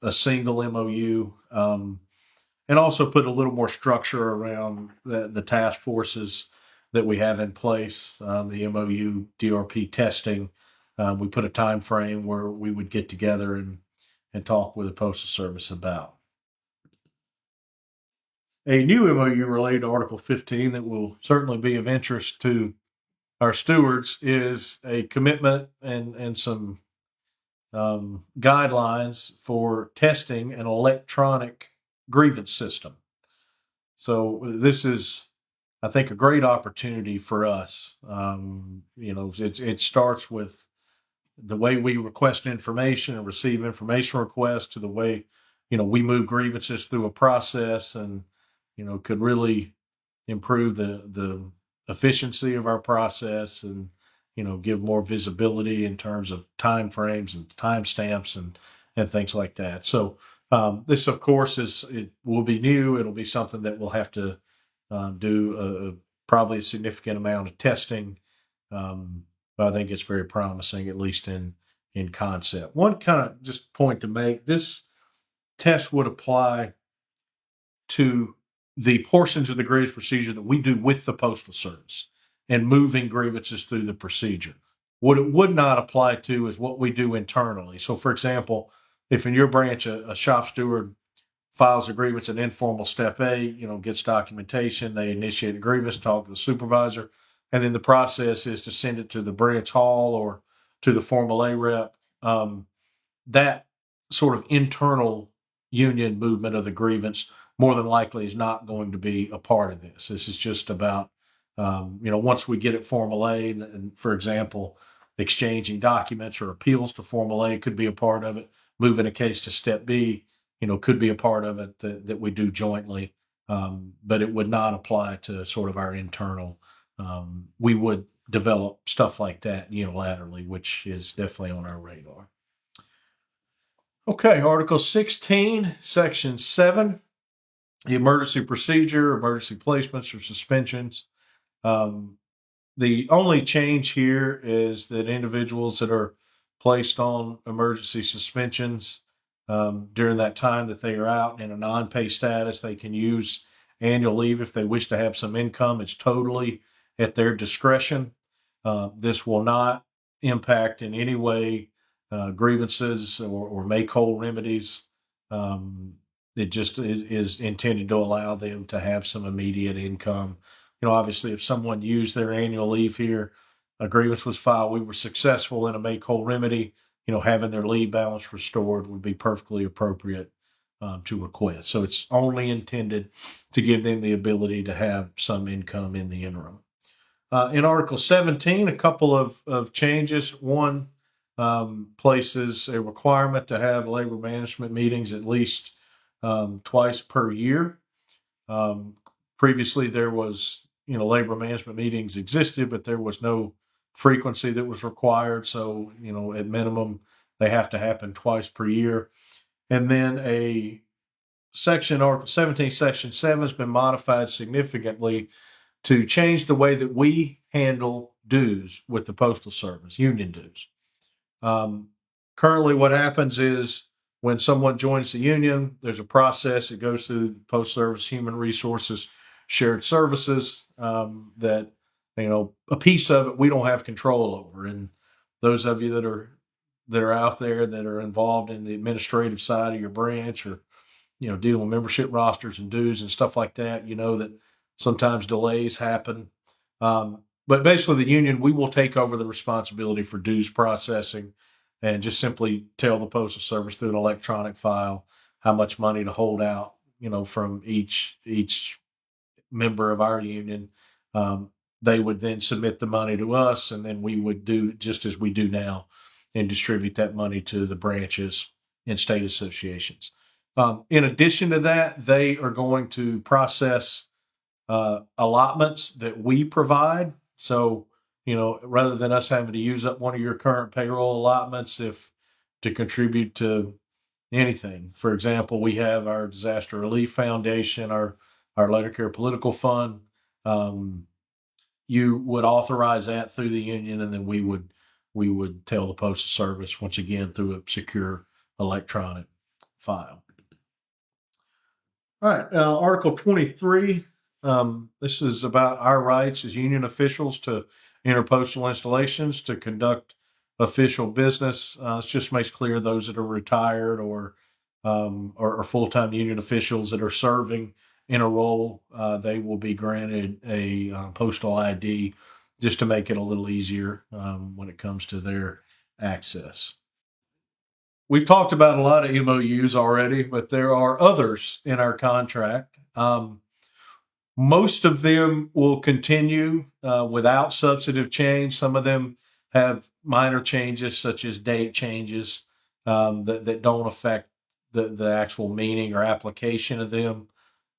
a single MOU, and also put a little more structure around the task forces that we have in place. The MOU DRP testing, we put a time frame where we would get together and talk with the Postal Service about. A new MOU related to Article 15 that will certainly be of interest to our stewards is a commitment and some guidelines for testing an electronic grievance system. So this is, I think, a great opportunity for us. It starts with the way we request information and receive information requests to the way, we move grievances through a process and, could really improve the efficiency of our process and, give more visibility in terms of time frames and timestamps and things like that. So this, of course, it will be new. It'll be something that we'll have to do probably a significant amount of testing. But I think it's very promising, at least in concept. One kind of just point to make, this test would apply to the portions of the grievance procedure that we do with the Postal Service and moving grievances through the procedure. What it would not apply to is what we do internally. So, for example, if in your branch a shop steward files a grievance at informal step A, gets documentation, they initiate a grievance, talk to the supervisor, and then the process is to send it to the branch hall or to the formal A rep. That sort of internal union movement of the grievance more than likely is not going to be a part of this. This is just about, once we get it formal A, and for example, exchanging documents or appeals to formal A could be a part of it. Moving a case to step B, could be a part of it that we do jointly. But it would not apply to sort of our internal. We would develop stuff like that unilaterally, which is definitely on our radar. Okay, Article 16, Section 7, the emergency procedure, emergency placements or suspensions. The only change here is that individuals that are placed on emergency suspensions during that time that they are out in a non-pay status, they can use annual leave if they wish to have some income. It's totally at their discretion. This will not impact in any way grievances or make whole remedies. It just is intended to allow them to have some immediate income. Obviously, if someone used their annual leave here, a grievance was filed, we were successful in a make whole remedy, having their leave balance restored would be perfectly appropriate to request. So it's only intended to give them the ability to have some income in the interim. In Article 17, a couple of changes. One places a requirement to have labor management meetings at least twice per year. Previously, there was, labor management meetings existed, but there was no frequency that was required. So, at minimum, they have to happen twice per year. And then Article 17, Section 7 has been modified significantly to change the way that we handle dues with the Postal Service, union dues. Currently, what happens is when someone joins the union, there's a process. It goes through the Post Service Human Resources Shared Services that, a piece of it we don't have control over. And those of you that are out there that are involved in the administrative side of your branch or, dealing with membership rosters and dues and stuff like that, that sometimes delays happen. But basically, the union, we will take over the responsibility for dues processing and just simply tell the Postal Service through an electronic file how much money to hold out, from each member of our union. They would then submit the money to us, and then we would do just as we do now and distribute that money to the branches and state associations. In addition to that, they are going to process allotments that we provide. So, rather than us having to use up one of your current payroll allotments to contribute to anything. For example, we have our Disaster Relief Foundation, our Letter Care Political Fund. You would authorize that through the union, and then we would tell the Postal Service, once again, through a secure electronic file. All right, Article 23. This is about our rights as union officials to enter postal installations to conduct official business. It just makes clear those that are retired or full-time union officials that are serving in a role, they will be granted a postal ID just to make it a little easier when it comes to their access. We've talked about a lot of MOUs already, but there are others in our contract. Most of them will continue without substantive change. Some of them have minor changes, such as date changes that don't affect the actual meaning or application of them.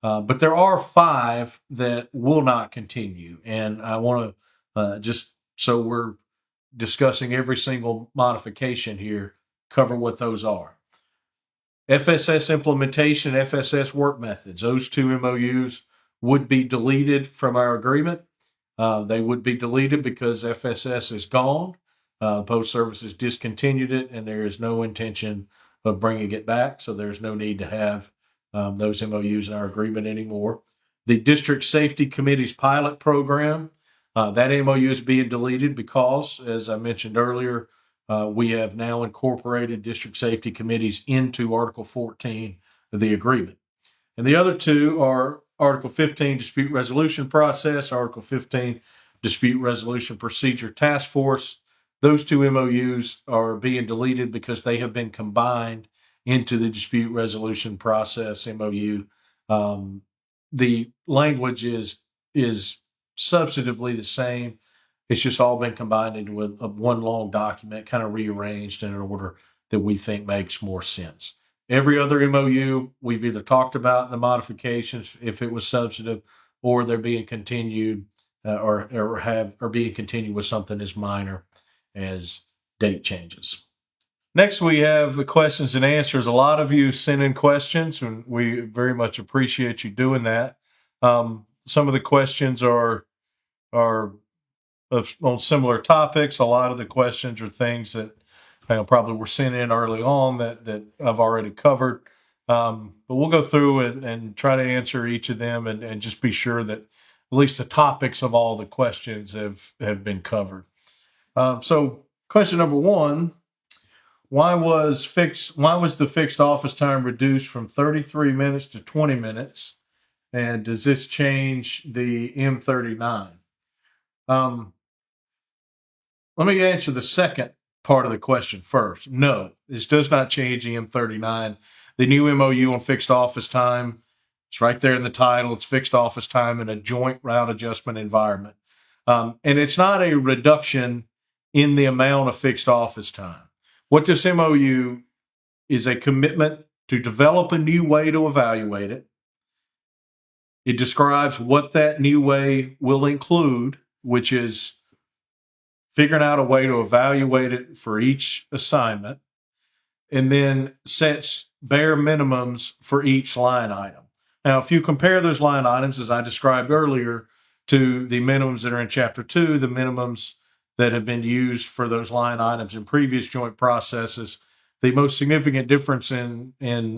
But there are 5 that will not continue. And I want to just so we're discussing every single modification here, cover what those are. FSS implementation, FSS work methods, those 2 MOUs would be deleted from our agreement. They would be deleted because FSS is gone. Post Service has discontinued it, and there is no intention of bringing it back. So there's no need to have those MOUs in our agreement anymore. The District Safety Committee's pilot program, that MOU is being deleted because, as I mentioned earlier, we have now incorporated district safety committees into Article 14 of the agreement. And the other 2 are Article 15, Dispute Resolution Process, Article 15, Dispute Resolution Procedure Task Force. Those 2 MOUs are being deleted because they have been combined into the Dispute Resolution Process MOU. The language is substantively the same. It's just all been combined into one long document, kind of rearranged in an order that we think makes more sense. Every other MOU we've either talked about the modifications if it was substantive, or they're being continued or being continued with something as minor as date changes. Next, we have the questions and answers. A lot of you sent in questions, and we very much appreciate you doing that. Some of the questions are on similar topics. A lot of the questions are things that probably were sent in early on that I've already covered. But we'll go through and try to answer each of them and just be sure that at least the topics of all the questions have been covered. So question number one, why was the fixed office time reduced from 33 minutes to 20 minutes? And does this change the M39? Let me answer the second part of the question first. No, this does not change the M39. The new MOU on fixed office time, it's right there in the title. It's fixed office time in a joint route adjustment environment. And it's not a reduction in the amount of fixed office time. What this MOU is a commitment to develop a new way to evaluate it. It describes what that new way will include, which is figuring out a way to evaluate it for each assignment, and then sets bare minimums for each line item. Now, if you compare those line items, as I described earlier, to the minimums that are in Chapter 2, the minimums that have been used for those line items in previous joint processes, the most significant difference in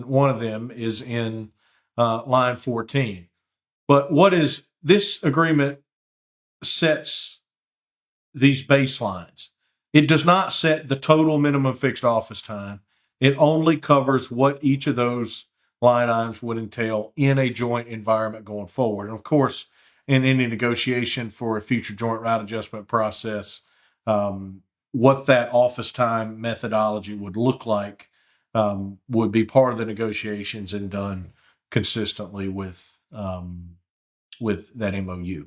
one of them is in line 14. But what is this agreement sets these baselines. It does not set the total minimum fixed office time. It only covers what each of those line items would entail in a joint environment going forward. And of course, in any negotiation for a future joint route adjustment process, what that office time methodology would look like would be part of the negotiations and done consistently with that MOU.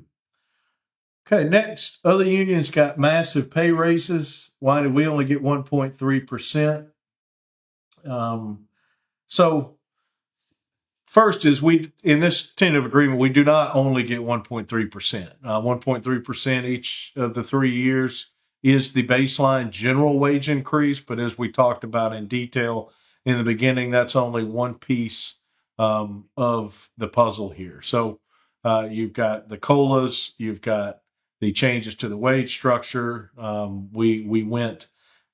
Okay, next, other unions got massive pay raises. Why did we only get 1.3%? So first is in this tentative agreement, we do not only get 1.3%. 1.3% each of the 3 years is the baseline general wage increase, but as we talked about in detail in the beginning, that's only one piece of the puzzle here. So you've got the COLAs, you've got the changes to the wage structure. We went,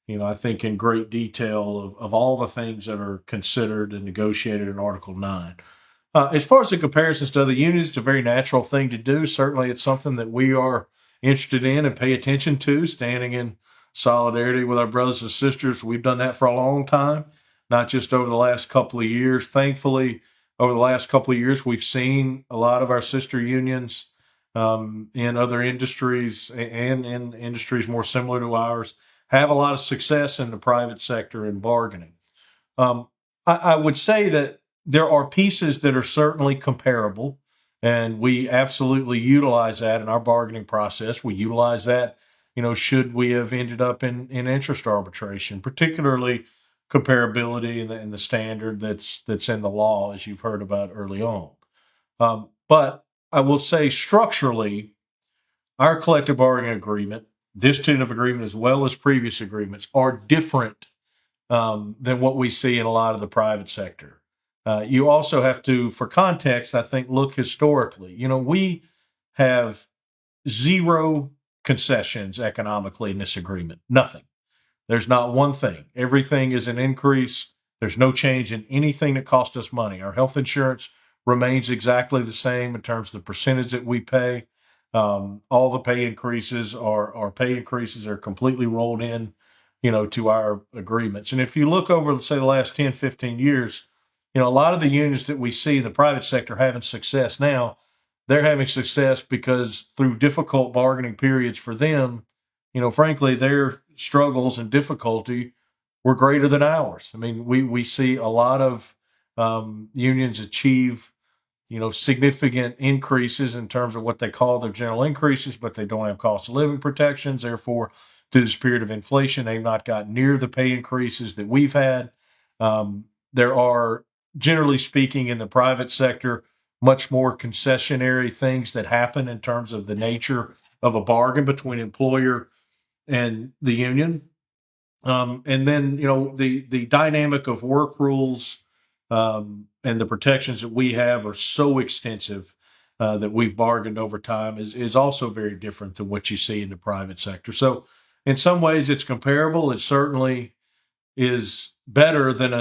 I think in great detail of all the things that are considered and negotiated in Article 9. As far as the comparisons to other unions, it's a very natural thing to do. Certainly it's something that we are interested in and pay attention to, standing in solidarity with our brothers and sisters. We've done that for a long time, not just over the last couple of years. Thankfully, over the last couple of years, we've seen a lot of our sister unions in other industries and in industries more similar to ours have a lot of success in the private sector in bargaining. I would say that there are pieces that are certainly comparable, and we absolutely utilize that in our bargaining process. We utilize that, should we have ended up in interest arbitration, particularly comparability and the standard that's in the law, as you've heard about early on. But I will say structurally, our collective bargaining agreement, this tentative agreement as well as previous agreements, are different than what we see in a lot of the private sector. You also have to, for context, I think, look historically. We have zero concessions economically in this agreement. Nothing. There's not one thing. Everything is an increase. There's no change in anything that costs us money. Our health insurance remains exactly the same in terms of the percentage that we pay. All the pay increases are pay increases that are completely rolled in, to our agreements. And if you look over, let's say, the last 10, 15 years, a lot of the unions that we see in the private sector having success now, they're having success because through difficult bargaining periods for them, frankly, their struggles and difficulty were greater than ours. I mean, we see a lot of unions achieve, significant increases in terms of what they call their general increases, but they don't have cost of living protections. Therefore, through this period of inflation, they've not got near the pay increases that we've had. There are, generally speaking, in the private sector, much more concessionary things that happen in terms of the nature of a bargain between employer and the union. And then, the dynamic of work rules and the protections that we have are so extensive that we've bargained over time is also very different than what you see in the private sector. So in some ways it's comparable. It certainly is better than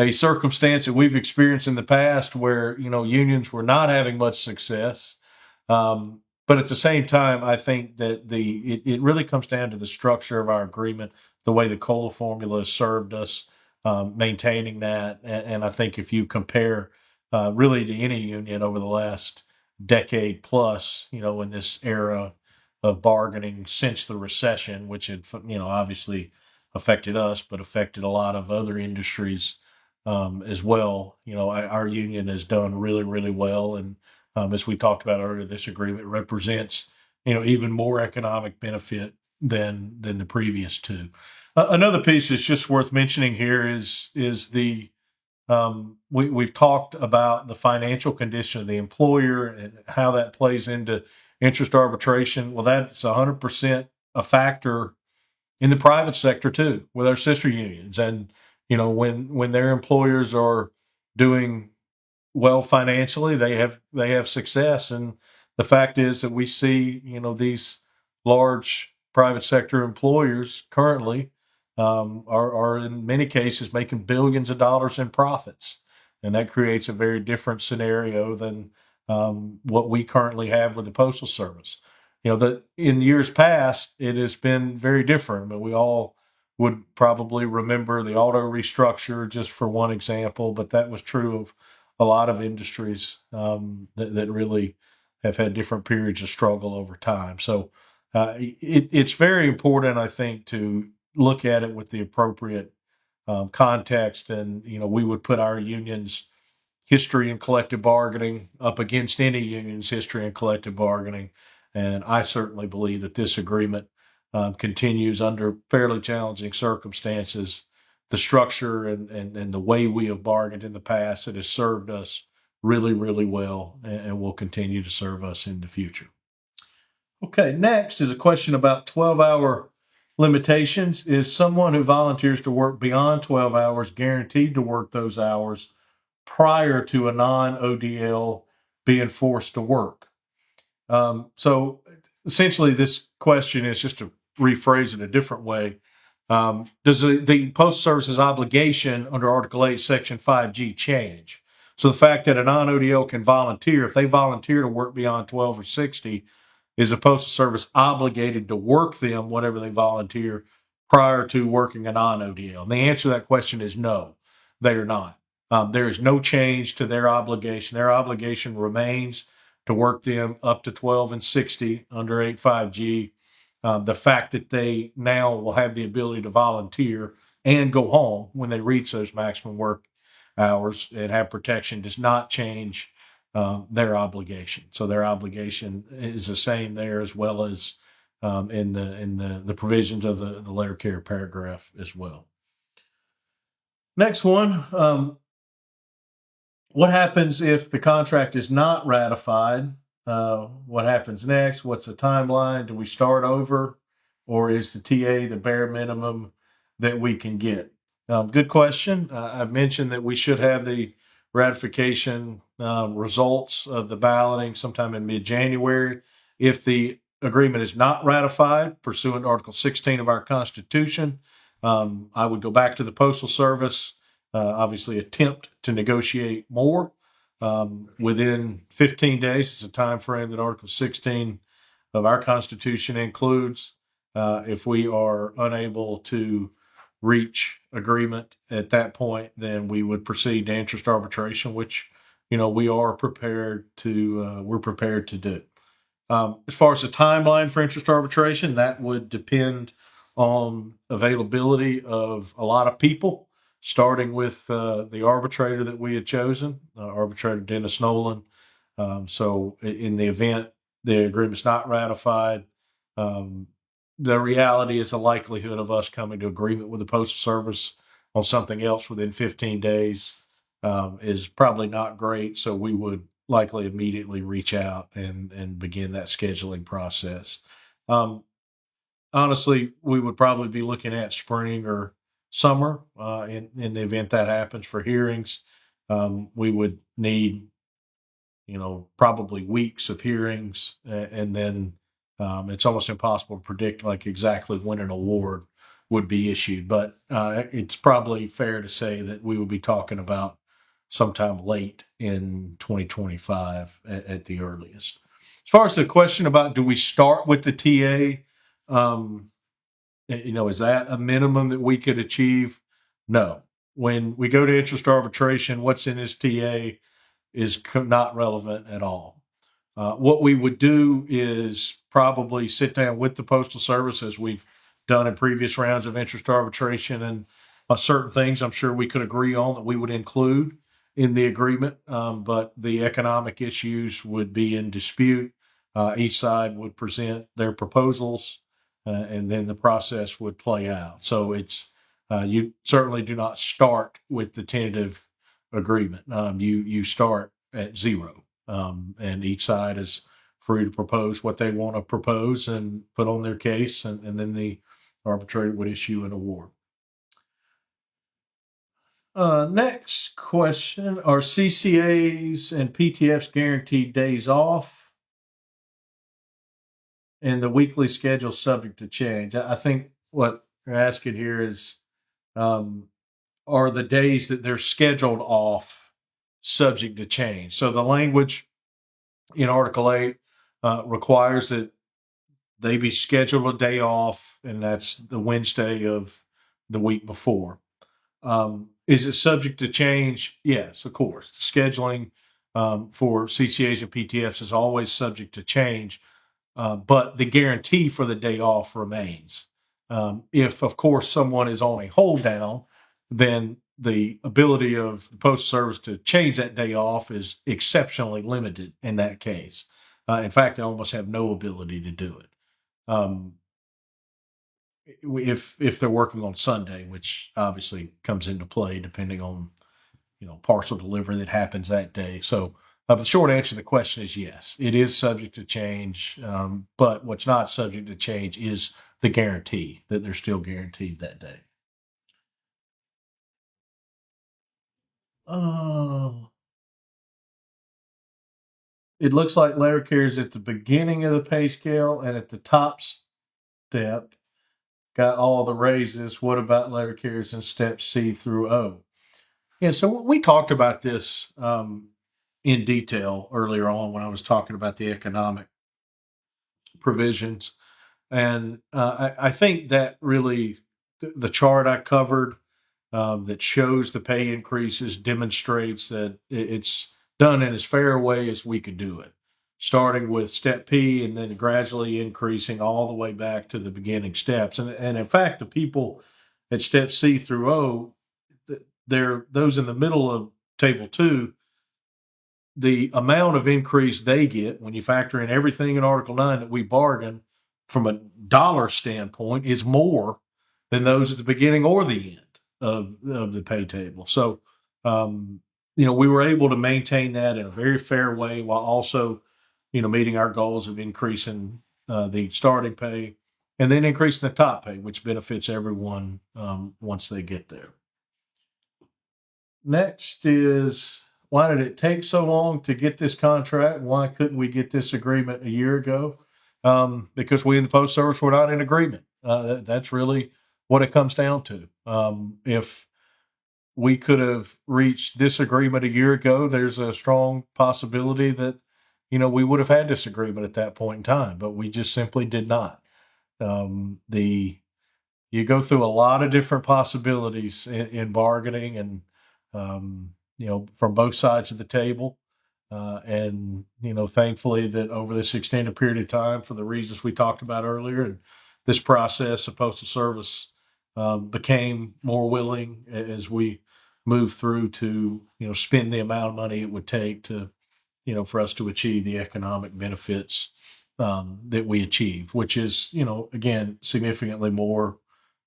a circumstance that we've experienced in the past where, unions were not having much success. But at the same time, I think that it really comes down to the structure of our agreement, the way the COLA formula has served us, maintaining that. And I think if you compare really to any union over the last decade plus, in this era of bargaining since the recession, which had, obviously affected us, but affected a lot of other industries as well. Our union has done really, really well. And as we talked about earlier, this agreement represents, even more economic benefit than the previous two. Another piece that's just worth mentioning here is the we've talked about the financial condition of the employer and how that plays into interest arbitration. Well, that's 100% a factor in the private sector too, with our sister unions. And when their employers are doing well financially, they have success. And the fact is that we see these large private sector employers currently are in many cases making billions of dollars in profits, and that creates a very different scenario than what we currently have with the Postal Service. That in years past it has been very different. I mean, we all would probably remember the auto restructure, just for one example, but that was true of a lot of industries that really have had different periods of struggle over time. So it's very important, I think, to look at it with the appropriate context. And, we would put our union's history in collective bargaining up against any union's history in collective bargaining. And I certainly believe that this agreement continues under fairly challenging circumstances. The structure and the way we have bargained in the past, it has served us really, really well, and will continue to serve us in the future. Okay, next is a question about 12-hour limitations. Is someone who volunteers to work beyond 12 hours guaranteed to work those hours prior to a non-ODL being forced to work? So essentially, this question is, just to rephrase it a different way, does the Postal Service's obligation under Article 8, Section 5G change? So the fact that a non-ODL can volunteer, if they volunteer to work beyond 12 or 60, is the Postal Service obligated to work them whatever they volunteer prior to working a non-ODL? And the answer to that question is no, they are not. There is no change to their obligation. Their obligation remains to work them up to 12 and 60 under 8.5G. The fact that they now will have the ability to volunteer and go home when they reach those maximum work hours and have protection does not change their obligation. So their obligation is the same there, as well as in the provisions of the letter carrier paragraph as well. Next one. What happens if the contract is not ratified? What happens next? What's the timeline? Do we start over, or is the TA the bare minimum that we can get? Good question. I've mentioned that we should have the ratification results of the balloting sometime in mid-January. If the agreement is not ratified pursuant to Article 16 of our Constitution, I would go back to the Postal Service, obviously attempt to negotiate more. Within 15 days is the time frame that Article 16 of our Constitution includes. If we are unable to reach agreement at that point, then we would proceed to interest arbitration, which we are prepared to we're prepared to do. As far as the timeline for interest arbitration, that would depend on availability of a lot of people, starting with the arbitrator that we had chosen, arbitrator Dennis Nolan. So in the event the agreement's not ratified, the reality is the likelihood of us coming to agreement with the Postal Service on something else within 15 days is probably not great. So we would likely immediately reach out and begin that scheduling process. Honestly, we would probably be looking at spring or summer in the event that happens for hearings. We would need, probably weeks of hearings, and then it's almost impossible to predict like exactly when an award would be issued. But it's probably fair to say that we would be talking about sometime late in 2025 at the earliest. As far as the question about do we start with the TA, is that a minimum that we could achieve? No. When we go to interest arbitration, what's in this TA is not relevant at all. What we would do is probably sit down with the Postal Service, as we've done in previous rounds of interest arbitration, and certain things I'm sure we could agree on that we would include in the agreement, but the economic issues would be in dispute. Each side would present their proposals, and then the process would play out. So you certainly do not start with the tentative agreement. You start at zero, and each side is free to propose what they want to propose and put on their case, and then the arbitrator would issue an award. Next question: are CCAs and PTFs guaranteed days off, and the weekly schedule subject to change? I think what you're asking here is, are the days that they're scheduled off subject to change? So the language in Article 8 requires that they be scheduled a day off, and that's the Wednesday of the week before. Is it subject to change? Yes, of course. Scheduling for CCAs and PTFs is always subject to change, but the guarantee for the day off remains. If, of course, someone is on a hold down, then the ability of the Postal Service to change that day off is exceptionally limited in that case. In fact, they almost have no ability to do it. If they're working on Sunday, which obviously comes into play depending on parcel delivery that happens that day. So the short answer to the question is yes, it is subject to change. But what's not subject to change is the guarantee that they're still guaranteed that day. It looks like letter carriers at the beginning of the pay scale and at the top step got all the raises. What about letter carriers in steps C through O? Yeah, so we talked about this in detail earlier on when I was talking about the economic provisions. And I think that really the chart I covered that shows the pay increases demonstrates that it's done in as fair a way as we could do it, starting with step P and then gradually increasing all the way back to the beginning steps. And in fact, the people at step C through O, they're those in the middle of table 2. The amount of increase they get when you factor in everything in Article 9 that we bargain from a dollar standpoint is more than those at the beginning or the end of the pay table. So, we were able to maintain that in a very fair way while also, meeting our goals of increasing the starting pay and then increasing the top pay, which benefits everyone once they get there. Next is, why did it take so long to get this contract? Why couldn't we get this agreement a year ago? Because we in the Post Service were not in agreement. That's really what it comes down to. If we could have reached this agreement a year ago, there's a strong possibility that, we would have had this agreement at that point in time, but we just simply did not. You go through a lot of different possibilities in bargaining and, from both sides of the table. And thankfully that over this extended period of time, for the reasons we talked about earlier, and this process, the Postal Service became more willing as we moved through to, spend the amount of money it would take to, for us to achieve the economic benefits that we achieved, which is, again, significantly more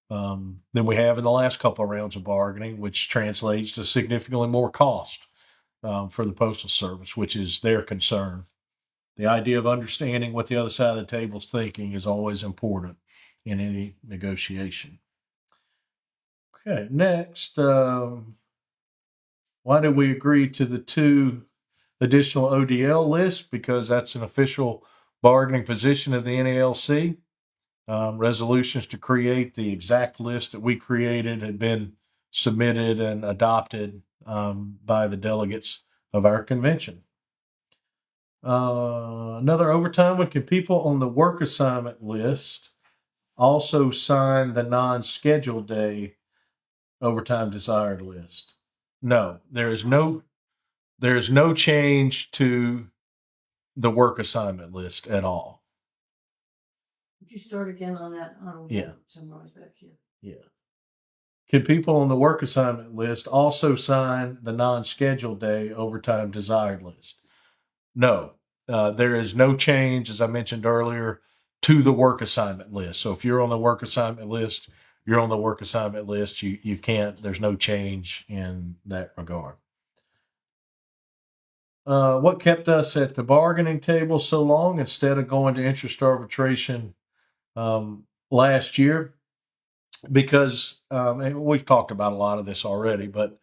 than we have in the last couple of rounds of bargaining, which translates to significantly more cost for the Postal Service, which is their concern. The idea of understanding what the other side of the table is thinking is always important in any negotiation. Okay, next, why did we agree to the 2 additional ODL lists? Because that's an official bargaining position of the NALC. Resolutions to create the exact list that we created had been submitted and adopted by the delegates of our convention. Another overtime one: can people on the work assignment list also sign the non-scheduled day overtime desired list? No, there is no change to the work assignment list at all. Would you start again on that? Yeah. Somewhere back here. Yeah. Can people on the work assignment list also sign the non-scheduled day overtime desired list? No, there is no change, as I mentioned earlier, to the work assignment list. So if you're on the work assignment list, you're on the work assignment list. You can't, there's no change in that regard. What kept us at the bargaining table so long instead of going to interest arbitration last year? Because and we've talked about a lot of this already, but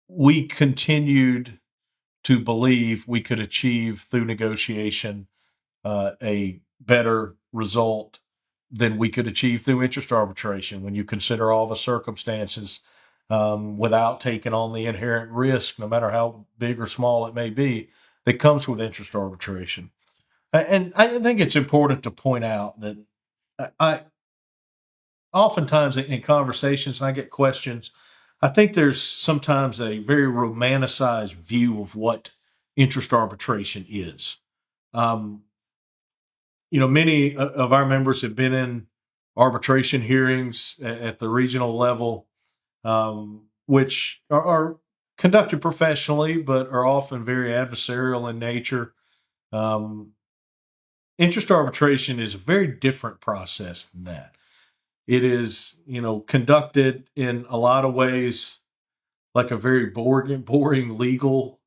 we continued to believe we could achieve through negotiation a better result than we could achieve through interest arbitration when you consider all the circumstances, without taking on the inherent risk, no matter how big or small it may be, that comes with interest arbitration. And I think it's important to point out that I oftentimes in conversations, and I get questions, I think there's sometimes a very romanticized view of what interest arbitration is. Many of our members have been in arbitration hearings at the regional level, which are conducted professionally, but are often very adversarial in nature. Interest arbitration is a very different process than that. It is, conducted in a lot of ways like a very boring legal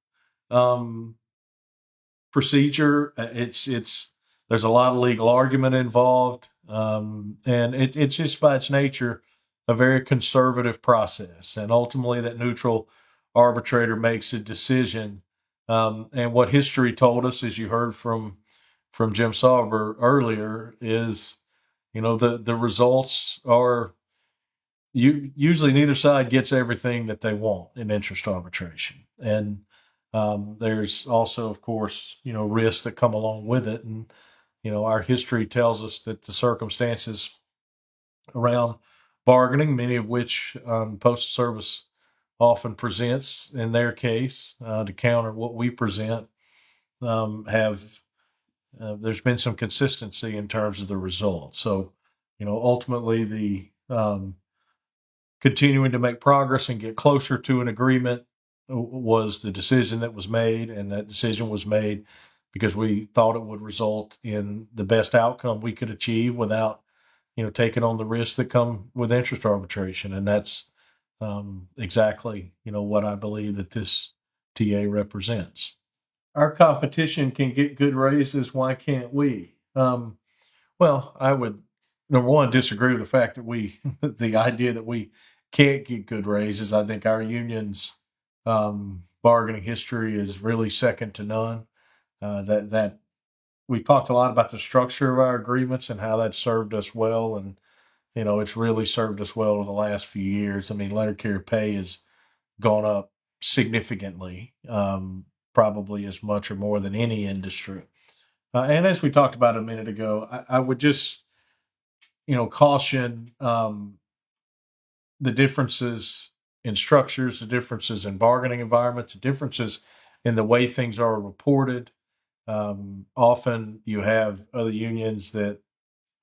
procedure. It's there's a lot of legal argument involved, and it's just by its nature a very conservative process. And ultimately, that neutral arbitrator makes a decision. And what history told us, as you heard from Jim Sauber earlier, is the results are usually neither side gets everything that they want in interest arbitration. And there's also, of course, risks that come along with it. And, our history tells us that the circumstances around bargaining, many of which Postal Service often presents in their case to counter what we present, have there's been some consistency in terms of the results. So, ultimately the continuing to make progress and get closer to an agreement was the decision that was made, and that decision was made because we thought it would result in the best outcome we could achieve without, taking on the risks that come with interest arbitration. And that's exactly, what I believe that this TA represents. Our competition can get good raises. Why can't we? Well, I would, number one, disagree with the fact that the idea that we can't get good raises. I think our union's bargaining history is really second to none. That we've talked a lot about the structure of our agreements and how that served us well, and it's really served us well over the last few years. I mean, letter carrier pay has gone up significantly, probably as much or more than any industry. And as we talked about a minute ago, I would just caution the differences in structures, the differences in bargaining environments, the differences in the way things are reported. Often you have other unions that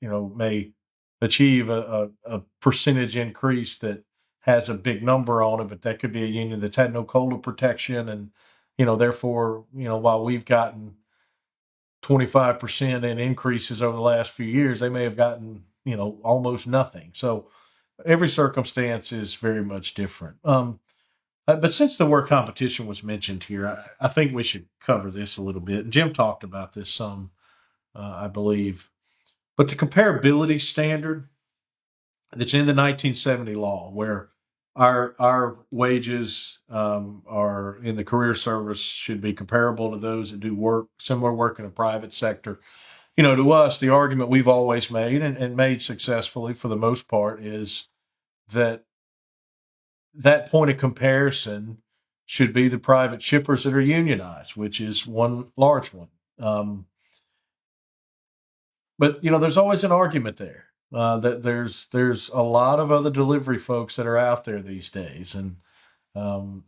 may achieve a percentage increase that has a big number on it, but that could be a union that's had no COLA protection, and therefore while we've gotten 25% in increases over the last few years, they may have gotten almost nothing. So every circumstance is very much different. But since the word competition was mentioned here, I think we should cover this a little bit. Jim talked about this some, I believe. But the comparability standard that's in the 1970 law, where our wages are in the career service should be comparable to those that do similar work in the private sector. to us, the argument we've always made and made successfully for the most part is that point of comparison should be the private shippers that are unionized, which is one large one. But there's always an argument there that there's a lot of other delivery folks that are out there these days, and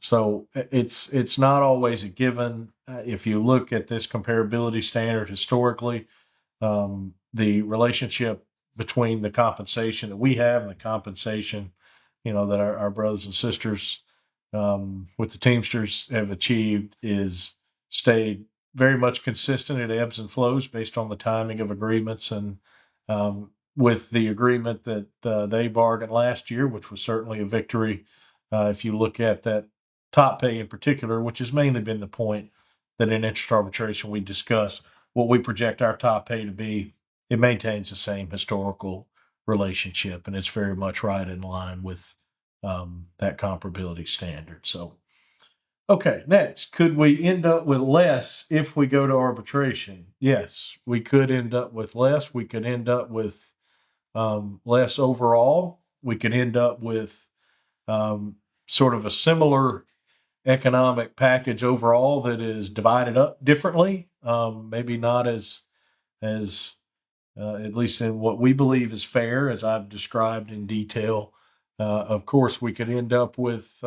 so it's not always a given. If you look at this comparability standard historically, the relationship between the compensation that we have and the compensation, that our brothers and sisters with the Teamsters have achieved is stayed very much consistent. It ebbs and flows based on the timing of agreements, and with the agreement that they bargained last year, which was certainly a victory. If you look at that top pay in particular, which has mainly been the point that in interest arbitration we discuss what we project our top pay to be, it maintains the same historical relationship, and it's very much right in line with that comparability standard. So, okay, next, could we end up with less if we go to arbitration? Yes, we could end up with less. We could end up with less overall. We could end up with sort of a similar economic package overall that is divided up differently. Maybe not as at least in what we believe is fair, as I've described in detail. Of course, we could end up with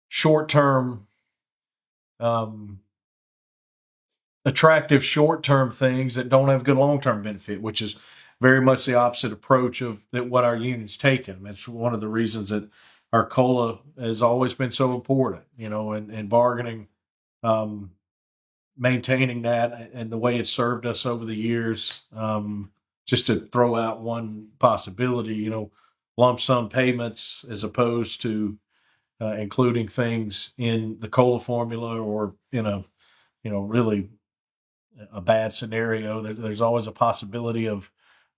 short-term, attractive short-term things that don't have good long-term benefit, which is very much the opposite approach of that what our union's taken. That's one of the reasons that our COLA has always been so important, and bargaining, maintaining that and the way it served us over the years. Just to throw out one possibility, lump sum payments as opposed to including things in the COLA formula or in a, really a bad scenario. There's always a possibility of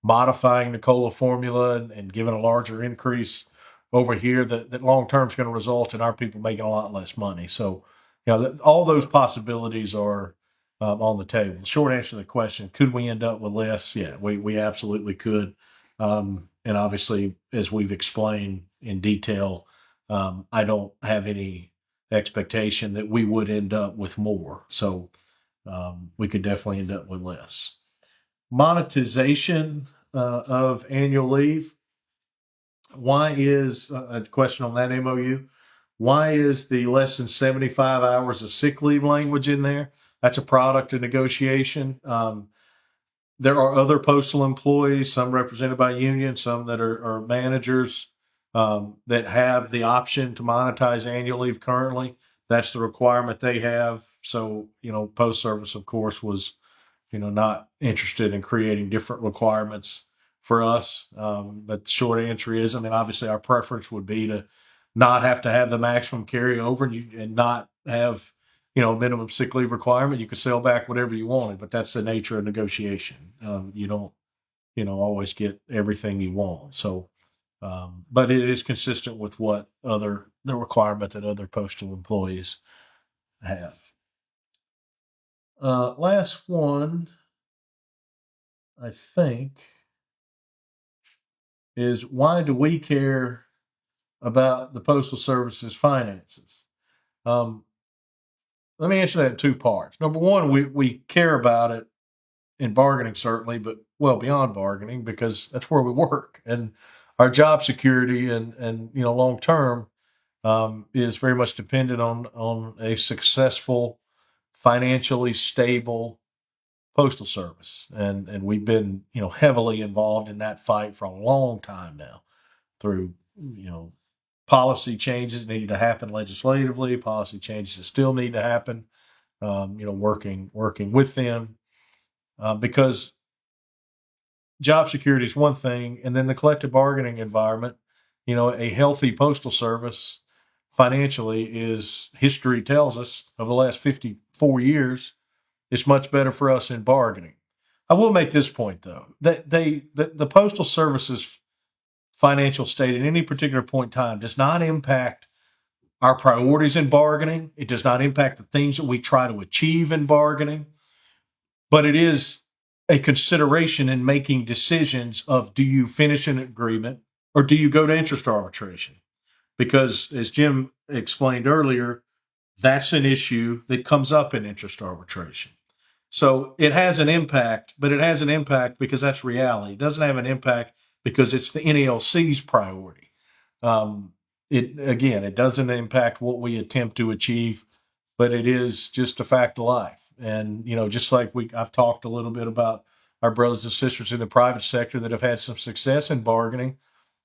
modifying the COLA formula and giving a larger increase over here that long term is going to result in our people making a lot less money. So, all those possibilities are on the table. The short answer to the question, could we end up with less? Yeah, we absolutely could. And obviously, as we've explained in detail, I don't have any expectation that we would end up with more. So we could definitely end up with less. Monetization of annual leave. Why is a question on that MOU? Why is the less than 75 hours of sick leave language in there? That's a product of negotiation. There are other postal employees, some represented by unions, some that are managers that have the option to monetize annual leave currently. That's the requirement they have. So, Post Service, of course, was, not interested in creating different requirements for us. But the short answer is, obviously our preference would be to not have to have the maximum carryover and not have, a minimum sick leave requirement. You could sell back whatever you wanted, but that's the nature of negotiation. You don't, always get everything you want. So, but it is consistent with the requirement that other postal employees have. Last one, I think, is why do we care about the Postal Service's finances? Let me answer that in two parts. Number one, we care about it in bargaining, certainly, but well beyond bargaining, because that's where we work, and our job security and long term is very much dependent on a successful, financially stable postal service, and we've been heavily involved in that fight for a long time now through policy changes that need to happen legislatively, policy changes that still need to happen, working with them, because job security is one thing, and then the collective bargaining environment, a healthy postal service financially is, history tells us, over the last 54 years, it's much better for us in bargaining. I will make this point, though, that the Postal Service's financial state at any particular point in time does not impact our priorities in bargaining. It does not impact the things that we try to achieve in bargaining, but it is a consideration in making decisions of, do you finish an agreement or do you go to interest arbitration? Because as Jim explained earlier, that's an issue that comes up in interest arbitration. So it has an impact, but it has an impact because that's reality. It doesn't have an impact because it's the NALC's priority. It doesn't impact what we attempt to achieve, but it is just a fact of life. And just like I've talked a little bit about our brothers and sisters in the private sector that have had some success in bargaining.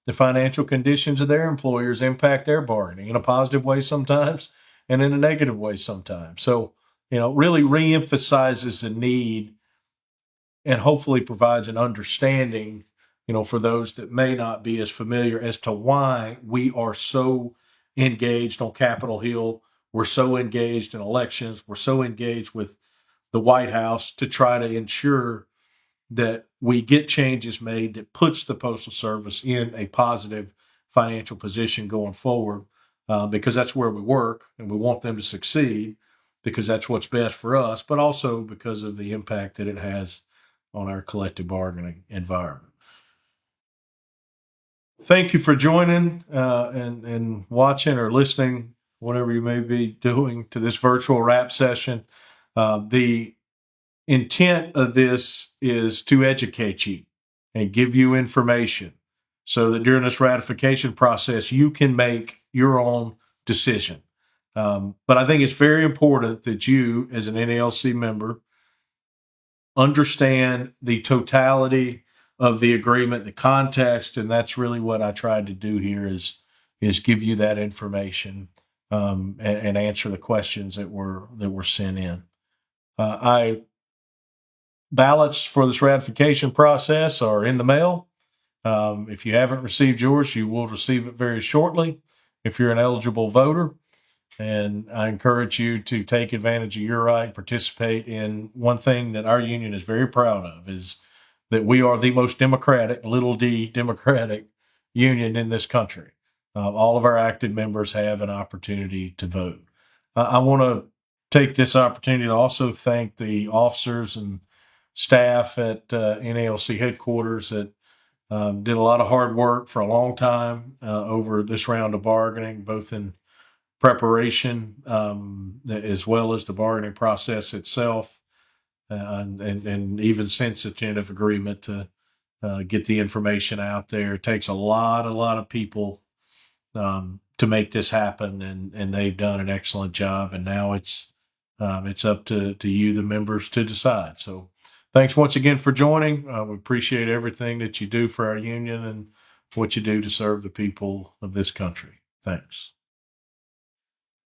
The financial conditions of their employers impact their bargaining in a positive way sometimes and in a negative way sometimes. So, really reemphasizes the need and hopefully provides an understanding, for those that may not be as familiar as to why we are so engaged on Capitol Hill. We're so engaged in elections. We're so engaged with the White House to try to ensure that we get changes made that puts the Postal Service in a positive financial position going forward, because that's where we work and we want them to succeed because that's what's best for us, but also because of the impact that it has on our collective bargaining environment. Thank you for joining and watching or listening, whatever you may be doing, to this virtual wrap session. The intent of this is to educate you and give you information so that during this ratification process, you can make your own decision. But I think it's very important that you, as an NALC member, understand the totality of the agreement, the context, and that's really what I tried to do here is give you that information and answer the questions that were sent in. Ballots for this ratification process are in the mail. If you haven't received yours, you will receive it very shortly if you're an eligible voter. And I encourage you to take advantage of your right, participate in one thing that our union is very proud of, is that we are the most democratic, little d, democratic union in this country. All of our active members have an opportunity to vote. I want to take this opportunity to also thank the officers and staff at NALC headquarters that did a lot of hard work for a long time over this round of bargaining, both in preparation as well as the bargaining process itself, and even since the tentative agreement to get the information out there. It takes a lot of people to make this happen, and they've done an excellent job. And now it's up to you, the members, to decide. So thanks once again for joining. We appreciate everything that you do for our union and what you do to serve the people of this country. Thanks.